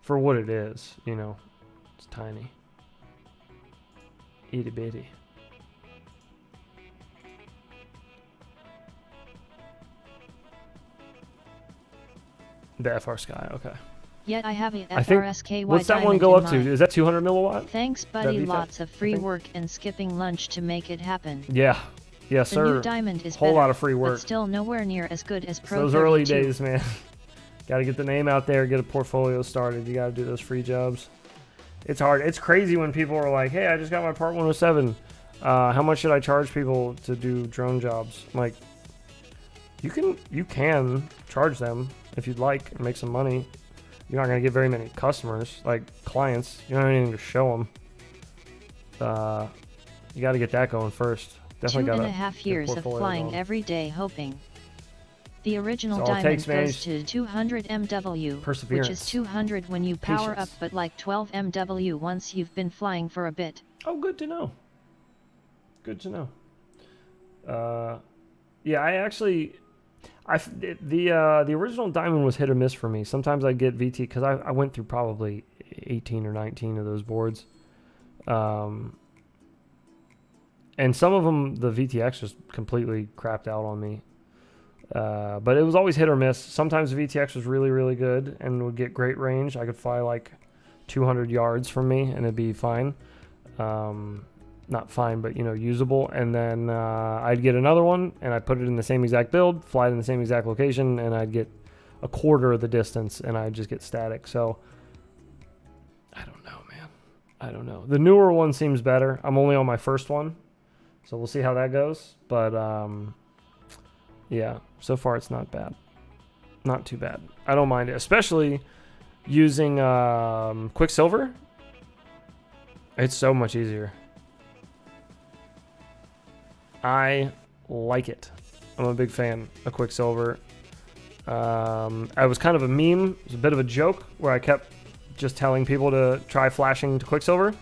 Speaker 3: For what it is, you know. It's tiny. Itty bitty. The FR Sky, okay.
Speaker 2: Yet I have a
Speaker 3: I think,
Speaker 2: FRSKY
Speaker 3: what's that one
Speaker 2: Diamond
Speaker 3: go
Speaker 2: in
Speaker 3: up to?
Speaker 2: mind.
Speaker 3: Is that 200 milliwatt?
Speaker 2: Thanks, buddy.
Speaker 3: VTX?
Speaker 2: Lots of
Speaker 3: I
Speaker 2: free
Speaker 3: think-
Speaker 2: work and skipping lunch to make it happen.
Speaker 3: Yeah. Yes,
Speaker 2: The
Speaker 3: sir.
Speaker 2: new Diamond is
Speaker 3: Whole
Speaker 2: better,
Speaker 3: lot of free
Speaker 2: but
Speaker 3: work.
Speaker 2: still nowhere near as good as
Speaker 3: It's
Speaker 2: Pro
Speaker 3: those early
Speaker 2: 32.
Speaker 3: days, man. Got to get the name out there, get a portfolio started. You got to do those free jobs. It's hard. It's crazy when people are like, hey, I just got my Part 107. How much should I charge people to do drone jobs? I'm like, you can charge them if you'd like and make some money. You're not going to get very many customers, like clients. You don't have anything to show them. You got to get that going first. Definitely
Speaker 2: 2.5 years of flying
Speaker 3: going.
Speaker 2: every day hoping. The original
Speaker 3: That's all it
Speaker 2: Diamond
Speaker 3: takes, man.
Speaker 2: goes to 200 MW,
Speaker 3: Perseverance.
Speaker 2: which is 200 when you power
Speaker 3: Patience.
Speaker 2: up, but like 12 MW once you've been flying for a bit.
Speaker 3: Oh, good to know. Good to know. Yeah, the original Diamond was hit or miss for me. Sometimes I get VT because I went through probably 18 or 19 of those boards. And some of them, the VTX just completely crapped out on me. But it was always hit or miss. Sometimes the VTX was really, really good and would get great range. I could fly like 200 yards from me and it'd be fine. Not fine, but, you know, usable. And then I'd get another one and I'd put it in the same exact build, fly it in the same exact location, and I'd get a quarter of the distance and I'd just get static. So I don't know, man. I don't know. The newer one seems better. I'm only on my first one, so we'll see how that goes. But yeah, so far it's not bad. Not too bad. I don't mind it, especially using Quicksilver. It's so much easier. I like it. I'm a big fan of Quicksilver. I was kind of a meme. It was a bit of a joke where I kept just telling people to try flashing to Quicksilver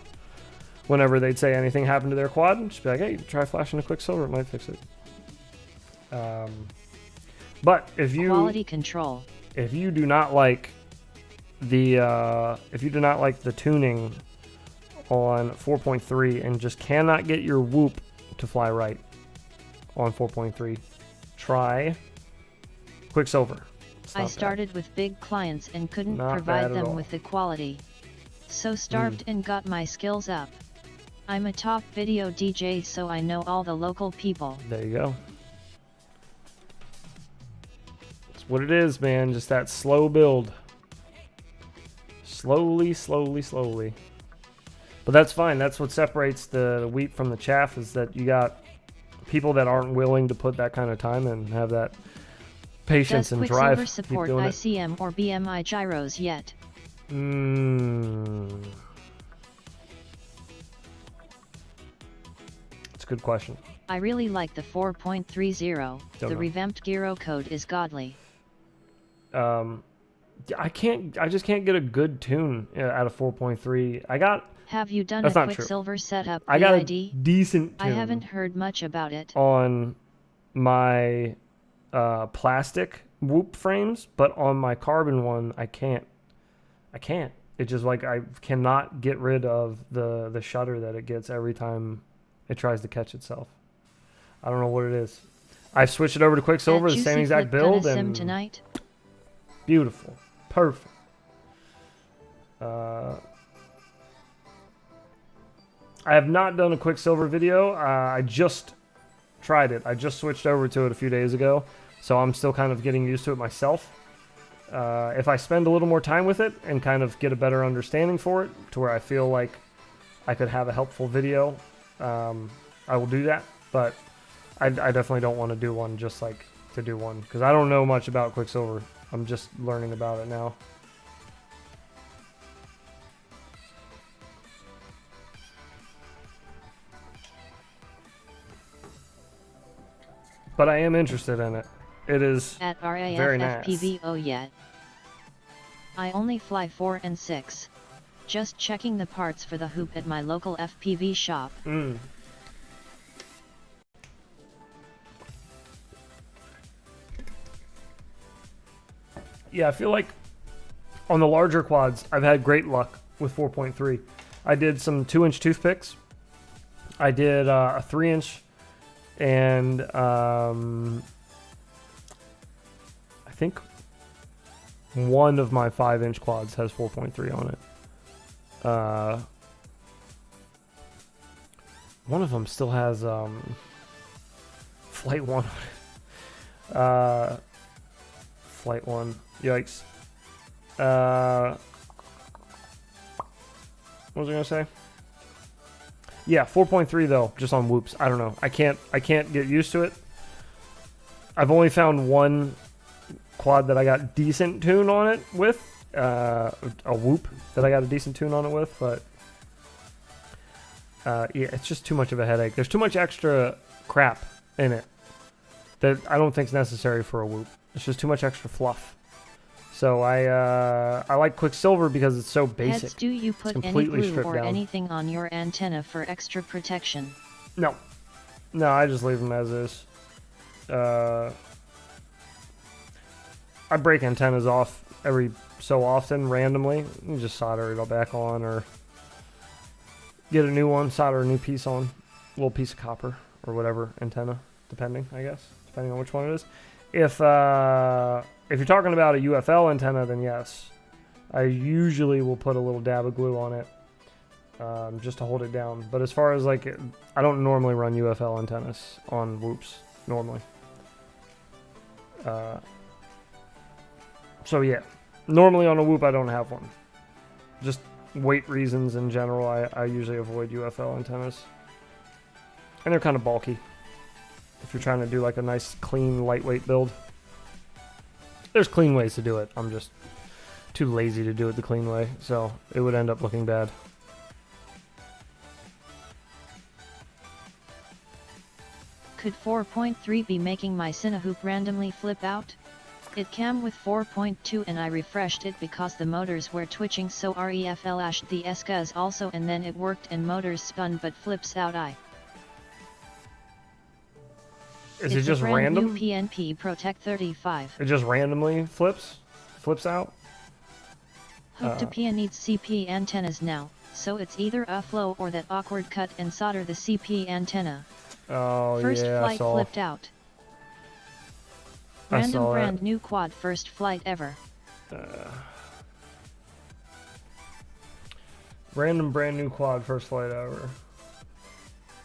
Speaker 3: whenever they'd say anything happened to their quad. Just be like, hey, try flashing to Quicksilver. It might fix it. But if you
Speaker 2: Quality control.
Speaker 3: if you do not like the tuning on 4.3 and just cannot get your whoop to fly right on 4.3, try Quicksilver. It's
Speaker 2: I
Speaker 3: not bad.
Speaker 2: started with big clients and couldn't
Speaker 3: Not bad
Speaker 2: provide
Speaker 3: at
Speaker 2: them
Speaker 3: all.
Speaker 2: with the quality. So starved and got my skills up. I'm a top video DJ, so I know all the local people.
Speaker 3: There you go. That's what it is, man. Just that slow build. Slowly, slowly, slowly. But that's fine. That's what separates the wheat from the chaff, is that you got people that aren't willing to put that kind of time and have that patience
Speaker 2: Does
Speaker 3: and
Speaker 2: Quicksilver
Speaker 3: drive. Keep
Speaker 2: support
Speaker 3: doing it.
Speaker 2: ICM or BMI gyros yet?
Speaker 3: It's a good question.
Speaker 2: I really like the 4.30.
Speaker 3: Don't
Speaker 2: The
Speaker 3: know.
Speaker 2: revamped gyro code is godly.
Speaker 3: I just can't get a good tune out of 4.3.
Speaker 2: Have you done
Speaker 3: That's
Speaker 2: a
Speaker 3: not true.
Speaker 2: Quicksilver setup
Speaker 3: I got a
Speaker 2: PID?
Speaker 3: decent tune
Speaker 2: I haven't heard much about it.
Speaker 3: on my plastic Whoop frames, but on my carbon one, I can't. It's just like I cannot get rid of the shutter that it gets every time it tries to catch itself. I don't know what it is. I've switched it over to Quicksilver,
Speaker 2: That
Speaker 3: the same
Speaker 2: Juicy
Speaker 3: exact
Speaker 2: Flip gonna
Speaker 3: build,
Speaker 2: sim
Speaker 3: and
Speaker 2: tonight?
Speaker 3: beautiful, perfect. I have not done a Quicksilver video. I just tried it. I just switched over to it a few days ago, so I'm still kind of getting used to it myself. If I spend a little more time with it and kind of get a better understanding for it, to where I feel like I could have a helpful video, I will do that. But I definitely don't want to do one just like to do one, because I don't know much about Quicksilver. I'm just learning about it now. But I am interested in it. It is
Speaker 2: At
Speaker 3: very nice.
Speaker 2: RAFFPV yet. I only fly 4 and 6. Just checking the parts for the hoop at my local FPV shop.
Speaker 3: Yeah, I feel like on the larger quads, I've had great luck with 4.3. I did some 2-inch toothpicks. I did a 3-inch, and I think one of my 5-inch quads has 4.3 on it. One of them still has Flight 1 on it. Flight 1. Yikes. What was I gonna say? Yeah, 4.3 though, just on whoops. I don't know. I can't get used to it. I've only found one quad that I got decent tune on it with. A whoop that I got a decent tune on it with, but yeah, it's just too much of a headache. There's too much extra crap in it that I don't think is necessary for a whoop. It's just too much extra fluff. So I like Quicksilver because it's so basic.
Speaker 2: Heads, do you put any glue or anything on your antenna for extra protection?
Speaker 3: No, I just leave them as is. I break antennas off every so often, randomly. You just solder it all back on, or get a new one, solder a new piece on, a little piece of copper or whatever antenna, depending on which one it is. If you're talking about a UFL antenna, then yes, I usually will put a little dab of glue on it, just to hold it down. But as far as like, I don't normally run UFL antennas on whoops normally. So yeah, normally on a whoop I don't have one. Just weight reasons in general, I usually avoid UFL antennas. And they're kind of bulky if you're trying to do like a nice, clean, lightweight build. There's clean ways to do it. I'm just too lazy to do it the clean way, so it would end up looking bad.
Speaker 2: Could 4.3 be making my Cinehoop randomly flip out? It came with 4.2 and I refreshed it because the motors were twitching, so reflashed the SCAs also, and then it worked and motors spun but flips out.
Speaker 3: Is it just random?
Speaker 2: New PNP Protect 35.
Speaker 3: It just randomly flips out?
Speaker 2: Hooptopia needs CP antennas now, so it's either a flow or that awkward cut and solder the CP antenna.
Speaker 3: Oh,
Speaker 2: First
Speaker 3: yeah,
Speaker 2: flight flipped out.
Speaker 3: I
Speaker 2: Random
Speaker 3: saw
Speaker 2: brand
Speaker 3: that.
Speaker 2: new quad first flight ever.
Speaker 3: Random brand new quad first flight ever.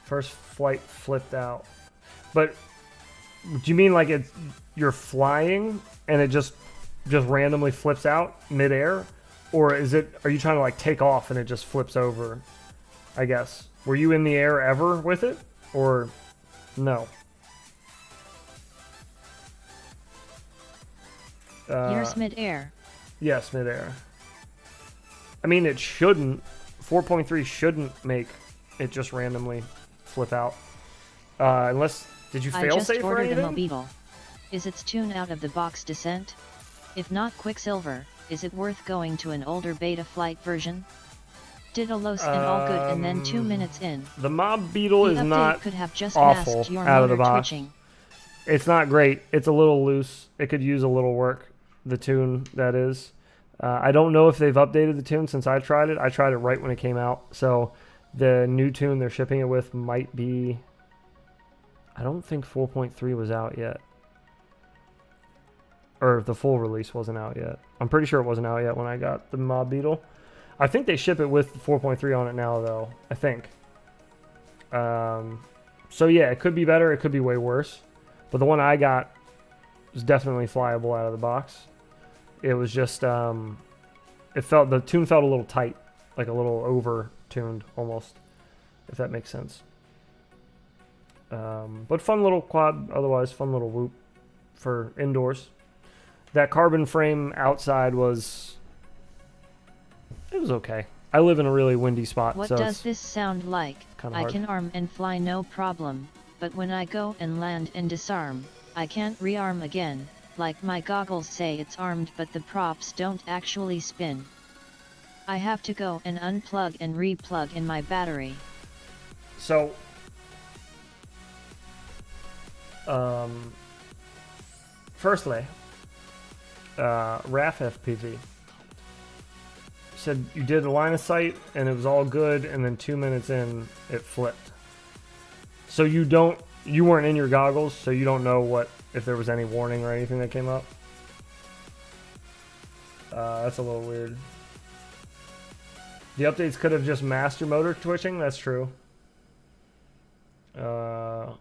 Speaker 3: First flight flipped out. But do you mean like you're flying and it just randomly flips out midair? Or are you trying to like take off and it just flips over? I guess. Were you in the air ever with it? Or no?
Speaker 2: Yours mid-air.
Speaker 3: Yes, midair. I mean, it shouldn't. 4.3 shouldn't make it just randomly flip out. Unless, did you
Speaker 2: I
Speaker 3: fail
Speaker 2: just
Speaker 3: safe or
Speaker 2: ordered a
Speaker 3: anything?
Speaker 2: Mobeetle. Is its tune out of the box descent? If not Quicksilver, is it worth going to an older beta flight version? Did a los and all good and then 2 minutes in.
Speaker 3: The Mob Beetle
Speaker 2: The
Speaker 3: is
Speaker 2: update
Speaker 3: not
Speaker 2: could have just
Speaker 3: awful
Speaker 2: masked your
Speaker 3: out of the
Speaker 2: motor
Speaker 3: box.
Speaker 2: twitching.
Speaker 3: It's not great. It's a little loose. It could use a little work. The tune, that is. I don't know if they've updated the tune since I tried it. I tried it right when it came out. So the new tune they're shipping it with might be... I don't think 4.3 was out yet. Or the full release wasn't out yet. I'm pretty sure it wasn't out yet when I got the Mob Beetle. I think they ship it with 4.3 on it now, though. I think. So yeah, it could be better. It could be way worse. But the one I got was definitely flyable out of the box. It was just, the tune felt a little tight, like a little over-tuned almost, if that makes sense. But fun little quad, otherwise fun little whoop for indoors. That carbon frame outside was, it was okay. I live in a really windy spot,
Speaker 2: What
Speaker 3: so
Speaker 2: does
Speaker 3: it's
Speaker 2: this sound like?
Speaker 3: kinda
Speaker 2: I
Speaker 3: hard.
Speaker 2: can arm and fly no problem, but when I go and land and disarm, I can't rearm again. Like my goggles say it's armed but the props don't actually spin. I have to go and unplug and replug in my battery.
Speaker 3: So, firstly, RAFFPV said you did a line of sight and it was all good, and then 2 minutes in it flipped. So you weren't in your goggles, so you don't know if there was any warning or anything that came up. That's a little weird. The updates could have just masked your motor twitching. That's true. That's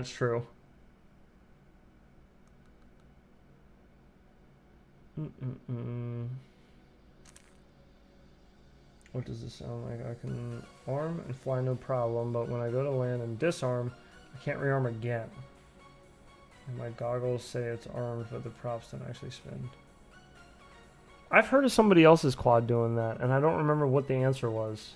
Speaker 3: true. What does this sound like? I can arm and fly no problem, but when I go to land and disarm, I can't rearm again. And my goggles say it's armed, but the props don't actually spin. I've heard of somebody else's quad doing that, and I don't remember what the answer was.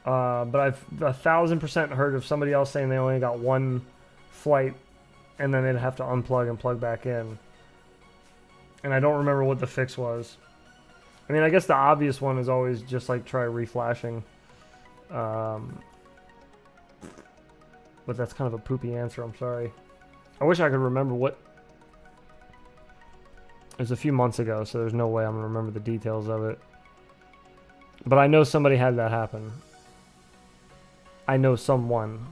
Speaker 3: But I've 1000% heard of somebody else saying they only got one flight, and then they'd have to unplug and plug back in. And I don't remember what the fix was. I mean, I guess the obvious one is always just like try reflashing. But that's kind of a poopy answer, I'm sorry. I wish I could remember what... It was a few months ago, so there's no way I'm going to remember the details of it. But I know somebody had that happen. I know someone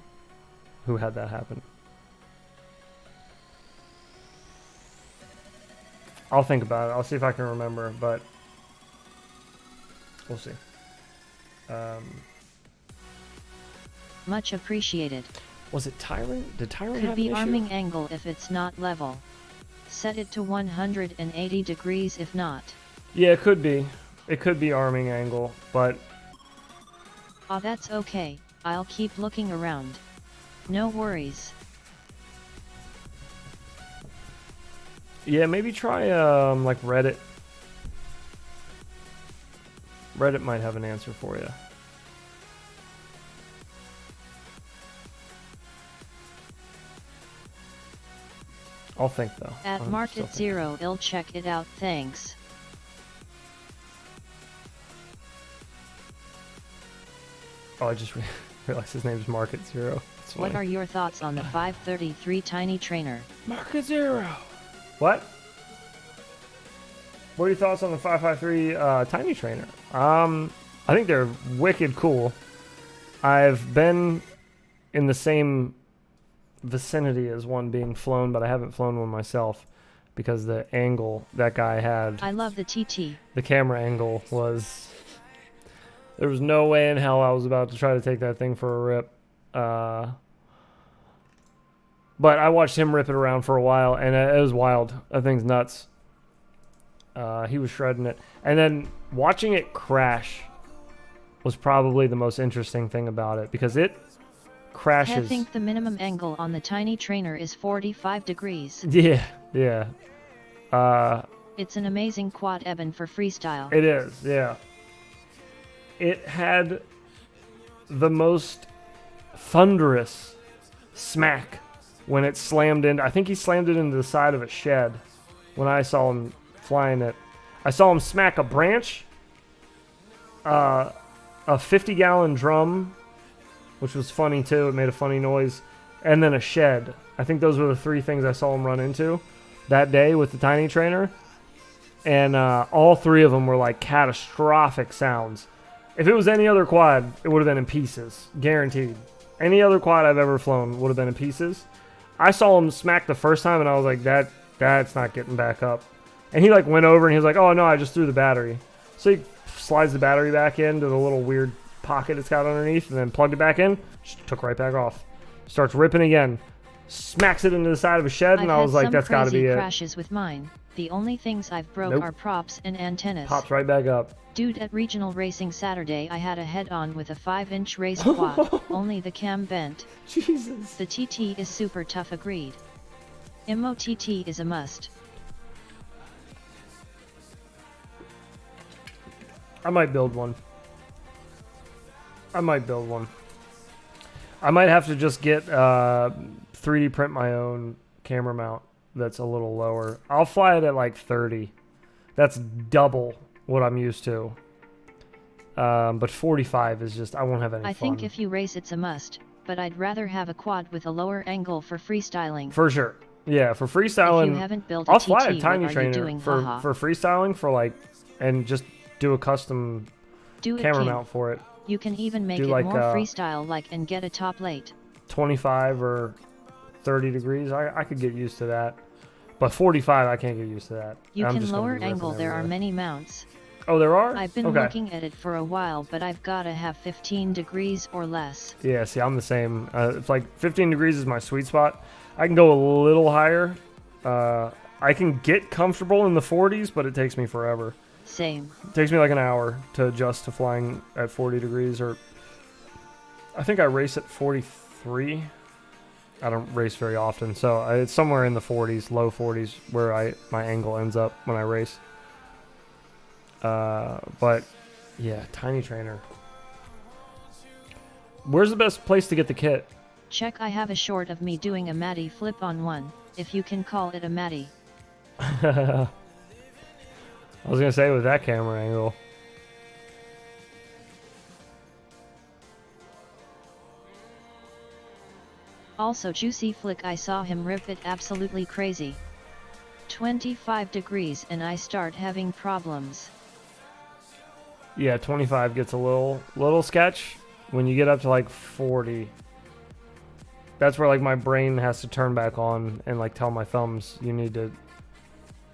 Speaker 3: who had that happen. I'll think about it. I'll see if I can remember, but we'll see.
Speaker 2: Much appreciated.
Speaker 3: Was it Tyrant? Did Tyrant
Speaker 2: Could
Speaker 3: have
Speaker 2: be
Speaker 3: an issue?
Speaker 2: arming angle if it's not level. Set it to 180 degrees if not.
Speaker 3: Yeah, it could be. It could be arming angle, but
Speaker 2: Ah, that's okay. I'll keep looking around. No worries.
Speaker 3: yeah, maybe try like Reddit. Reddit might have an answer for you. I'll think though.
Speaker 2: At
Speaker 3: I'm
Speaker 2: Market
Speaker 3: still thinking.
Speaker 2: Zero, I'll check it out. Thanks.
Speaker 3: Oh, I just realized his name's Market Zero. That's
Speaker 2: What
Speaker 3: funny.
Speaker 2: are your thoughts on the 533 Tiny Trainer?
Speaker 3: Market Zero? What? What are your thoughts on the 553 Tiny Trainer? I think they're wicked cool. I've been in the same vicinity as one being flown, but I haven't flown one myself because the angle that guy had,
Speaker 2: I love the TT.
Speaker 3: the camera angle was... There was no way in hell I was about to try to take that thing for a rip. But I watched him rip it around for a while, and it was wild. That thing's nuts. He was shredding it. And then watching it crash was probably the most interesting thing about it, because it crashes.
Speaker 2: I think the minimum angle on the tiny trainer is 45 degrees.
Speaker 3: Yeah, yeah.
Speaker 2: It's an amazing quad Eben for freestyle.
Speaker 3: It is, yeah. It had the most thunderous smack when it slammed in. I think he slammed it into the side of a shed when I saw him flying it. I saw him smack a branch, a 50-gallon drum, which was funny too. It made a funny noise. And then a shed. I think those were the three things I saw him run into that day with the tiny trainer. And all three of them were like catastrophic sounds. If it was any other quad, it would have been in pieces. Guaranteed. Any other quad I've ever flown would have been in pieces. I saw him smack the first time and I was like, that's not getting back up. And he like went over and he was like, oh no, I just threw the battery. So he slides the battery back into the little weird pocket it's got underneath and then plugged it back in. Just took right back off. Starts ripping again. Smacks it into the side of a shed and I was like, that's gotta be it.
Speaker 2: Crashes with mine. The only things I've broke are props and antennas.
Speaker 3: Pops right back up.
Speaker 2: Dude, at regional racing Saturday I had a head-on with a 5-inch race quad. Only the cam bent.
Speaker 3: Jesus.
Speaker 2: The TT is super tough, agreed. MOTT is a must.
Speaker 3: I might build one. I might have to just get 3D print my own camera mount that's a little lower. I'll fly it at like 30. That's double what I'm used to. But 45 is just, I won't have any fun.
Speaker 2: I think if you race it's a must, but I'd rather have a quad with a lower angle for freestyling.
Speaker 3: For sure. Yeah, for freestyling,
Speaker 2: if you haven't built a
Speaker 3: I'll
Speaker 2: TT,
Speaker 3: fly a tiny
Speaker 2: what are
Speaker 3: trainer
Speaker 2: you doing?
Speaker 3: for freestyling for like, and just do a custom camera mount for it.
Speaker 2: You can even make it
Speaker 3: like,
Speaker 2: more freestyle-like and get a top late.
Speaker 3: 25 or 30 degrees, I could get used to that. But 45, I can't get used to that.
Speaker 2: You can lower angle, there are many mounts.
Speaker 3: Oh, there are?
Speaker 2: I've been looking at it for a while, but I've got to have 15 degrees or less.
Speaker 3: Yeah, see, I'm the same. It's like 15 degrees is my sweet spot. I can go a little higher. I can get comfortable in the 40s, but it takes me forever.
Speaker 2: Same.
Speaker 3: It takes me like an hour to adjust to flying at 40 degrees, or I think I race at 43. I don't race very often, so it's somewhere in the 40s, low 40s, where my angle ends up when I race. But yeah, tiny trainer. Where's the best place to get the kit?
Speaker 2: Check, I have a short of me doing a Matty flip on one, if you can call it a Matty.
Speaker 3: I was gonna say with that camera angle.
Speaker 2: Also Juicy Flick, I saw him rip it absolutely crazy. 25 degrees and I start having problems.
Speaker 3: Yeah, 25 gets a little sketch. When you get up to like 40, that's where like my brain has to turn back on and like tell my thumbs, you need to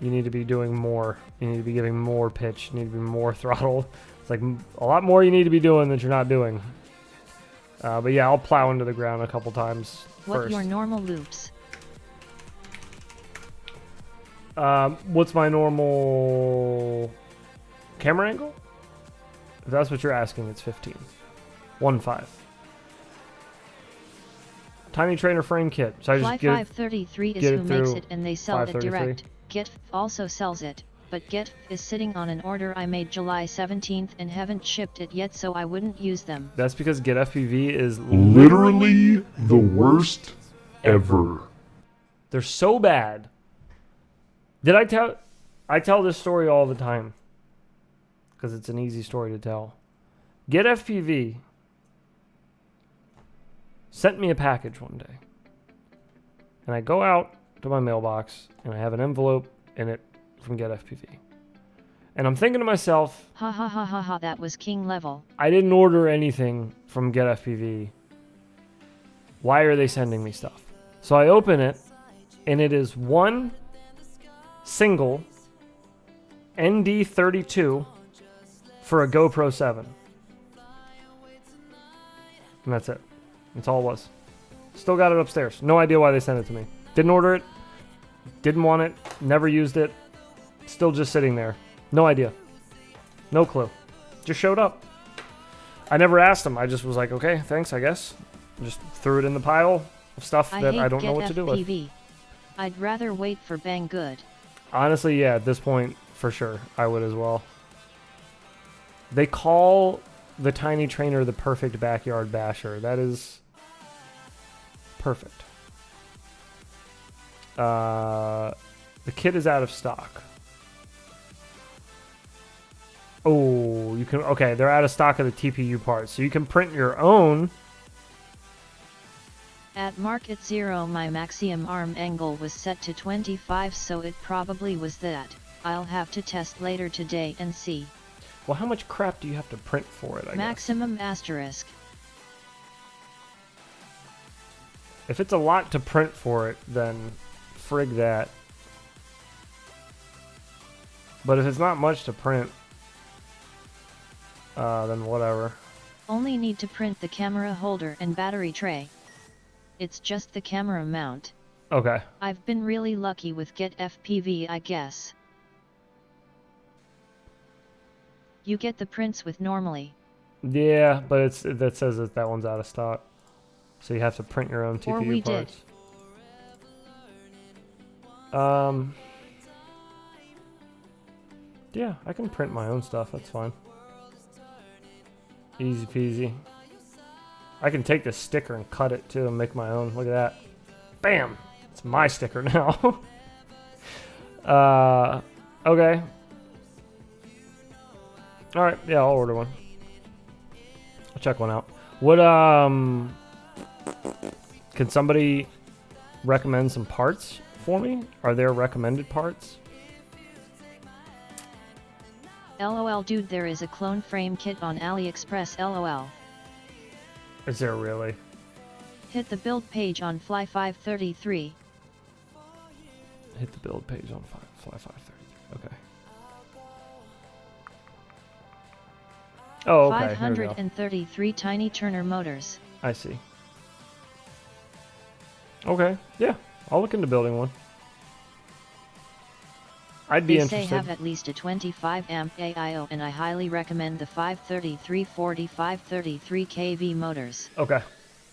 Speaker 3: be doing more. You need to be giving more pitch. You need to be more throttle. It's like a lot more you need to be doing that you're not doing. But yeah, I'll plow into the ground a couple times
Speaker 2: What
Speaker 3: first.
Speaker 2: your normal loops?
Speaker 3: What's my normal camera angle? If that's what you're asking, it's 15. 1.5. Tiny trainer frame kit. So I just
Speaker 2: Fly
Speaker 3: get
Speaker 2: 533 is who makes it and they sell it
Speaker 3: 533.
Speaker 2: direct. GetF also sells it, but GetF is sitting on an order I made July 17th and haven't shipped it yet, so I wouldn't use them.
Speaker 3: That's because GetFPV is
Speaker 5: literally the worst ever.
Speaker 3: They're so bad. I tell this story all the time because it's an easy story to tell. GetFPV sent me a package one day, and I go out to my mailbox and I have an envelope in it from GetFPV, and I'm thinking to myself,
Speaker 2: Ha ha ha ha ha, that was king level.
Speaker 3: I didn't order anything from GetFPV. Why are they sending me stuff? So I open it, and it is one single ND32 for a GoPro 7. And that's it. That's all it was. Still got it upstairs. No idea why they sent it to me. Didn't order it. Didn't want it. Never used it. Still just sitting there. No idea. No clue. Just showed up. I never asked them. I just was like, okay, thanks, I guess. Just threw it in the pile of stuff
Speaker 2: I
Speaker 3: that
Speaker 2: hate
Speaker 3: I don't know
Speaker 2: get
Speaker 3: what to do with.
Speaker 2: FPV. I'd rather wait for Banggood.
Speaker 3: Honestly, yeah, at this point, for sure, I would as well. They call the tiny trainer the perfect backyard basher. That is perfect. The kit is out of stock. Oh, you can, okay, they're out of stock of the TPU parts, so you can print your own.
Speaker 2: At market zero my maximum arm angle was set to 25, so it probably was that. I'll have to test later today and see.
Speaker 3: Well, how much crap do you have to print for it, I guess?
Speaker 2: Maximum asterisk.
Speaker 3: If it's a lot to print for it, then frig that. But if it's not much to print, then whatever.
Speaker 2: Only need to print the camera holder and battery tray. It's just the camera mount.
Speaker 3: Okay.
Speaker 2: I've been really lucky with Get FPV, I guess. You get the prints with normally.
Speaker 3: Yeah, but that says that one's out of stock. So you have to print your own
Speaker 2: Or
Speaker 3: TPU
Speaker 2: we
Speaker 3: parts. Yeah, I can print my own stuff. That's fine. Easy peasy. I can take this sticker and cut it too and make my own. Look at that. Bam! It's my sticker now. Okay. Alright, yeah, I'll order one. I'll check one out. What, can somebody recommend some parts for me? Are there recommended parts?
Speaker 2: LOL dude, there is a clone frame kit on AliExpress LOL.
Speaker 3: Is there really?
Speaker 2: Hit the build page on Fly 533.
Speaker 3: Hit the build page on Fly 533. Okay. Oh, okay. Here we go.
Speaker 2: 533 tiny Turner motors.
Speaker 3: I see. Okay, yeah. I'll look into building one. I'd be
Speaker 2: They
Speaker 3: interested.
Speaker 2: say have at least a 25 amp AIO, and I highly recommend the 53340 533 kV motors.
Speaker 3: Okay.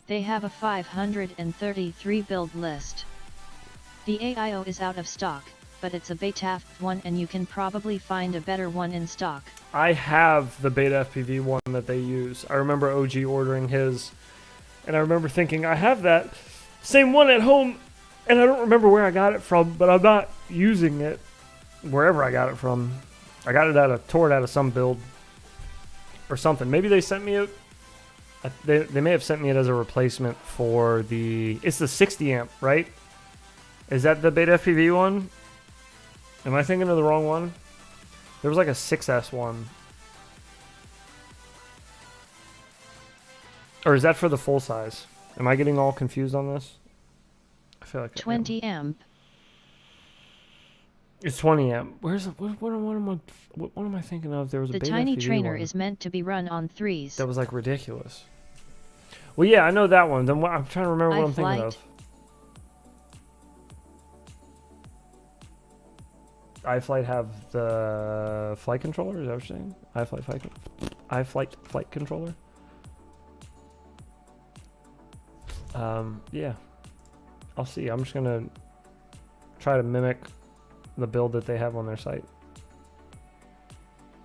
Speaker 2: They have a 533 build list. The AIO is out of stock, but it's a beta one and you can probably find a better one in stock.
Speaker 3: I have the Beta FPV one that they use. I remember OG ordering his, and I remember thinking, I have that same one at home, and I don't remember where I got it from, but I'm not using it wherever I got it from. I got it tore it out of some build or something. Maybe they sent me it. They may have sent me it as a replacement for the. It's the 60 amp, right? Is that the Beta FPV one? Am I thinking of the wrong one? There was like a 6S one. Or is that for the full size? Am I getting all confused on this? I feel like
Speaker 2: 20 amp.
Speaker 3: It's 20 amp. Where's what am I thinking of? There was a
Speaker 2: The
Speaker 3: Beta
Speaker 2: tiny
Speaker 3: FPV
Speaker 2: trainer
Speaker 3: one
Speaker 2: is meant to be run on 3s.
Speaker 3: that was like ridiculous. Well, yeah, I know that one. Then I'm trying to remember what I'm thinking of. iFlight have the flight controller? Is that what you're saying? iFlight flight controller? Yeah. I'll see. I'm just gonna try to mimic the build that they have on their site,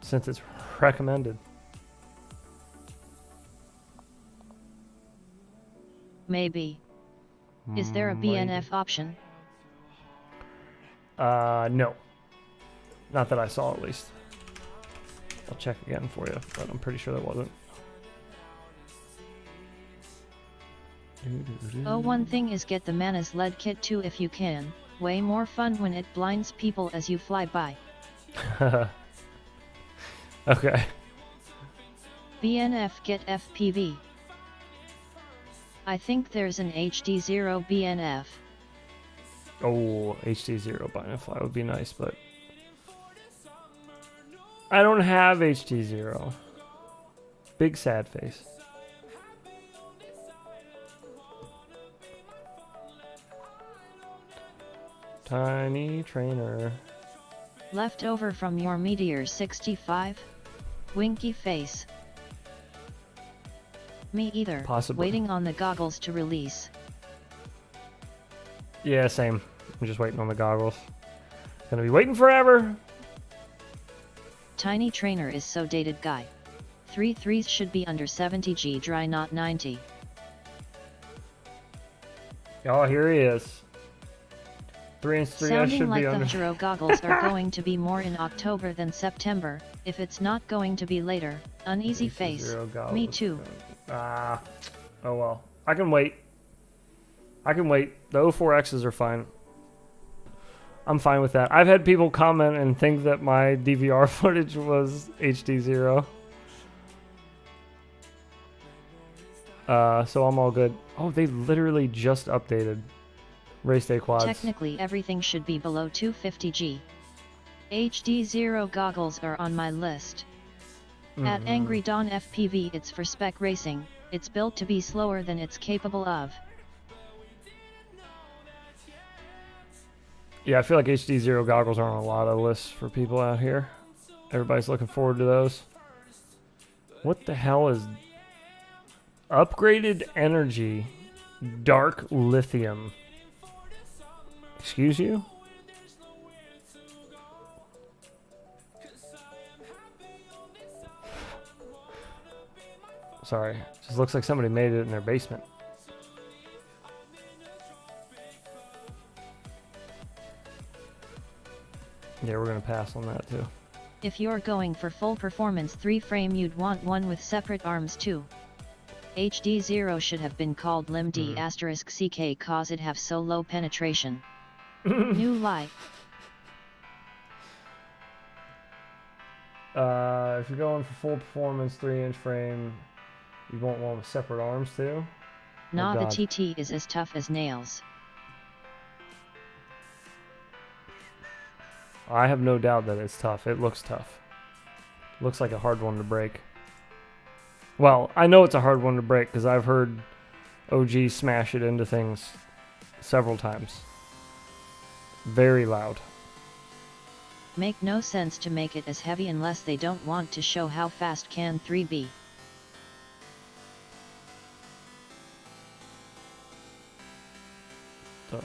Speaker 3: since it's recommended.
Speaker 2: Maybe. Is there a BNF option?
Speaker 3: No. Not that I saw, at least. I'll check again for you, but I'm pretty sure there wasn't.
Speaker 2: Oh, one thing is get the Mana's LED kit too if you can. Way more fun when it blinds people as you fly by.
Speaker 3: Okay.
Speaker 2: BNF Get FPV. I think there's an HD0 BNF.
Speaker 3: Oh, HD0 Binafly would be nice, but I don't have HD0. Big sad face. Tiny trainer.
Speaker 2: Left over from your Meteor 65? Winky face. Me either.
Speaker 3: Possibly.
Speaker 2: Waiting on the goggles to release.
Speaker 3: Yeah, same. I'm just waiting on the goggles. Gonna be waiting forever.
Speaker 2: Tiny trainer is so dated, guy. 3.3s should be under 70G dry, not 90.
Speaker 3: Oh, here he is. 3-inch 3S
Speaker 2: Sounding
Speaker 3: should
Speaker 2: like
Speaker 3: be
Speaker 2: the
Speaker 3: under.
Speaker 2: Hero goggles are going to be more in October than September. If it's not going to be later, uneasy face.
Speaker 3: Zero goggles.
Speaker 2: Me too.
Speaker 3: Ah, oh well. I can wait. I can wait. The 04Xs are fine. I'm fine with that. I've had people comment and think that my DVR footage was HD0. So I'm all good. Oh, they literally just updated race day quads.
Speaker 2: Technically everything should be below 250G. HD0 goggles are on my list. At Angry Dawn FPV, it's for spec racing. It's built to be slower than it's capable of.
Speaker 3: Yeah, I feel like HD0 goggles are on a lot of lists for people out here. Everybody's looking forward to those. What the hell is upgraded energy dark lithium? Excuse you? Sorry, just looks like somebody made it in their basement. Yeah, we're gonna pass on that too.
Speaker 2: If you're going for full performance 3-frame, you'd want one with separate arms too. HD0 should have been called Lim D *CK cause it have so low penetration. New light.
Speaker 3: If you're going for full performance 3-inch frame, you want one with separate arms too?
Speaker 2: Nah, the
Speaker 3: God.
Speaker 2: TT is as tough as nails.
Speaker 3: I have no doubt that it's tough. It looks tough. Looks like a hard one to break. Well, I know it's a hard one to break because I've heard OG smash it into things several times. Very loud.
Speaker 2: Make no sense to make it as heavy unless they don't want to show how fast can 3 be.
Speaker 3: So,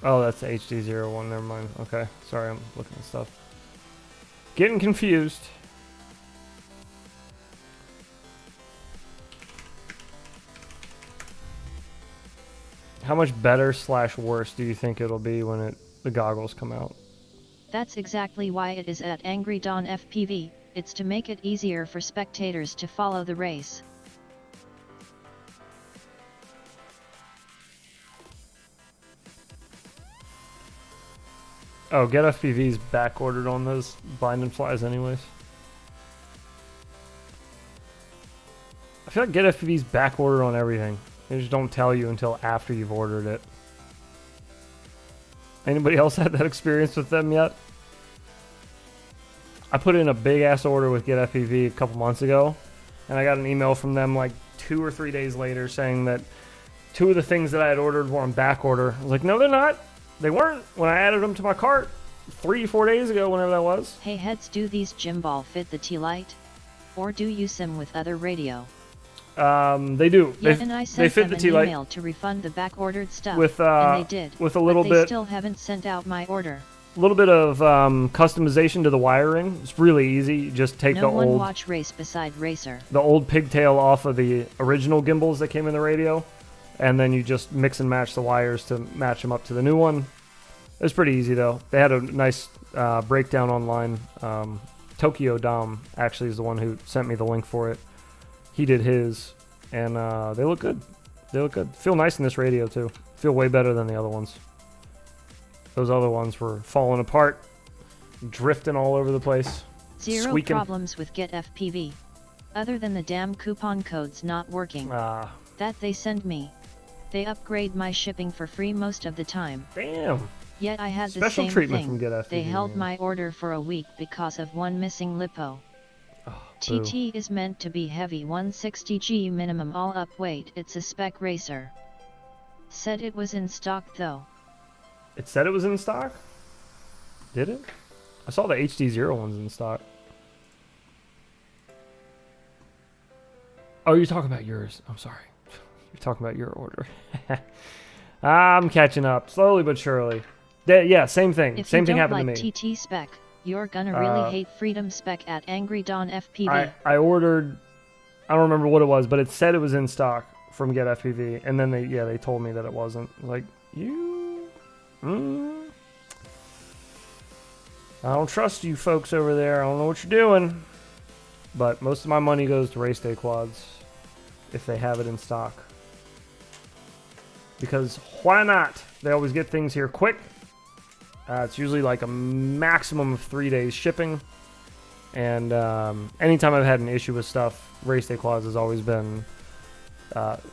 Speaker 3: oh, that's the HD01. Never mind. Okay, sorry, I'm looking at stuff. Getting confused. How much better / worse do you think it'll be when the goggles come out?
Speaker 2: That's exactly why it is at Angry Dawn FPV. It's to make it easier for spectators to follow the race.
Speaker 3: Oh, Get FPV's back ordered on those blind and flies anyways. I feel like Get FPV's back ordered on everything. They just don't tell you until after you've ordered it. Anybody else had that experience with them yet? I put in a big ass order with Get FPV a couple months ago, and I got an email from them like 2 or 3 days later saying that 2 of the things that I had ordered were on back order. I was like, no, they're not. They weren't when I added them to my cart 3-4 days ago, whenever that was.
Speaker 2: Hey heads, do these gimbal fit the t-lite? Or do you sim with other radio?
Speaker 3: They do.
Speaker 2: Yeah,
Speaker 3: they,
Speaker 2: and I
Speaker 3: they
Speaker 2: sent
Speaker 3: fit
Speaker 2: them
Speaker 3: the
Speaker 2: an
Speaker 3: t-lite
Speaker 2: email to refund the back-ordered stuff,
Speaker 3: with
Speaker 2: and they did.
Speaker 3: with a little
Speaker 2: but
Speaker 3: bit.
Speaker 2: they still haven't sent out my order.
Speaker 3: A little bit of customization to the wiring. It's really easy. You just take
Speaker 2: No one watch race beside racer.
Speaker 3: the old pigtail off of the original gimbals that came in the radio, and then you just mix and match the wires to match them up to the new one. It was pretty easy though. They had a nice breakdown online. Tokyo Dom actually is the one who sent me the link for it. He did his, and they look good. They look good. Feel nice in this radio too. Feel way better than the other ones. Those other ones were falling apart, drifting all over the place.
Speaker 2: Zero
Speaker 3: squeaking.
Speaker 2: problems with Get FPV. Other than the damn coupon codes not working. That they send me. They upgrade my shipping for free most of the time.
Speaker 3: Damn.
Speaker 2: Yet I had the
Speaker 3: Special
Speaker 2: same
Speaker 3: treatment
Speaker 2: thing.
Speaker 3: from Get FPV,
Speaker 2: They held
Speaker 3: man.
Speaker 2: my order for a week because of one missing lipo.
Speaker 3: Boo.
Speaker 2: TT is meant to be heavy, 160G minimum all up weight. It's a spec racer. Said it was in stock though.
Speaker 3: It said it was in stock? Did it? I saw the HD0 ones in stock. Oh, you're talking about yours. I'm sorry. You're talking about your order. I'm catching up, slowly but surely. Yeah, same thing.
Speaker 2: If
Speaker 3: Same
Speaker 2: you
Speaker 3: thing
Speaker 2: don't
Speaker 3: happened
Speaker 2: like
Speaker 3: to me.
Speaker 2: TT Spec, you're gonna really hate Freedom Spec at Angry Dawn FPV.
Speaker 3: I ordered, I don't remember what it was, but it said it was in stock from Get FPV, and then they told me that it wasn't. Like, I don't trust you folks over there. I don't know what you're doing. But most of my money goes to race day quads if they have it in stock. Because why not? They always get things here quick. It's usually like a maximum of 3 days shipping. And anytime I've had an issue with stuff, race day quads has always been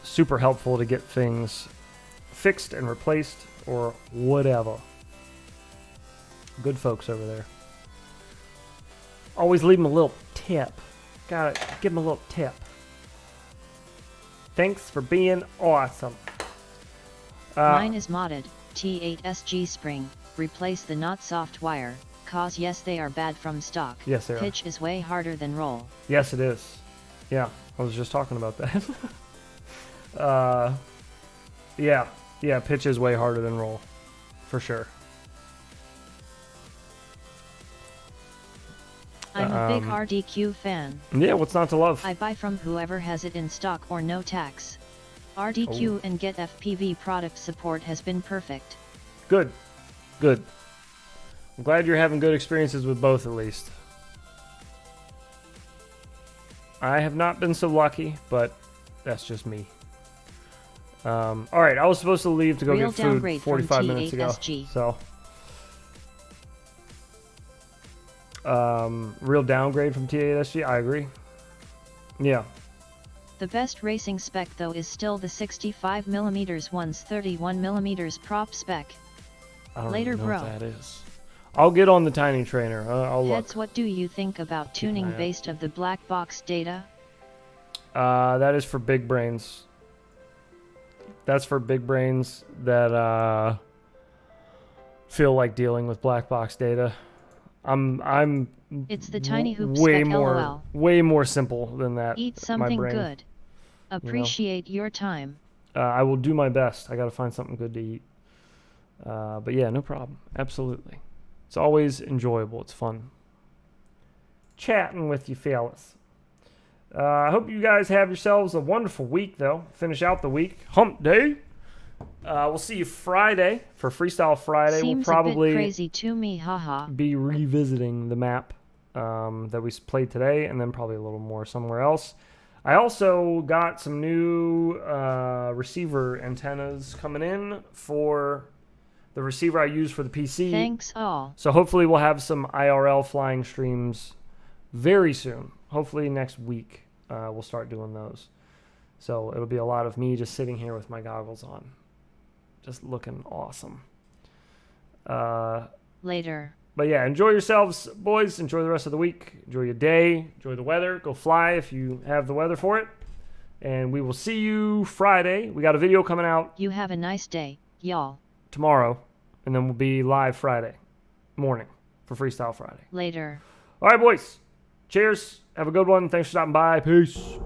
Speaker 3: super helpful to get things fixed and replaced or whatever. Good folks over there. Always leave them a little tip. Gotta give them a little tip. Thanks for being awesome.
Speaker 2: Mine is modded, T8SG spring, replace the not soft wire, cause yes they are bad from stock.
Speaker 3: Yes, they are.
Speaker 2: Pitch is way harder than roll.
Speaker 3: Yes, it is. Yeah, I was just talking about that. Yeah, pitch is way harder than roll. For sure.
Speaker 2: I'm a big RDQ fan.
Speaker 3: Yeah, what's not to love?
Speaker 2: I buy from whoever has it in stock or no tax. RDQ and Get FPV product support has been perfect.
Speaker 3: Good. Good. I'm glad you're having good experiences with both at least. I have not been so lucky, but that's just me. Alright, I was supposed to leave to go
Speaker 2: Real
Speaker 3: get food
Speaker 2: downgrade
Speaker 3: 45
Speaker 2: from
Speaker 3: minutes ago.
Speaker 2: T8SG.
Speaker 3: So, real downgrade from T8SG, I agree. Yeah.
Speaker 2: The best racing spec though is still the 65mm one's 31mm prop spec.
Speaker 3: I don't
Speaker 2: Later,
Speaker 3: even know
Speaker 2: bro.
Speaker 3: what that is. I'll get on the tiny trainer. I'll look.
Speaker 2: Heads, what do you think about tuning
Speaker 3: eye out.
Speaker 2: based of the black box data?
Speaker 3: That is for big brains. That's for big brains that feel like dealing with black box data. I'm
Speaker 2: It's the tiny hoop
Speaker 3: way
Speaker 2: spec
Speaker 3: more
Speaker 2: LOL.
Speaker 3: way more simple than that.
Speaker 2: Eat
Speaker 3: my
Speaker 2: something
Speaker 3: brain.
Speaker 2: good. Appreciate your time.
Speaker 3: I will do my best. I got to find something good to eat. But yeah, no problem. Absolutely. It's always enjoyable. It's fun chatting with you fellas. I hope you guys have yourselves a wonderful week, though. Finish out the week. Hump day. We'll see you Friday for Freestyle Friday.
Speaker 2: Seems
Speaker 3: we'll probably
Speaker 2: a bit crazy to me, haha.
Speaker 3: be revisiting the map that we played today, and then probably a little more somewhere else. I also got some new receiver antennas coming in for the receiver I use for the PC.
Speaker 2: Thanks all.
Speaker 3: So hopefully we'll have some IRL flying streams very soon. Hopefully next week we'll start doing those. So it'll be a lot of me just sitting here with my goggles on. Just looking awesome.
Speaker 2: Later.
Speaker 3: But yeah, enjoy yourselves, boys. Enjoy the rest of the week. Enjoy your day. Enjoy the weather. Go fly if you have the weather for it. And we will see you Friday. We got a video coming out
Speaker 2: You have a nice day, y'all.
Speaker 3: tomorrow. And then we'll be live Friday morning for Freestyle Friday.
Speaker 2: Later.
Speaker 3: All right, boys. Cheers. Have a good one. Thanks for stopping by. Peace.